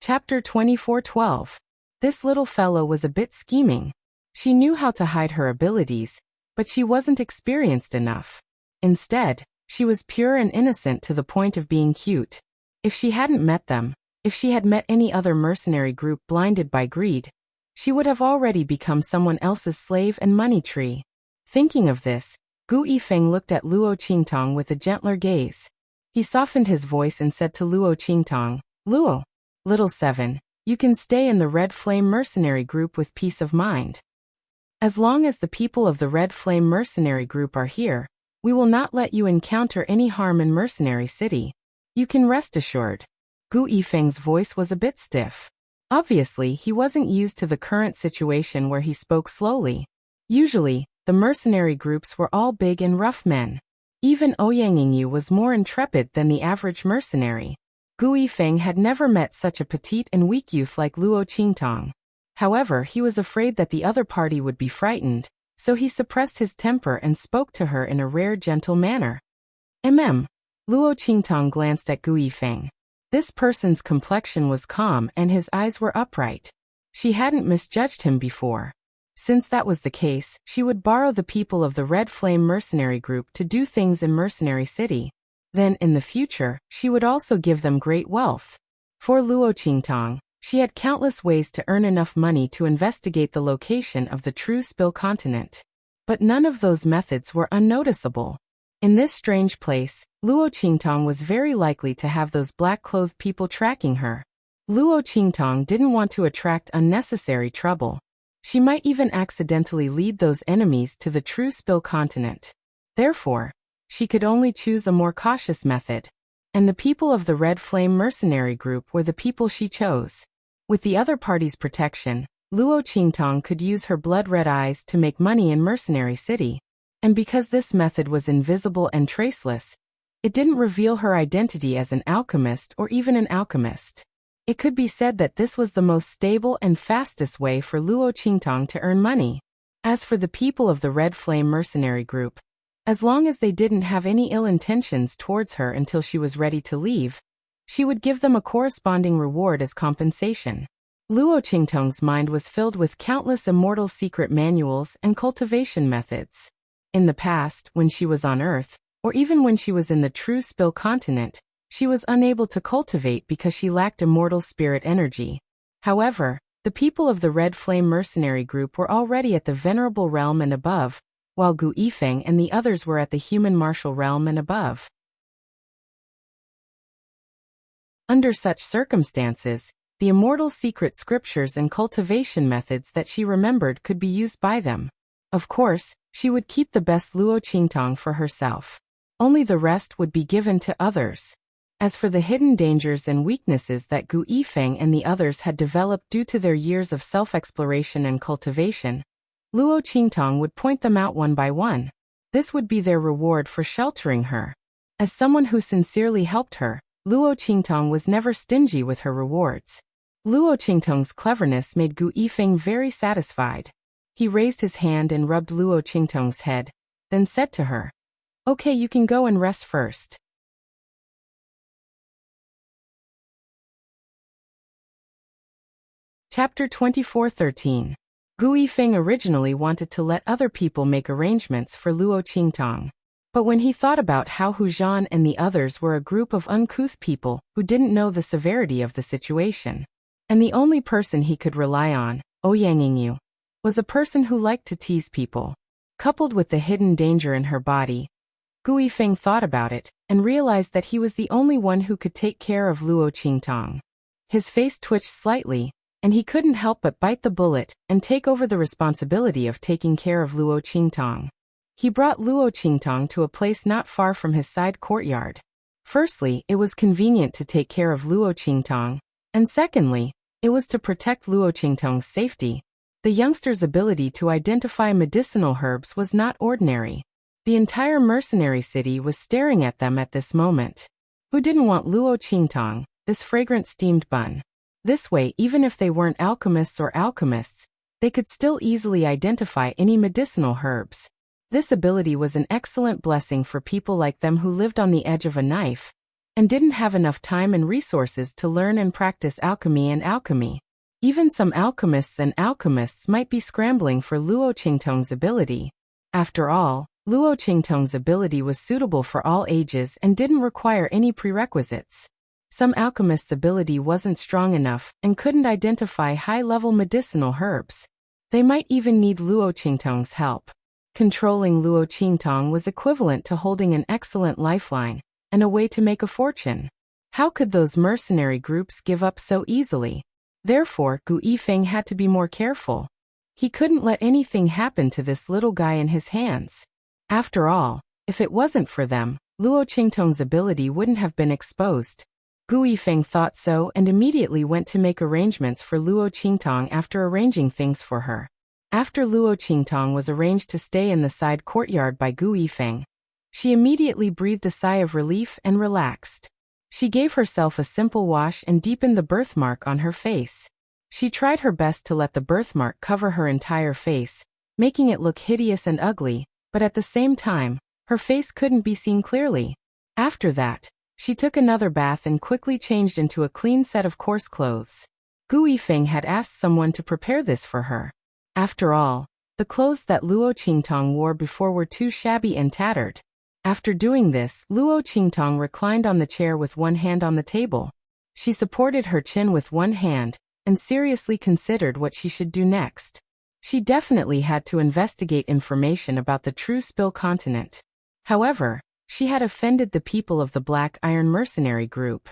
Chapter 24:12. This little fellow was a bit scheming. She knew how to hide her abilities, but she wasn't experienced enough. Instead, she was pure and innocent to the point of being cute. If she hadn't met them, if she had met any other mercenary group blinded by greed, she would have already become someone else's slave and money tree. Thinking of this, Gu Yifeng looked at Luo Qingtong with a gentler gaze. He softened his voice and said to Luo Qingtong, "Luo, little seven, you can stay in the Red Flame Mercenary Group with peace of mind. As long as the people of the Red Flame Mercenary Group are here, we will not let you encounter any harm in Mercenary City. You can rest assured." Gu Yifeng's voice was a bit stiff. Obviously, he wasn't used to the current situation where he spoke slowly. Usually, the mercenary groups were all big and rough men. Even Ouyang was more intrepid than the average mercenary. Gu Yifeng had never met such a petite and weak youth like Luo Qingtong. However, he was afraid that the other party would be frightened, so he suppressed his temper and spoke to her in a rare gentle manner. Luo Qingtong glanced at Gu Yifeng. This person's complexion was calm and his eyes were upright. She hadn't misjudged him before. Since that was the case, she would borrow the people of the Red Flame Mercenary Group to do things in Mercenary City. Then, in the future, she would also give them great wealth. For Luo Qingtong, she had countless ways to earn enough money to investigate the location of the true Spill continent. But none of those methods were unnoticeable. In this strange place, Luo Qingtong was very likely to have those black-clothed people tracking her. Luo Qingtong didn't want to attract unnecessary trouble. She might even accidentally lead those enemies to the true Spill continent. Therefore, she could only choose a more cautious method. And the people of the Red Flame Mercenary Group were the people she chose. With the other party's protection, Luo Qingtong could use her blood-red eyes to make money in Mercenary City. And because this method was invisible and traceless, it didn't reveal her identity as an alchemist or even an alchemist. It could be said that this was the most stable and fastest way for Luo Qingtong to earn money. As for the people of the Red Flame Mercenary Group, as long as they didn't have any ill intentions towards her until she was ready to leave, she would give them a corresponding reward as compensation. Luo Qingtong's mind was filled with countless immortal secret manuals and cultivation methods. In the past, when she was on Earth, or even when she was in the true Spill continent, she was unable to cultivate because she lacked immortal spirit energy. However, the people of the Red Flame Mercenary Group were already at the Venerable Realm and above, while Gu Yifeng and the others were at the Human Martial Realm and above. Under such circumstances, the immortal secret scriptures and cultivation methods that she remembered could be used by them. Of course, she would keep the best Luo Qingtong for herself. Only the rest would be given to others. As for the hidden dangers and weaknesses that Gu Yifeng and the others had developed due to their years of self-exploration and cultivation, Luo Qingtong would point them out one by one. This would be their reward for sheltering her. As someone who sincerely helped her, Luo Qingtong was never stingy with her rewards. Luo Qingtong's cleverness made Gu Yifeng very satisfied. He raised his hand and rubbed Luo Qingtong's head, then said to her, "Okay, you can go and rest first." Chapter 24:13. Gu Yifeng originally wanted to let other people make arrangements for Luo Qingtong. But when he thought about how Hu Zhan and the others were a group of uncouth people who didn't know the severity of the situation, and the only person he could rely on, Ouyang Yingyu, was a person who liked to tease people, coupled with the hidden danger in her body, Gu Yifeng thought about it and realized that he was the only one who could take care of Luo Qingtong. His face twitched slightly, and he couldn't help but bite the bullet and take over the responsibility of taking care of Luo Qingtong. He brought Luo Qingtong to a place not far from his side courtyard. Firstly, it was convenient to take care of Luo Qingtong, and secondly, it was to protect Luo Qingtong's safety. The youngster's ability to identify medicinal herbs was not ordinary. The entire mercenary city was staring at them at this moment. Who didn't want Luo Qingtong, this fragrant steamed bun? This way, even if they weren't alchemists or alchemists, they could still easily identify any medicinal herbs. This ability was an excellent blessing for people like them who lived on the edge of a knife and didn't have enough time and resources to learn and practice alchemy and alchemy. Even some alchemists might be scrambling for Luo Qingtong's ability. After all, Luo Qingtong's ability was suitable for all ages and didn't require any prerequisites. Some alchemists' ability wasn't strong enough and couldn't identify high-level medicinal herbs. They might even need Luo Qingtong's help. Controlling Luo Qingtong was equivalent to holding an excellent lifeline and a way to make a fortune. How could those mercenary groups give up so easily? Therefore, Gu Yifeng had to be more careful. He couldn't let anything happen to this little guy in his hands. After all, if it wasn't for them, Luo Qingtong's ability wouldn't have been exposed. Gu Yifeng thought so and immediately went to make arrangements for Luo Qingtong after arranging things for her. After Luo Qingtong was arranged to stay in the side courtyard by Gu Yifeng, she immediately breathed a sigh of relief and relaxed. She gave herself a simple wash and deepened the birthmark on her face. She tried her best to let the birthmark cover her entire face, making it look hideous and ugly, but at the same time, her face couldn't be seen clearly. After that, she took another bath and quickly changed into a clean set of coarse clothes. Gu Yifeng had asked someone to prepare this for her. After all, the clothes that Luo Qingtong wore before were too shabby and tattered. After doing this, Luo Qingtong reclined on the chair with one hand on the table. She supported her chin with one hand and seriously considered what she should do next. She definitely had to investigate information about the True Spill continent. However, she had offended the people of the Black Iron Mercenary Group.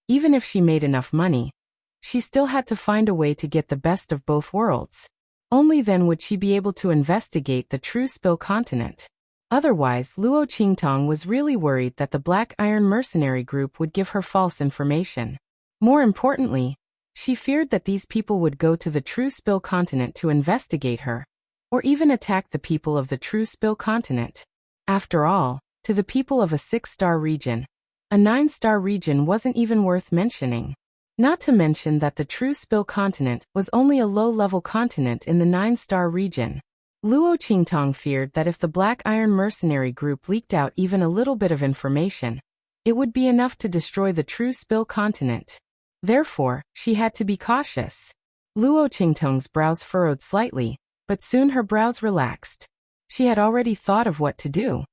Even if she made enough money, she still had to find a way to get the best of both worlds. Only then would she be able to investigate the True Spill continent. Otherwise, Luo Qingtong was really worried that the Black Iron Mercenary Group would give her false information. More importantly, she feared that these people would go to the True Spill continent to investigate her, or even attack the people of the True Spill continent. After all, to the people of a 6-star region, a 9-star region wasn't even worth mentioning. Not to mention that the True Spill continent was only a low-level continent in the 9-star region. Luo Qingtong feared that if the Black Iron Mercenary Group leaked out even a little bit of information, it would be enough to destroy the True Spill continent. Therefore, she had to be cautious. Luo Qingtong's brows furrowed slightly, but soon her brows relaxed. She had already thought of what to do.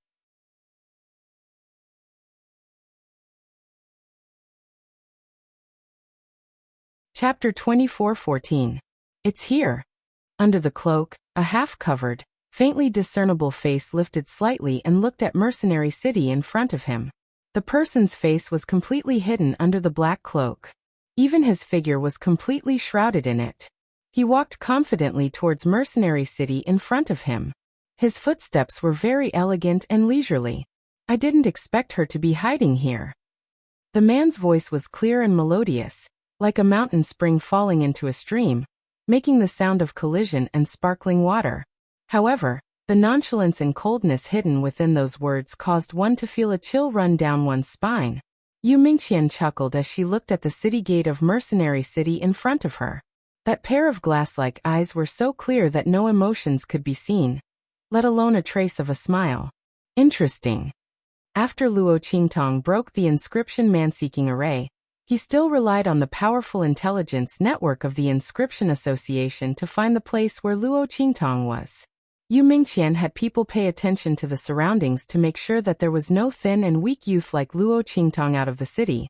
Chapter 24:14. It's here. Under the cloak, a half-covered, faintly discernible face lifted slightly and looked at Mercenary City in front of him. The person's face was completely hidden under the black cloak. Even his figure was completely shrouded in it. He walked confidently towards Mercenary City in front of him. His footsteps were very elegant and leisurely. I didn't expect her to be hiding here. The man's voice was clear and melodious, like a mountain spring falling into a stream, making the sound of collision and sparkling water. However, the nonchalance and coldness hidden within those words caused one to feel a chill run down one's spine. Yu Mingqian chuckled as she looked at the city gate of Mercenary City in front of her. That pair of glass-like eyes were so clear that no emotions could be seen, let alone a trace of a smile. Interesting. After Luo Qingtong broke the inscription man-seeking array, he still relied on the powerful intelligence network of the Inscription Association to find the place where Luo Qingtong was. Yu Mingqian had people pay attention to the surroundings to make sure that there was no thin and weak youth like Luo Qingtong out of the city,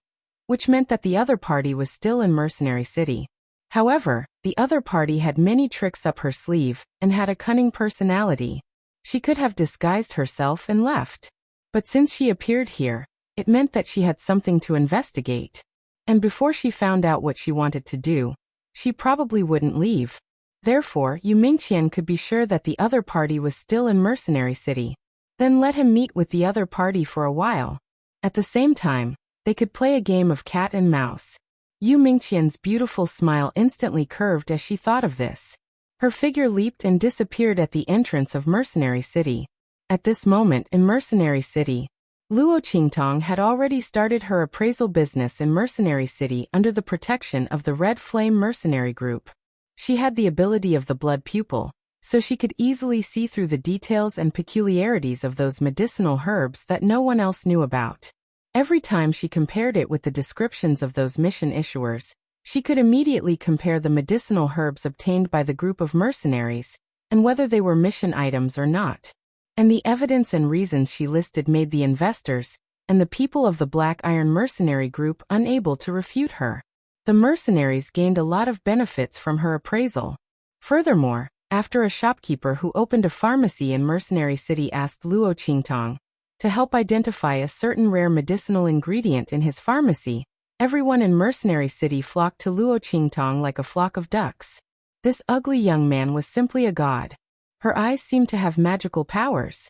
which meant that the other party was still in Mercenary City. However, the other party had many tricks up her sleeve and had a cunning personality. She could have disguised herself and left. But since she appeared here, it meant that she had something to investigate. And before she found out what she wanted to do, she probably wouldn't leave. Therefore, Yu Mingqian could be sure that the other party was still in Mercenary City. Then let him meet with the other party for a while. At the same time, they could play a game of cat and mouse. Yu Mingqian's beautiful smile instantly curved as she thought of this. Her figure leaped and disappeared at the entrance of Mercenary City. At this moment in Mercenary City, Luo Qingtong had already started her appraisal business in Mercenary City under the protection of the Red Flame Mercenary Group. She had the ability of the blood pupil, so she could easily see through the details and peculiarities of those medicinal herbs that no one else knew about. Every time she compared it with the descriptions of those mission issuers, she could immediately compare the medicinal herbs obtained by the group of mercenaries, and whether they were mission items or not. And the evidence and reasons she listed made the investors, and the people of the Black Iron Mercenary Group unable to refute her. The mercenaries gained a lot of benefits from her appraisal. Furthermore, after a shopkeeper who opened a pharmacy in Mercenary City asked Luo Qingtong to help identify a certain rare medicinal ingredient in his pharmacy, everyone in Mercenary City flocked to Luo Qingtong like a flock of ducks. This ugly young man was simply a god. Her eyes seemed to have magical powers.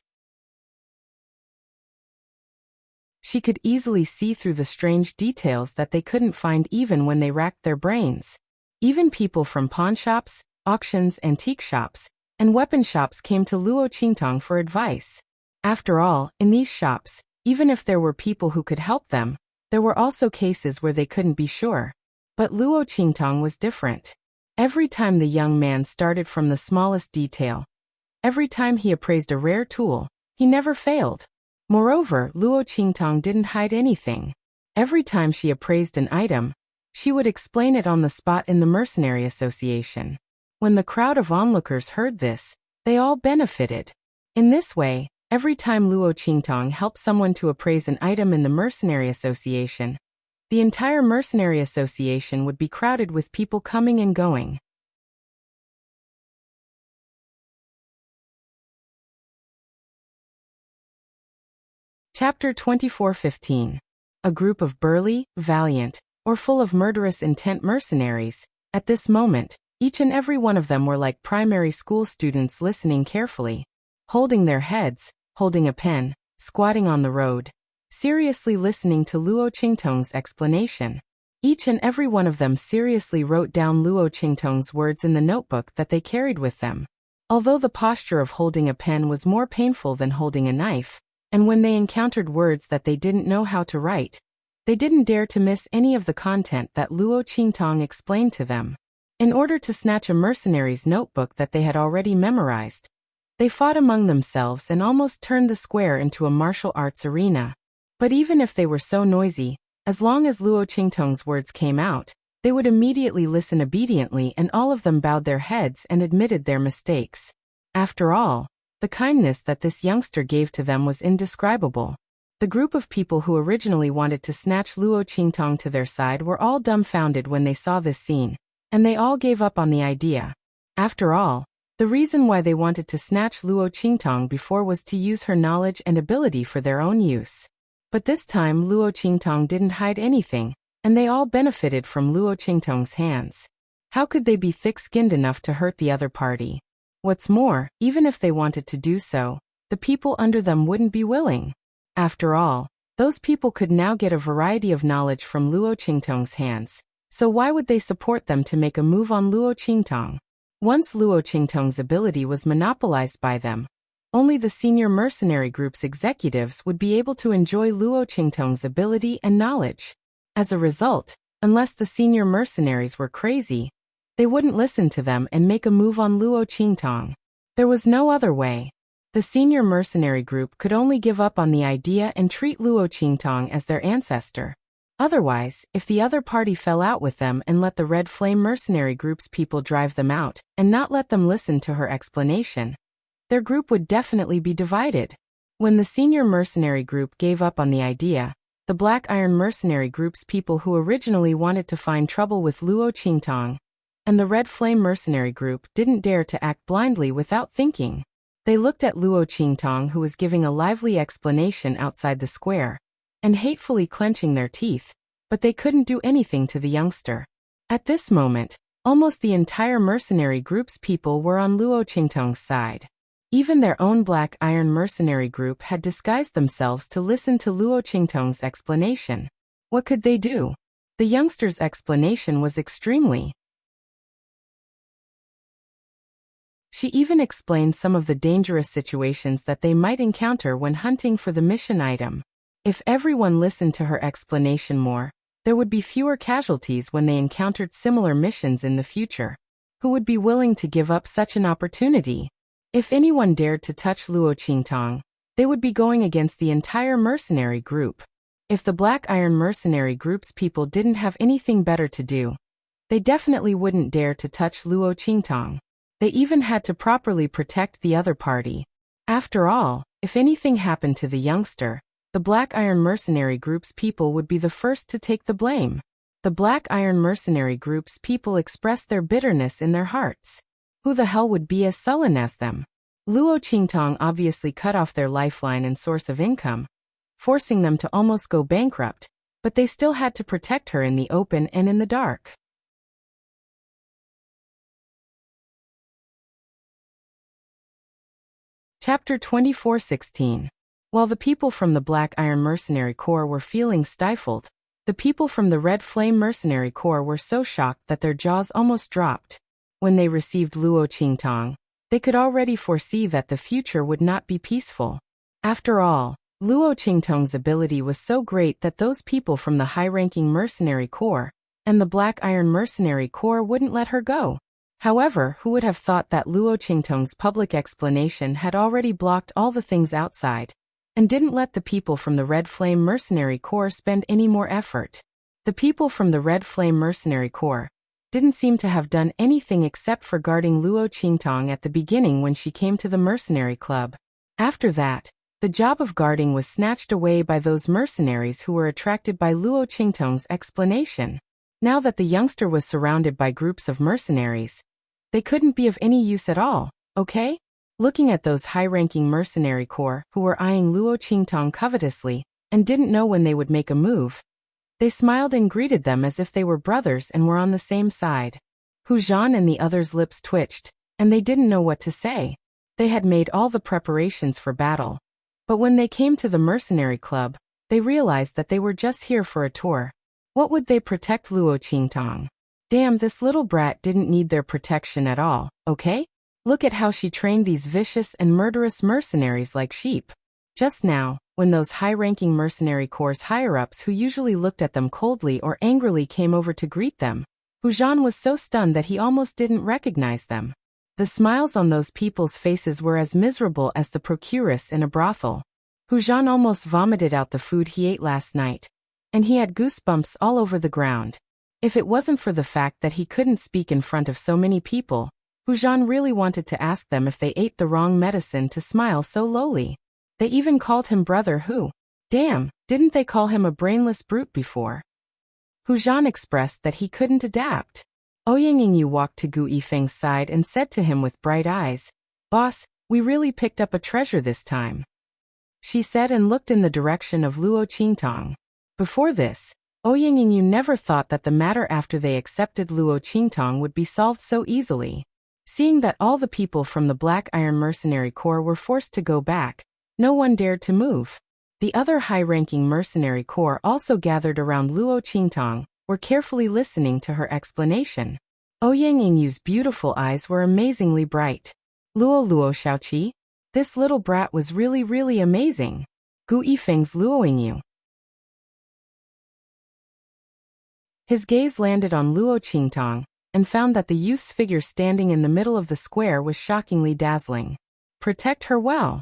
She could easily see through the strange details that they couldn't find even when they racked their brains. Even people from pawn shops, auctions, antique shops, and weapon shops came to Luo Qingtong for advice. After all, in these shops, even if there were people who could help them, there were also cases where they couldn't be sure. But Luo Qingtong was different. Every time the young man started from the smallest detail, every time he appraised a rare tool, he never failed. Moreover, Luo Qingtong didn't hide anything. Every time she appraised an item, she would explain it on the spot in the Mercenary Association. When the crowd of onlookers heard this, they all benefited. In this way, every time Luo Qingtong helped someone to appraise an item in the Mercenary Association, the entire Mercenary Association would be crowded with people coming and going. Chapter 24:15. A group of burly, valiant, or full of murderous intent mercenaries. At this moment, each and every one of them were like primary school students listening carefully, holding their heads, holding a pen, squatting on the road, seriously listening to Luo Qingtong's explanation. Each and every one of them seriously wrote down Luo Qingtong's words in the notebook that they carried with them. Although the posture of holding a pen was more painful than holding a knife, and when they encountered words that they didn't know how to write, they didn't dare to miss any of the content that Luo Qingtong explained to them. In order to snatch a mercenary's notebook that they had already memorized, they fought among themselves and almost turned the square into a martial arts arena. But even if they were so noisy, as long as Luo Qingtong's words came out, they would immediately listen obediently, and all of them bowed their heads and admitted their mistakes. After all, the kindness that this youngster gave to them was indescribable. The group of people who originally wanted to snatch Luo Qingtong to their side were all dumbfounded when they saw this scene, and they all gave up on the idea. After all, the reason why they wanted to snatch Luo Qingtong before was to use her knowledge and ability for their own use. But this time Luo Qingtong didn't hide anything, and they all benefited from Luo Qingtong's hands. How could they be thick-skinned enough to hurt the other party? What's more, even if they wanted to do so, the people under them wouldn't be willing. After all, those people could now get a variety of knowledge from Luo Qingtong's hands, so why would they support them to make a move on Luo Qingtong? Once Luo Qingtong's ability was monopolized by them, Only the senior mercenary group's executives would be able to enjoy Luo Qingtong's ability and knowledge. As a result, unless the senior mercenaries were crazy, they wouldn't listen to them and make a move on Luo Qingtong. There was no other way. The senior mercenary group could only give up on the idea and treat Luo Qingtong as their ancestor. Otherwise, if the other party fell out with them and let the Red Flame mercenary group's people drive them out and not let them listen to her explanation, their group would definitely be divided. When the senior mercenary group gave up on the idea, the Black Iron mercenary group's people who originally wanted to find trouble with Luo Qingtong and the Red Flame mercenary group didn't dare to act blindly without thinking. They looked at Luo Qingtong, who was giving a lively explanation outside the square, and hatefully clenching their teeth, but they couldn't do anything to the youngster. At this moment, almost the entire mercenary group's people were on Luo Qingtong's side. Even their own Black Iron mercenary group had disguised themselves to listen to Luo Qingtong's explanation. What could they do? The youngster's explanation was extremely. She even explained some of the dangerous situations that they might encounter when hunting for the mission item. If everyone listened to her explanation more, there would be fewer casualties when they encountered similar missions in the future. Who would be willing to give up such an opportunity? If anyone dared to touch Luo Qingtong, they would be going against the entire mercenary group. If the Black Iron mercenary group's people didn't have anything better to do, they definitely wouldn't dare to touch Luo Qingtong. They even had to properly protect the other party. After all, if anything happened to the youngster, the Black Iron mercenary group's people would be the first to take the blame. The Black Iron mercenary group's people expressed their bitterness in their hearts. Who the hell would be as sullen as them? Luo Qingtong obviously cut off their lifeline and source of income, forcing them to almost go bankrupt, but they still had to protect her in the open and in the dark. Chapter 24:16. While the people from the Black Iron Mercenary Corps were feeling stifled, the people from the Red Flame Mercenary Corps were so shocked that their jaws almost dropped. When they received Luo Qingtong, they could already foresee that the future would not be peaceful. After all, Luo Qingtong's ability was so great that those people from the high-ranking Mercenary Corps and the Black Iron Mercenary Corps wouldn't let her go. However, who would have thought that Luo Qingtong's public explanation had already blocked all the things outside, and didn't let the people from the Red Flame Mercenary Corps spend any more effort. The people from the Red Flame Mercenary Corps didn't seem to have done anything except for guarding Luo Qingtong at the beginning when she came to the mercenary club. After that, the job of guarding was snatched away by those mercenaries who were attracted by Luo Qingtong's explanation. Now that the youngster was surrounded by groups of mercenaries, they couldn't be of any use at all, okay? Looking at those high-ranking mercenary corps who were eyeing Luo Qingtong covetously and didn't know when they would make a move, they smiled and greeted them as if they were brothers and were on the same side. Hu Zhan and the others' lips twitched, and they didn't know what to say. They had made all the preparations for battle. But when they came to the mercenary club, they realized that they were just here for a tour. What would they protect Luo Qingtong? Damn, this little brat didn't need their protection at all, okay? Look at how she trained these vicious and murderous mercenaries like sheep. Just now, when those high-ranking mercenary corps higher-ups who usually looked at them coldly or angrily came over to greet them, Hu Zhan was so stunned that he almost didn't recognize them. The smiles on those people's faces were as miserable as the procuress in a brothel. Hu Zhan almost vomited out the food he ate last night, and he had goosebumps all over the ground. If it wasn't for the fact that he couldn't speak in front of so many people, Hu Zhan really wanted to ask them if they ate the wrong medicine to smile so lowly. They even called him Brother Hu. Damn, didn't they call him a brainless brute before? Hu Zhan expressed that he couldn't adapt. Ouyang Yingyu walked to Gu Yifeng's side and said to him with bright eyes, "Boss, we really picked up a treasure this time," she said and looked in the direction of Luo Qingtong. Before this, Ouyang Yingyu never thought that the matter after they accepted Luo Qingtong would be solved so easily. Seeing that all the people from the Black Iron Mercenary Corps were forced to go back, no one dared to move. The other high-ranking mercenary corps also gathered around Luo Qingtong, were carefully listening to her explanation. Ouyang Yingyu's beautiful eyes were amazingly bright. Luo Luo Xiaoqi? This little brat was really amazing. Gu Yifeng's Luo Yingyu. His gaze landed on Luo Qingtong, and found that the youth's figure standing in the middle of the square was shockingly dazzling. Protect her well.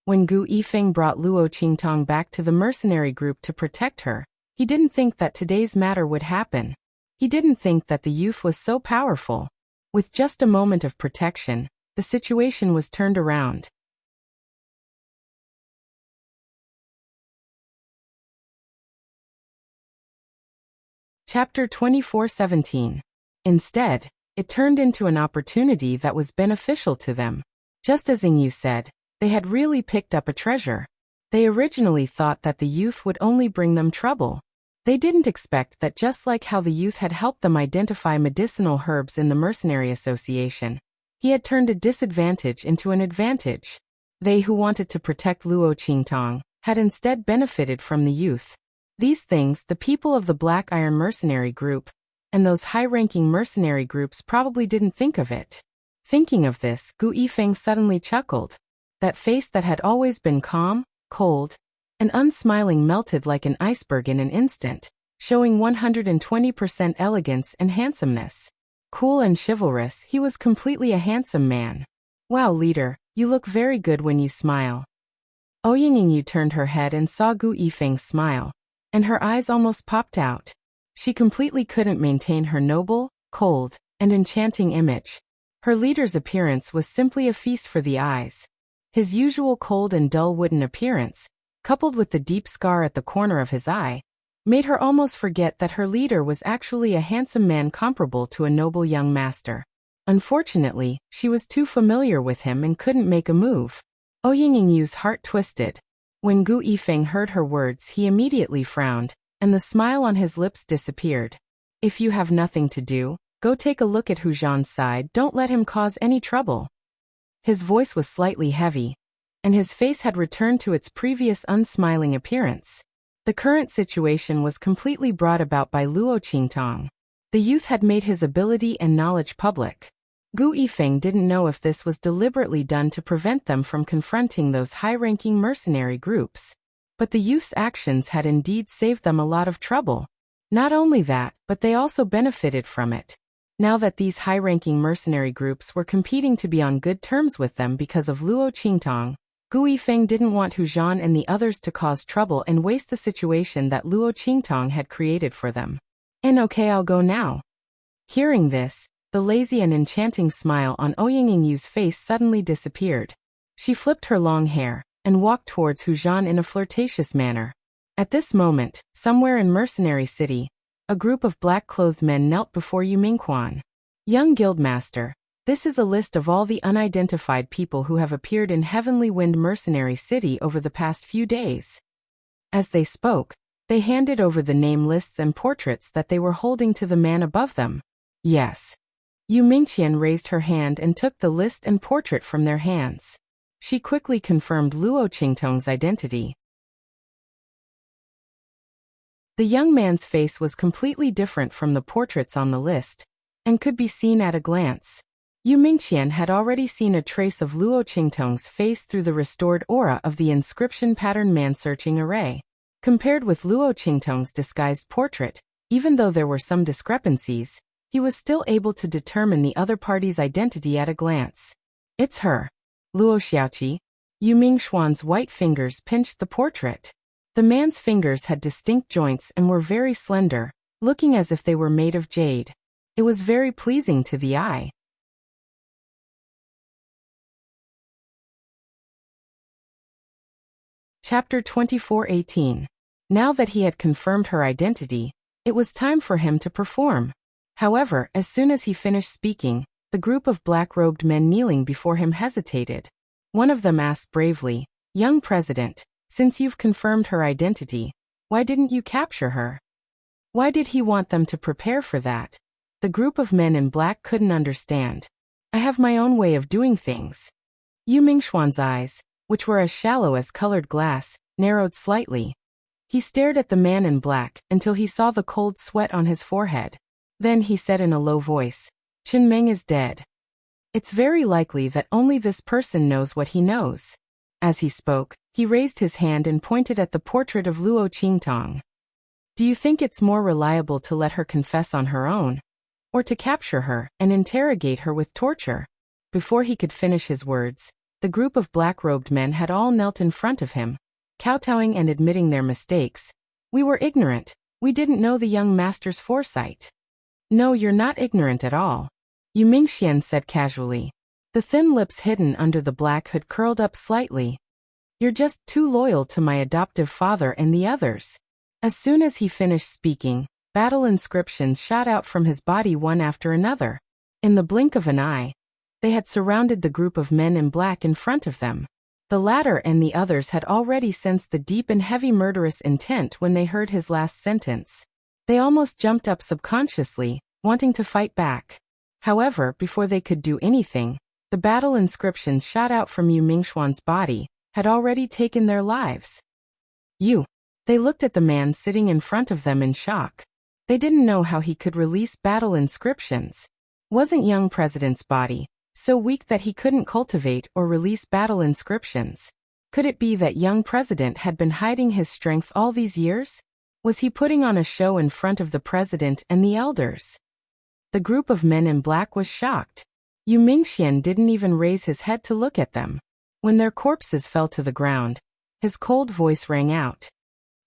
When Gu Yifeng brought Luo Qingtong back to the mercenary group to protect her, he didn't think that today's matter would happen. He didn't think that the youth was so powerful. With just a moment of protection, the situation was turned around. Chapter 24:17. Instead, it turned into an opportunity that was beneficial to them. Just as Yingyu said, they had really picked up a treasure. They originally thought that the youth would only bring them trouble. They didn't expect that just like how the youth had helped them identify medicinal herbs in the Mercenary Association, he had turned a disadvantage into an advantage. They who wanted to protect Luo Qingtong had instead benefited from the youth. These things the people of the Black Iron Mercenary Group and those high-ranking mercenary groups probably didn't think of it. Thinking of this, Gu Yifeng suddenly chuckled. That face that had always been calm, cold, and unsmiling melted like an iceberg in an instant, showing 120% elegance and handsomeness. Cool and chivalrous, he was completely a handsome man. Wow, leader, you look very good when you smile. Yingyu turned her head and saw Gu Yifeng's smile, and her eyes almost popped out. She completely couldn't maintain her noble, cold, and enchanting image. Her leader's appearance was simply a feast for the eyes. His usual cold and dull wooden appearance, coupled with the deep scar at the corner of his eye, made her almost forget that her leader was actually a handsome man comparable to a noble young master. Unfortunately, she was too familiar with him and couldn't make a move. Yingyu's heart twisted. When Gu Yifeng heard her words, he immediately frowned, and the smile on his lips disappeared. If you have nothing to do, go take a look at Hu Zhan's side, don't let him cause any trouble. His voice was slightly heavy, and his face had returned to its previous unsmiling appearance. The current situation was completely brought about by Luo Qingtong. The youth had made his ability and knowledge public. Gu Yifeng didn't know if this was deliberately done to prevent them from confronting those high-ranking mercenary groups. But the youth's actions had indeed saved them a lot of trouble. Not only that, but they also benefited from it. Now that these high-ranking mercenary groups were competing to be on good terms with them because of Luo Qingtong, Gu Yifeng didn't want Hu Zhan and the others to cause trouble and waste the situation that Luo Qingtong had created for them. And okay, I'll go now. Hearing this, the lazy and enchanting smile on Yingyu's face suddenly disappeared. She flipped her long hair and walked towards Hu Zhan in a flirtatious manner. At this moment, somewhere in Mercenary City, a group of black-clothed men knelt before Yu Mingquan. Young Guildmaster, this is a list of all the unidentified people who have appeared in Heavenly Wind Mercenary City over the past few days. As they spoke, they handed over the name lists and portraits that they were holding to the man above them. Yes. Yu Mingqian raised her hand and took the list and portrait from their hands. She quickly confirmed Luo Qingtong's identity. The young man's face was completely different from the portraits on the list, and could be seen at a glance. Yu Mingqian had already seen a trace of Luo Qingtong's face through the restored aura of the inscription pattern man-searching array. Compared with Luo Qingtong's disguised portrait, even though there were some discrepancies, he was still able to determine the other party's identity at a glance. It's her. Luo Xiaoqi. Yu Mingxuan's white fingers pinched the portrait. The man's fingers had distinct joints and were very slender, looking as if they were made of jade. It was very pleasing to the eye. Chapter 24:18. Now that he had confirmed her identity, it was time for him to perform. However, as soon as he finished speaking, the group of black-robed men kneeling before him hesitated. One of them asked bravely, "Young President, since you've confirmed her identity, why didn't you capture her?" Why did he want them to prepare for that? The group of men in black couldn't understand. I have my own way of doing things. Yu Mingxuan's eyes, which were as shallow as colored glass, narrowed slightly. He stared at the man in black until he saw the cold sweat on his forehead. Then he said in a low voice, "Chen Meng is dead." It's very likely that only this person knows what he knows. As he spoke, he raised his hand and pointed at the portrait of Luo Qingtong. Do you think it's more reliable to let her confess on her own, or to capture her and interrogate her with torture? Before he could finish his words, the group of black-robed men had all knelt in front of him, kowtowing and admitting their mistakes. We were ignorant. We didn't know the young master's foresight. No, you're not ignorant at all, Yu Mingxian said casually. The thin lips hidden under the black hood curled up slightly. You're just too loyal to my adoptive father and the others. As soon as he finished speaking, battle inscriptions shot out from his body one after another. In the blink of an eye, they had surrounded the group of men in black in front of them. The latter and the others had already sensed the deep and heavy murderous intent when they heard his last sentence. They almost jumped up subconsciously, wanting to fight back. However, before they could do anything, the battle inscriptions shot out from Yu Mingxuan's body, had already taken their lives. They looked at the man sitting in front of them in shock. They didn't know how he could release battle inscriptions. Wasn't young president's body so weak that he couldn't cultivate or release battle inscriptions? Could it be that young president had been hiding his strength all these years? Was he putting on a show in front of the president and the elders? The group of men in black was shocked. Yu Mingxian didn't even raise his head to look at them. When their corpses fell to the ground, his cold voice rang out.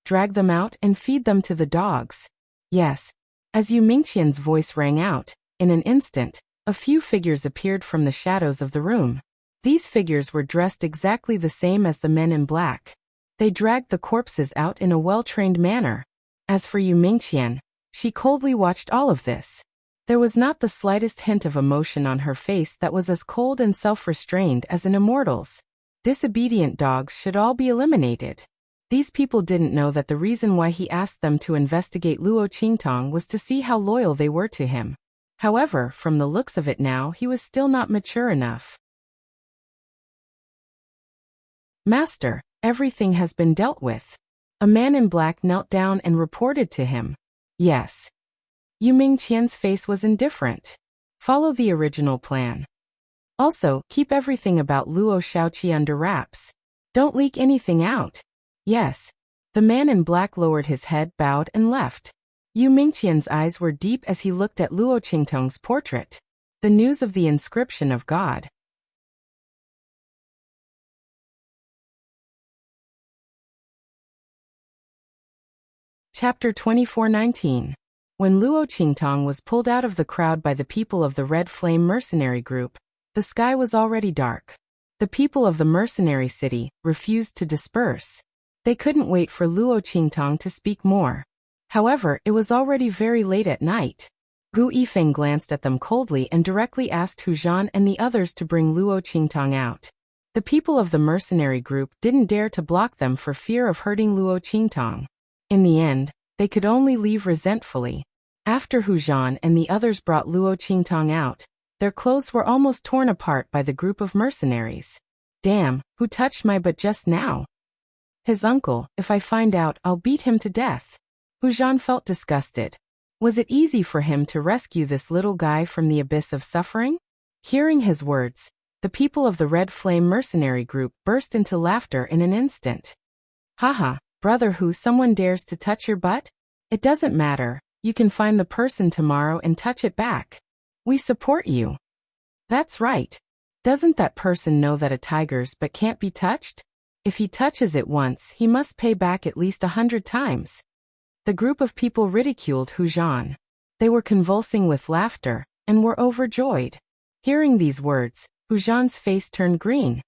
Drag them out and feed them to the dogs. Yes. As Yu Mingxian's voice rang out, in an instant, a few figures appeared from the shadows of the room. These figures were dressed exactly the same as the men in black. They dragged the corpses out in a well-trained manner. As for Yu Mingxian, she coldly watched all of this. There was not the slightest hint of emotion on her face that was as cold and self-restrained as an immortal's. Disobedient dogs should all be eliminated. These people didn't know that the reason why he asked them to investigate Luo Qingtong was to see how loyal they were to him. However, from the looks of it now, he was still not mature enough. Master, everything has been dealt with. A man in black knelt down and reported to him. Yes. Yu Mingxian's face was indifferent. Follow the original plan. Also, keep everything about Luo Shaoqi under wraps. Don't leak anything out. Yes. The man in black lowered his head, bowed, and left. Yu Mingxian's eyes were deep as he looked at Luo Qingtong's portrait. The news of the inscription of God. Chapter 24:19. When Luo Qingtong was pulled out of the crowd by the people of the Red Flame mercenary group, the sky was already dark. The people of the mercenary city refused to disperse. They couldn't wait for Luo Qingtong to speak more. However, it was already very late at night. Gu Yifeng glanced at them coldly and directly asked Hu Zhan and the others to bring Luo Qingtong out. The people of the mercenary group didn't dare to block them for fear of hurting Luo Qingtong. In the end, they could only leave resentfully. After Hu Zhan and the others brought Luo Qingtong out, their clothes were almost torn apart by the group of mercenaries. Damn, who touched my butt just now? His uncle. If I find out, I'll beat him to death. Hu Zhan felt disgusted. Was it easy for him to rescue this little guy from the abyss of suffering? Hearing his words, the people of the Red Flame mercenary group burst into laughter in an instant. Haha, brother, who someone dares to touch your butt? It doesn't matter, you can find the person tomorrow and touch it back. We support you. That's right. Doesn't that person know that a tiger's butt can't be touched? If he touches it once, he must pay back at least 100 times. The group of people ridiculed Hu Zhan. They were convulsing with laughter, and were overjoyed. Hearing these words, Hu Zhan's face turned green.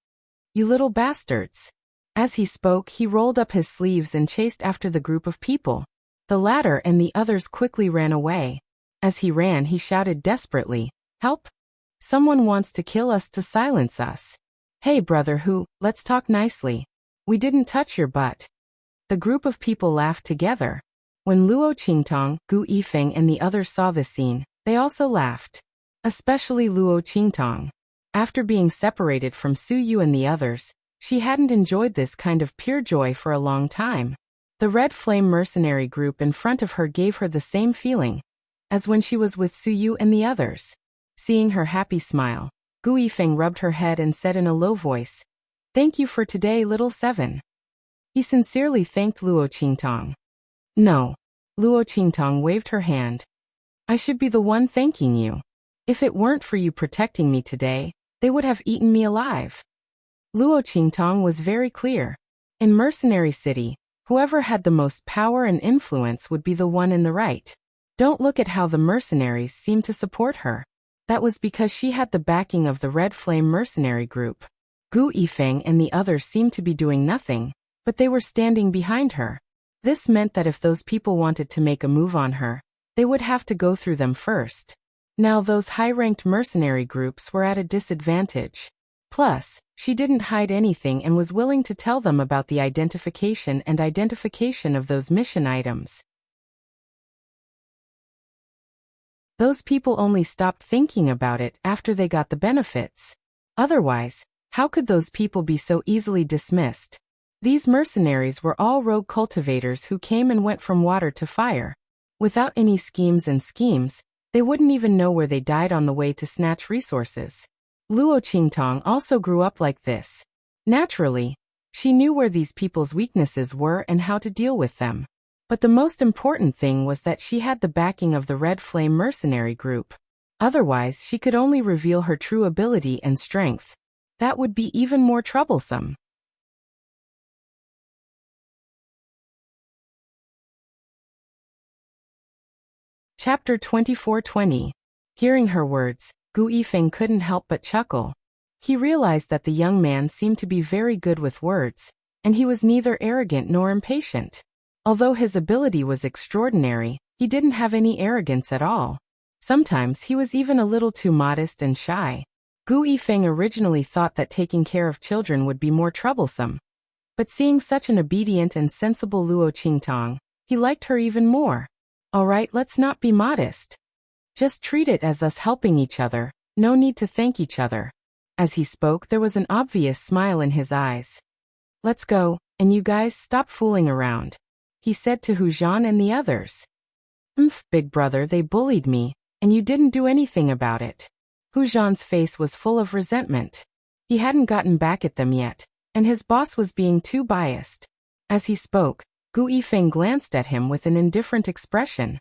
You little bastards. As he spoke, he rolled up his sleeves and chased after the group of people. The latter and the others quickly ran away. As he ran, he shouted desperately, "Help! Someone wants to kill us to silence us. Hey brother Hu, let's talk nicely. We didn't touch your butt." The group of people laughed together. When Luo Qingtong, Gu Yifeng and the others saw this scene, they also laughed. Especially Luo Qingtong. After being separated from Su Yu and the others, she hadn't enjoyed this kind of pure joy for a long time. The Red Flame mercenary group in front of her gave her the same feeling as when she was with Su Yu and the others. Seeing her happy smile, Gu Yifeng rubbed her head and said in a low voice, "Thank you for today, little seven." He sincerely thanked Luo Qingtong. "No." Luo Qingtong waved her hand. "I should be the one thanking you. If it weren't for you protecting me today, they would have eaten me alive." Luo Qingtong was very clear. In Mercenary City, whoever had the most power and influence would be the one in the right. Don't look at how the mercenaries seemed to support her. That was because she had the backing of the Red Flame mercenary group. Gu Yifeng and the others seemed to be doing nothing, but they were standing behind her. This meant that if those people wanted to make a move on her, they would have to go through them first. Now those high-ranked mercenary groups were at a disadvantage. Plus, she didn't hide anything and was willing to tell them about the identification of those mission items. Those people only stopped thinking about it after they got the benefits. Otherwise, how could those people be so easily dismissed? These mercenaries were all rogue cultivators who came and went from water to fire. Without any schemes, they wouldn't even know where they died on the way to snatch resources. Luo Qingtong also grew up like this. Naturally, she knew where these people's weaknesses were and how to deal with them. But the most important thing was that she had the backing of the Red Flame mercenary group. Otherwise, she could only reveal her true ability and strength. That would be even more troublesome. Chapter 24:20. Hearing her words, Gu Yifeng couldn't help but chuckle. He realized that the young man seemed to be very good with words, and he was neither arrogant nor impatient. Although his ability was extraordinary, he didn't have any arrogance at all. Sometimes he was even a little too modest and shy. Gu Yifeng originally thought that taking care of children would be more troublesome. But seeing such an obedient and sensible Luo Qingtong, he liked her even more. "All right, let's not be modest. Just treat it as us helping each other, no need to thank each other." As he spoke, there was an obvious smile in his eyes. "Let's go, and you guys stop fooling around," he said to Hu Zhan and the others. Big brother, they bullied me, and you didn't do anything about it." Hu Zhan's face was full of resentment. He hadn't gotten back at them yet, and his boss was being too biased. As he spoke, Gu Yifeng glanced at him with an indifferent expression.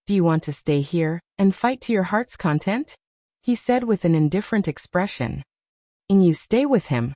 "Do you want to stay here and fight to your heart's content?" he said with an indifferent expression. "And you stay with him?"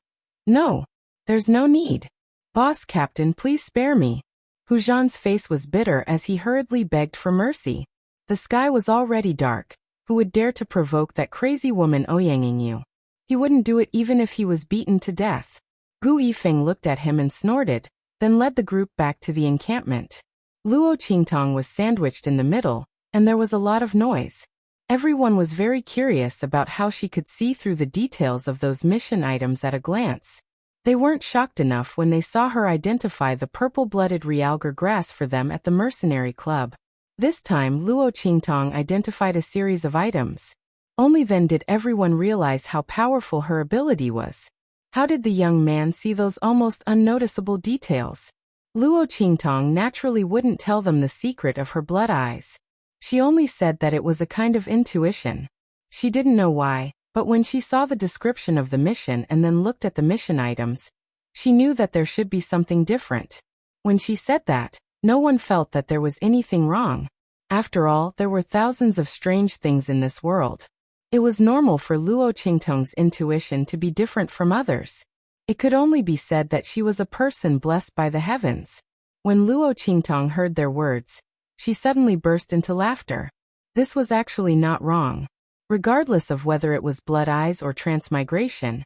"No, there's no need. Boss Captain, please spare me." Hu Zhan's face was bitter as he hurriedly begged for mercy. The sky was already dark. Who would dare to provoke that crazy woman Ouyangingyu? He wouldn't do it even if he was beaten to death. Gu Yifeng looked at him and snorted, then led the group back to the encampment. Luo Qingtong was sandwiched in the middle, and there was a lot of noise. Everyone was very curious about how she could see through the details of those mission items at a glance. They weren't shocked enough when they saw her identify the purple-blooded realgar grass for them at the mercenary club. This time Luo Qingtong identified a series of items. Only then did everyone realize how powerful her ability was. How did the young man see those almost unnoticeable details? Luo Qingtong naturally wouldn't tell them the secret of her blood eyes. She only said that it was a kind of intuition. She didn't know why, but when she saw the description of the mission and then looked at the mission items, she knew that there should be something different. When she said that, no one felt that there was anything wrong. After all, there were thousands of strange things in this world. It was normal for Luo Qingtong's intuition to be different from others. It could only be said that she was a person blessed by the heavens. When Luo Qingtong heard their words, she suddenly burst into laughter. This was actually not wrong. Regardless of whether it was blood eyes or transmigration,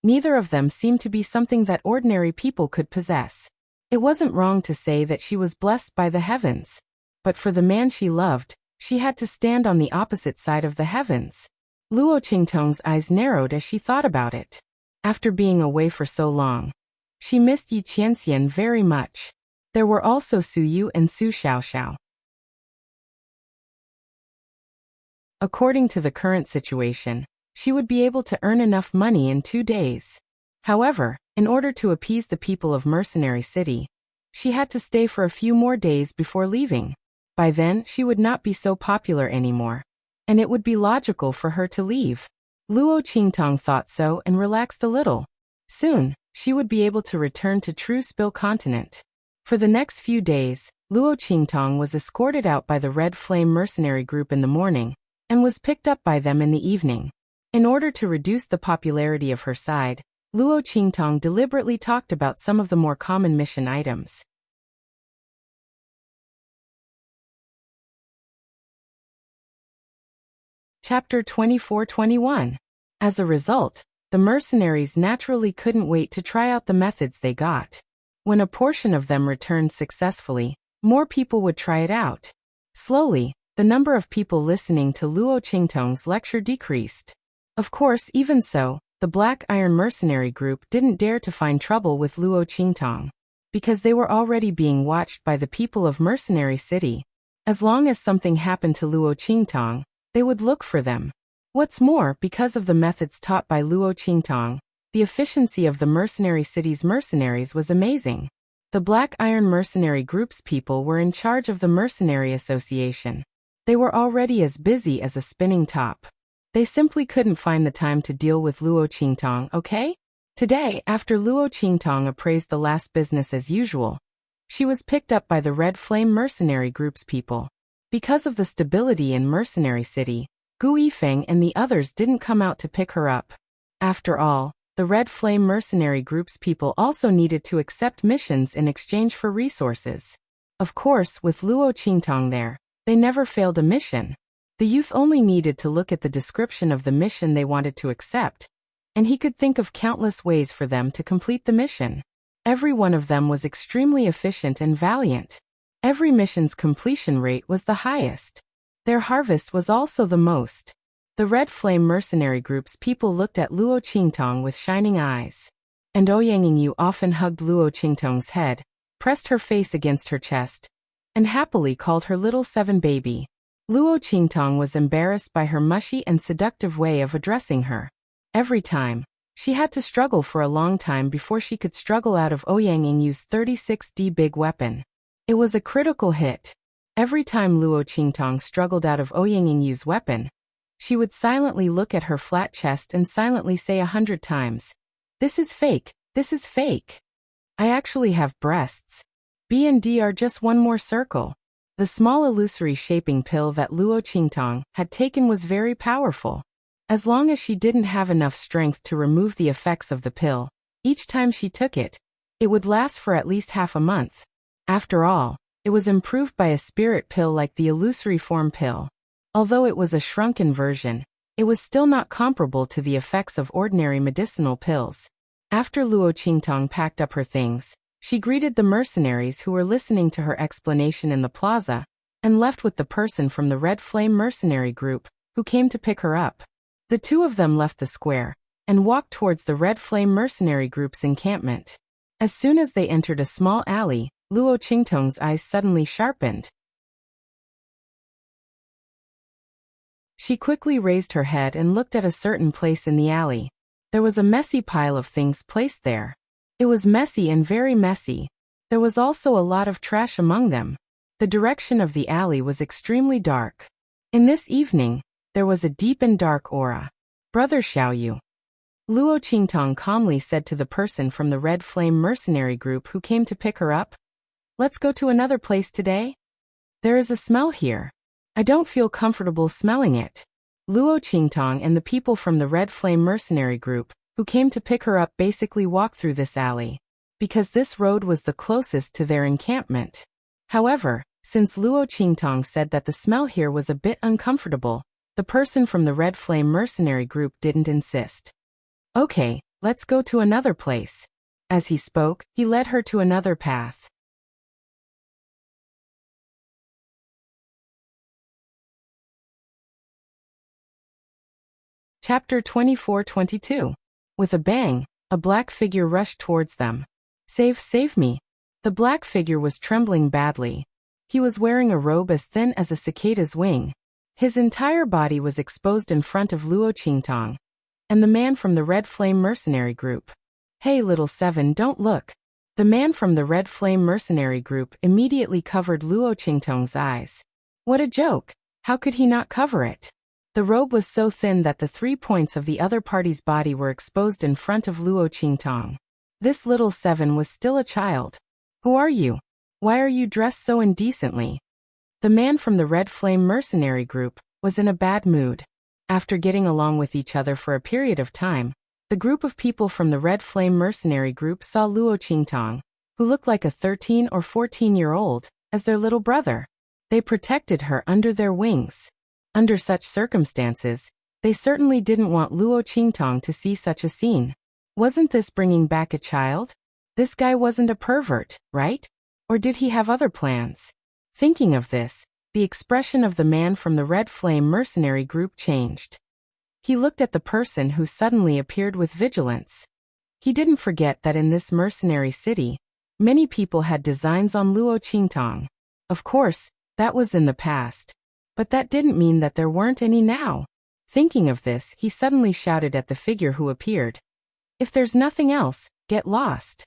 neither of them seemed to be something that ordinary people could possess. It wasn't wrong to say that she was blessed by the heavens. But for the man she loved, she had to stand on the opposite side of the heavens. Luo Qingtong's eyes narrowed as she thought about it. After being away for so long, she missed Yi Qianxian very much. There were also Su Yu and Su Xiaoxiao. According to the current situation, she would be able to earn enough money in 2 days. However, in order to appease the people of Mercenary City, she had to stay for a few more days before leaving. By then, she would not be so popular anymore, and it would be logical for her to leave. Luo Qingtong thought so and relaxed a little. Soon, she would be able to return to True Spill Continent. For the next few days, Luo Qingtong was escorted out by the Red Flame mercenary group in the morning, and was picked up by them in the evening. In order to reduce the popularity of her side, Luo Qingtong deliberately talked about some of the more common mission items. Chapter 24-21. As a result, the mercenaries naturally couldn't wait to try out the methods they got. When a portion of them returned successfully, more people would try it out. Slowly, the number of people listening to Luo Qingtong's lecture decreased. Of course, even so, the Black Iron Mercenary Group didn't dare to find trouble with Luo Qingtong, because they were already being watched by the people of Mercenary City. As long as something happened to Luo Qingtong, they would look for them. What's more, because of the methods taught by Luo Qingtong, the efficiency of the Mercenary City's mercenaries was amazing. The Black Iron Mercenary Group's people were in charge of the Mercenary Association. They were already as busy as a spinning top. They simply couldn't find the time to deal with Luo Qingtong, okay? Today, after Luo Qingtong appraised the last business as usual, she was picked up by the Red Flame Mercenary Group's people. Because of the stability in Mercenary City, Gu Yifeng and the others didn't come out to pick her up. After all, the Red Flame Mercenary Group's people also needed to accept missions in exchange for resources. Of course, with Luo Qingtong there, they never failed a mission. The youth only needed to look at the description of the mission they wanted to accept, and he could think of countless ways for them to complete the mission. Every one of them was extremely efficient and valiant. Every mission's completion rate was the highest. Their harvest was also the most. The Red Flame Mercenary Group's people looked at Luo Qingtong with shining eyes. And Ouyang Yingyu often hugged Luo Qingtong's head, pressed her face against her chest, and happily called her little seven baby. Luo Qingtong was embarrassed by her mushy and seductive way of addressing her. Every time, she had to struggle for a long time before she could struggle out of Ouyang Yingyu's 36D big weapon. It was a critical hit. Every time Luo Qingtong struggled out of Ouyang Yingyu's weapon, she would silently look at her flat chest and silently say 100 times, "This is fake, this is fake. I actually have breasts. B and D are just one more circle." The small illusory shaping pill that Luo Qingtong had taken was very powerful. As long as she didn't have enough strength to remove the effects of the pill, each time she took it, it would last for at least half a month. After all, it was improved by a spirit pill like the illusory form pill. Although it was a shrunken version, it was still not comparable to the effects of ordinary medicinal pills. After Luo Qingtong packed up her things, she greeted the mercenaries who were listening to her explanation in the plaza, and left with the person from the Red Flame Mercenary Group, who came to pick her up. The two of them left the square, and walked towards the Red Flame Mercenary Group's encampment. As soon as they entered a small alley, Luo Qingtong's eyes suddenly sharpened. She quickly raised her head and looked at a certain place in the alley. There was a messy pile of things placed there. It was messy and very messy. There was also a lot of trash among them. The direction of the alley was extremely dark. In this evening, there was a deep and dark aura. "Brother Xiaoyu," Luo Qingtong calmly said to the person from the Red Flame Mercenary Group who came to pick her up, "Let's go to another place today? There is a smell here. I don't feel comfortable smelling it." Luo Qingtong and the people from the Red Flame Mercenary Group, who came to pick her up, basically walked through this alley, because this road was the closest to their encampment. However, since Luo Qingtong said that the smell here was a bit uncomfortable, the person from the Red Flame Mercenary Group didn't insist. "Okay, let's go to another place." As he spoke, he led her to another path. Chapter 24-22. With a bang, a black figure rushed towards them. Save me." The black figure was trembling badly. He was wearing a robe as thin as a cicada's wing. His entire body was exposed in front of Luo Qingtong and the man from the Red Flame Mercenary Group. "Hey little seven, don't look." The man from the Red Flame Mercenary Group immediately covered Luo Qingtong's eyes. What a joke! How could he not cover it? The robe was so thin that the 3 points of the other party's body were exposed in front of Luo Qingtong. This little 7 was still a child. Who are you? Why are you dressed so indecently? The man from the Red Flame mercenary group was in a bad mood. After getting along with each other for a period of time, the group of people from the Red Flame mercenary group saw Luo Qingtong, who looked like a 13 or 14-year-old, as their little brother. They protected her under their wings. Under such circumstances, they certainly didn't want Luo Qingtong to see such a scene. Wasn't this bringing back a child? This guy wasn't a pervert, right? Or did he have other plans? Thinking of this, the expression of the man from the Red Flame mercenary group changed. He looked at the person who suddenly appeared with vigilance. He didn't forget that in this mercenary city, many people had designs on Luo Qingtong. Of course, that was in the past. But that didn't mean that there weren't any now. Thinking of this, he suddenly shouted at the figure who appeared. If there's nothing else, get lost.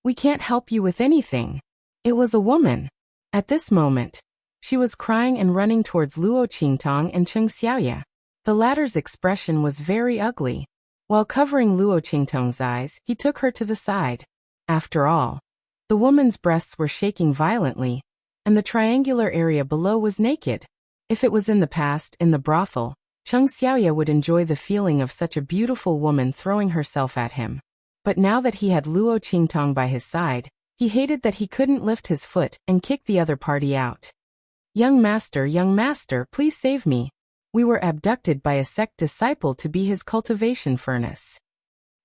We can't help you with anything. It was a woman. At this moment, she was crying and running towards Luo Qingtong and Cheng Xiaoya. The latter's expression was very ugly. While covering Luo Qingtong's eyes, he took her to the side. After all, the woman's breasts were shaking violently, and the triangular area below was naked. If it was in the past, in the brothel, Cheng Xiaoya would enjoy the feeling of such a beautiful woman throwing herself at him. But now that he had Luo Qingtong by his side, he hated that he couldn't lift his foot and kick the other party out. Young master, please save me. We were abducted by a sect disciple to be his cultivation furnace.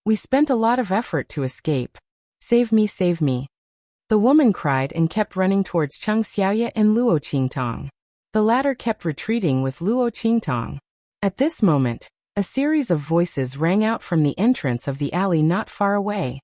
We spent a lot of effort to escape. Save me, save me. The woman cried and kept running towards Cheng Xiaoya and Luo Qingtong. The latter kept retreating with Luo Qingtong. At this moment, a series of voices rang out from the entrance of the alley not far away.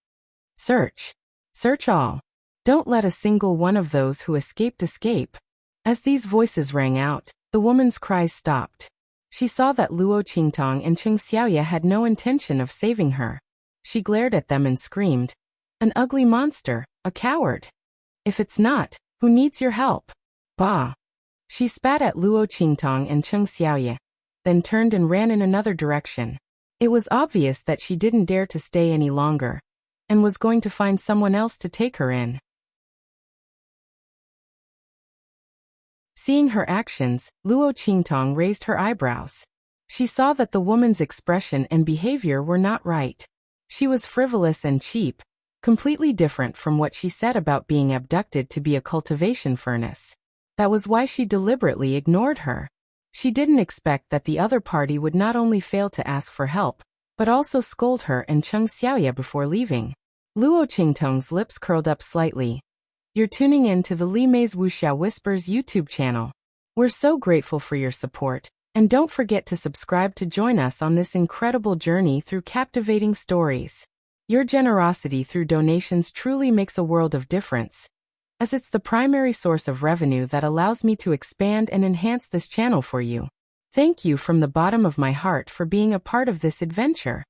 Search. Search all. Don't let a single one of those who escaped escape. As these voices rang out, the woman's cries stopped. She saw that Luo Qingtong and Cheng Xiaoya had no intention of saving her. She glared at them and screamed, "An ugly monster, a coward. If it's not, who needs your help? Bah." She spat at Luo Qingtong and Cheng Xiaoya, then turned and ran in another direction. It was obvious that she didn't dare to stay any longer, and was going to find someone else to take her in. Seeing her actions, Luo Qingtong raised her eyebrows. She saw that the woman's expression and behavior were not right. She was frivolous and cheap, completely different from what she said about being abducted to be a cultivation furnace. That was why she deliberately ignored her. She didn't expect that the other party would not only fail to ask for help, but also scold her and Cheng Xiaoya before leaving. Luo Qingtong's lips curled up slightly. You're tuning in to the Li Mei's Wuxia Whispers YouTube channel. We're so grateful for your support, and don't forget to subscribe to join us on this incredible journey through captivating stories. Your generosity through donations truly makes a world of difference, as it's the primary source of revenue that allows me to expand and enhance this channel for you. Thank you from the bottom of my heart for being a part of this adventure.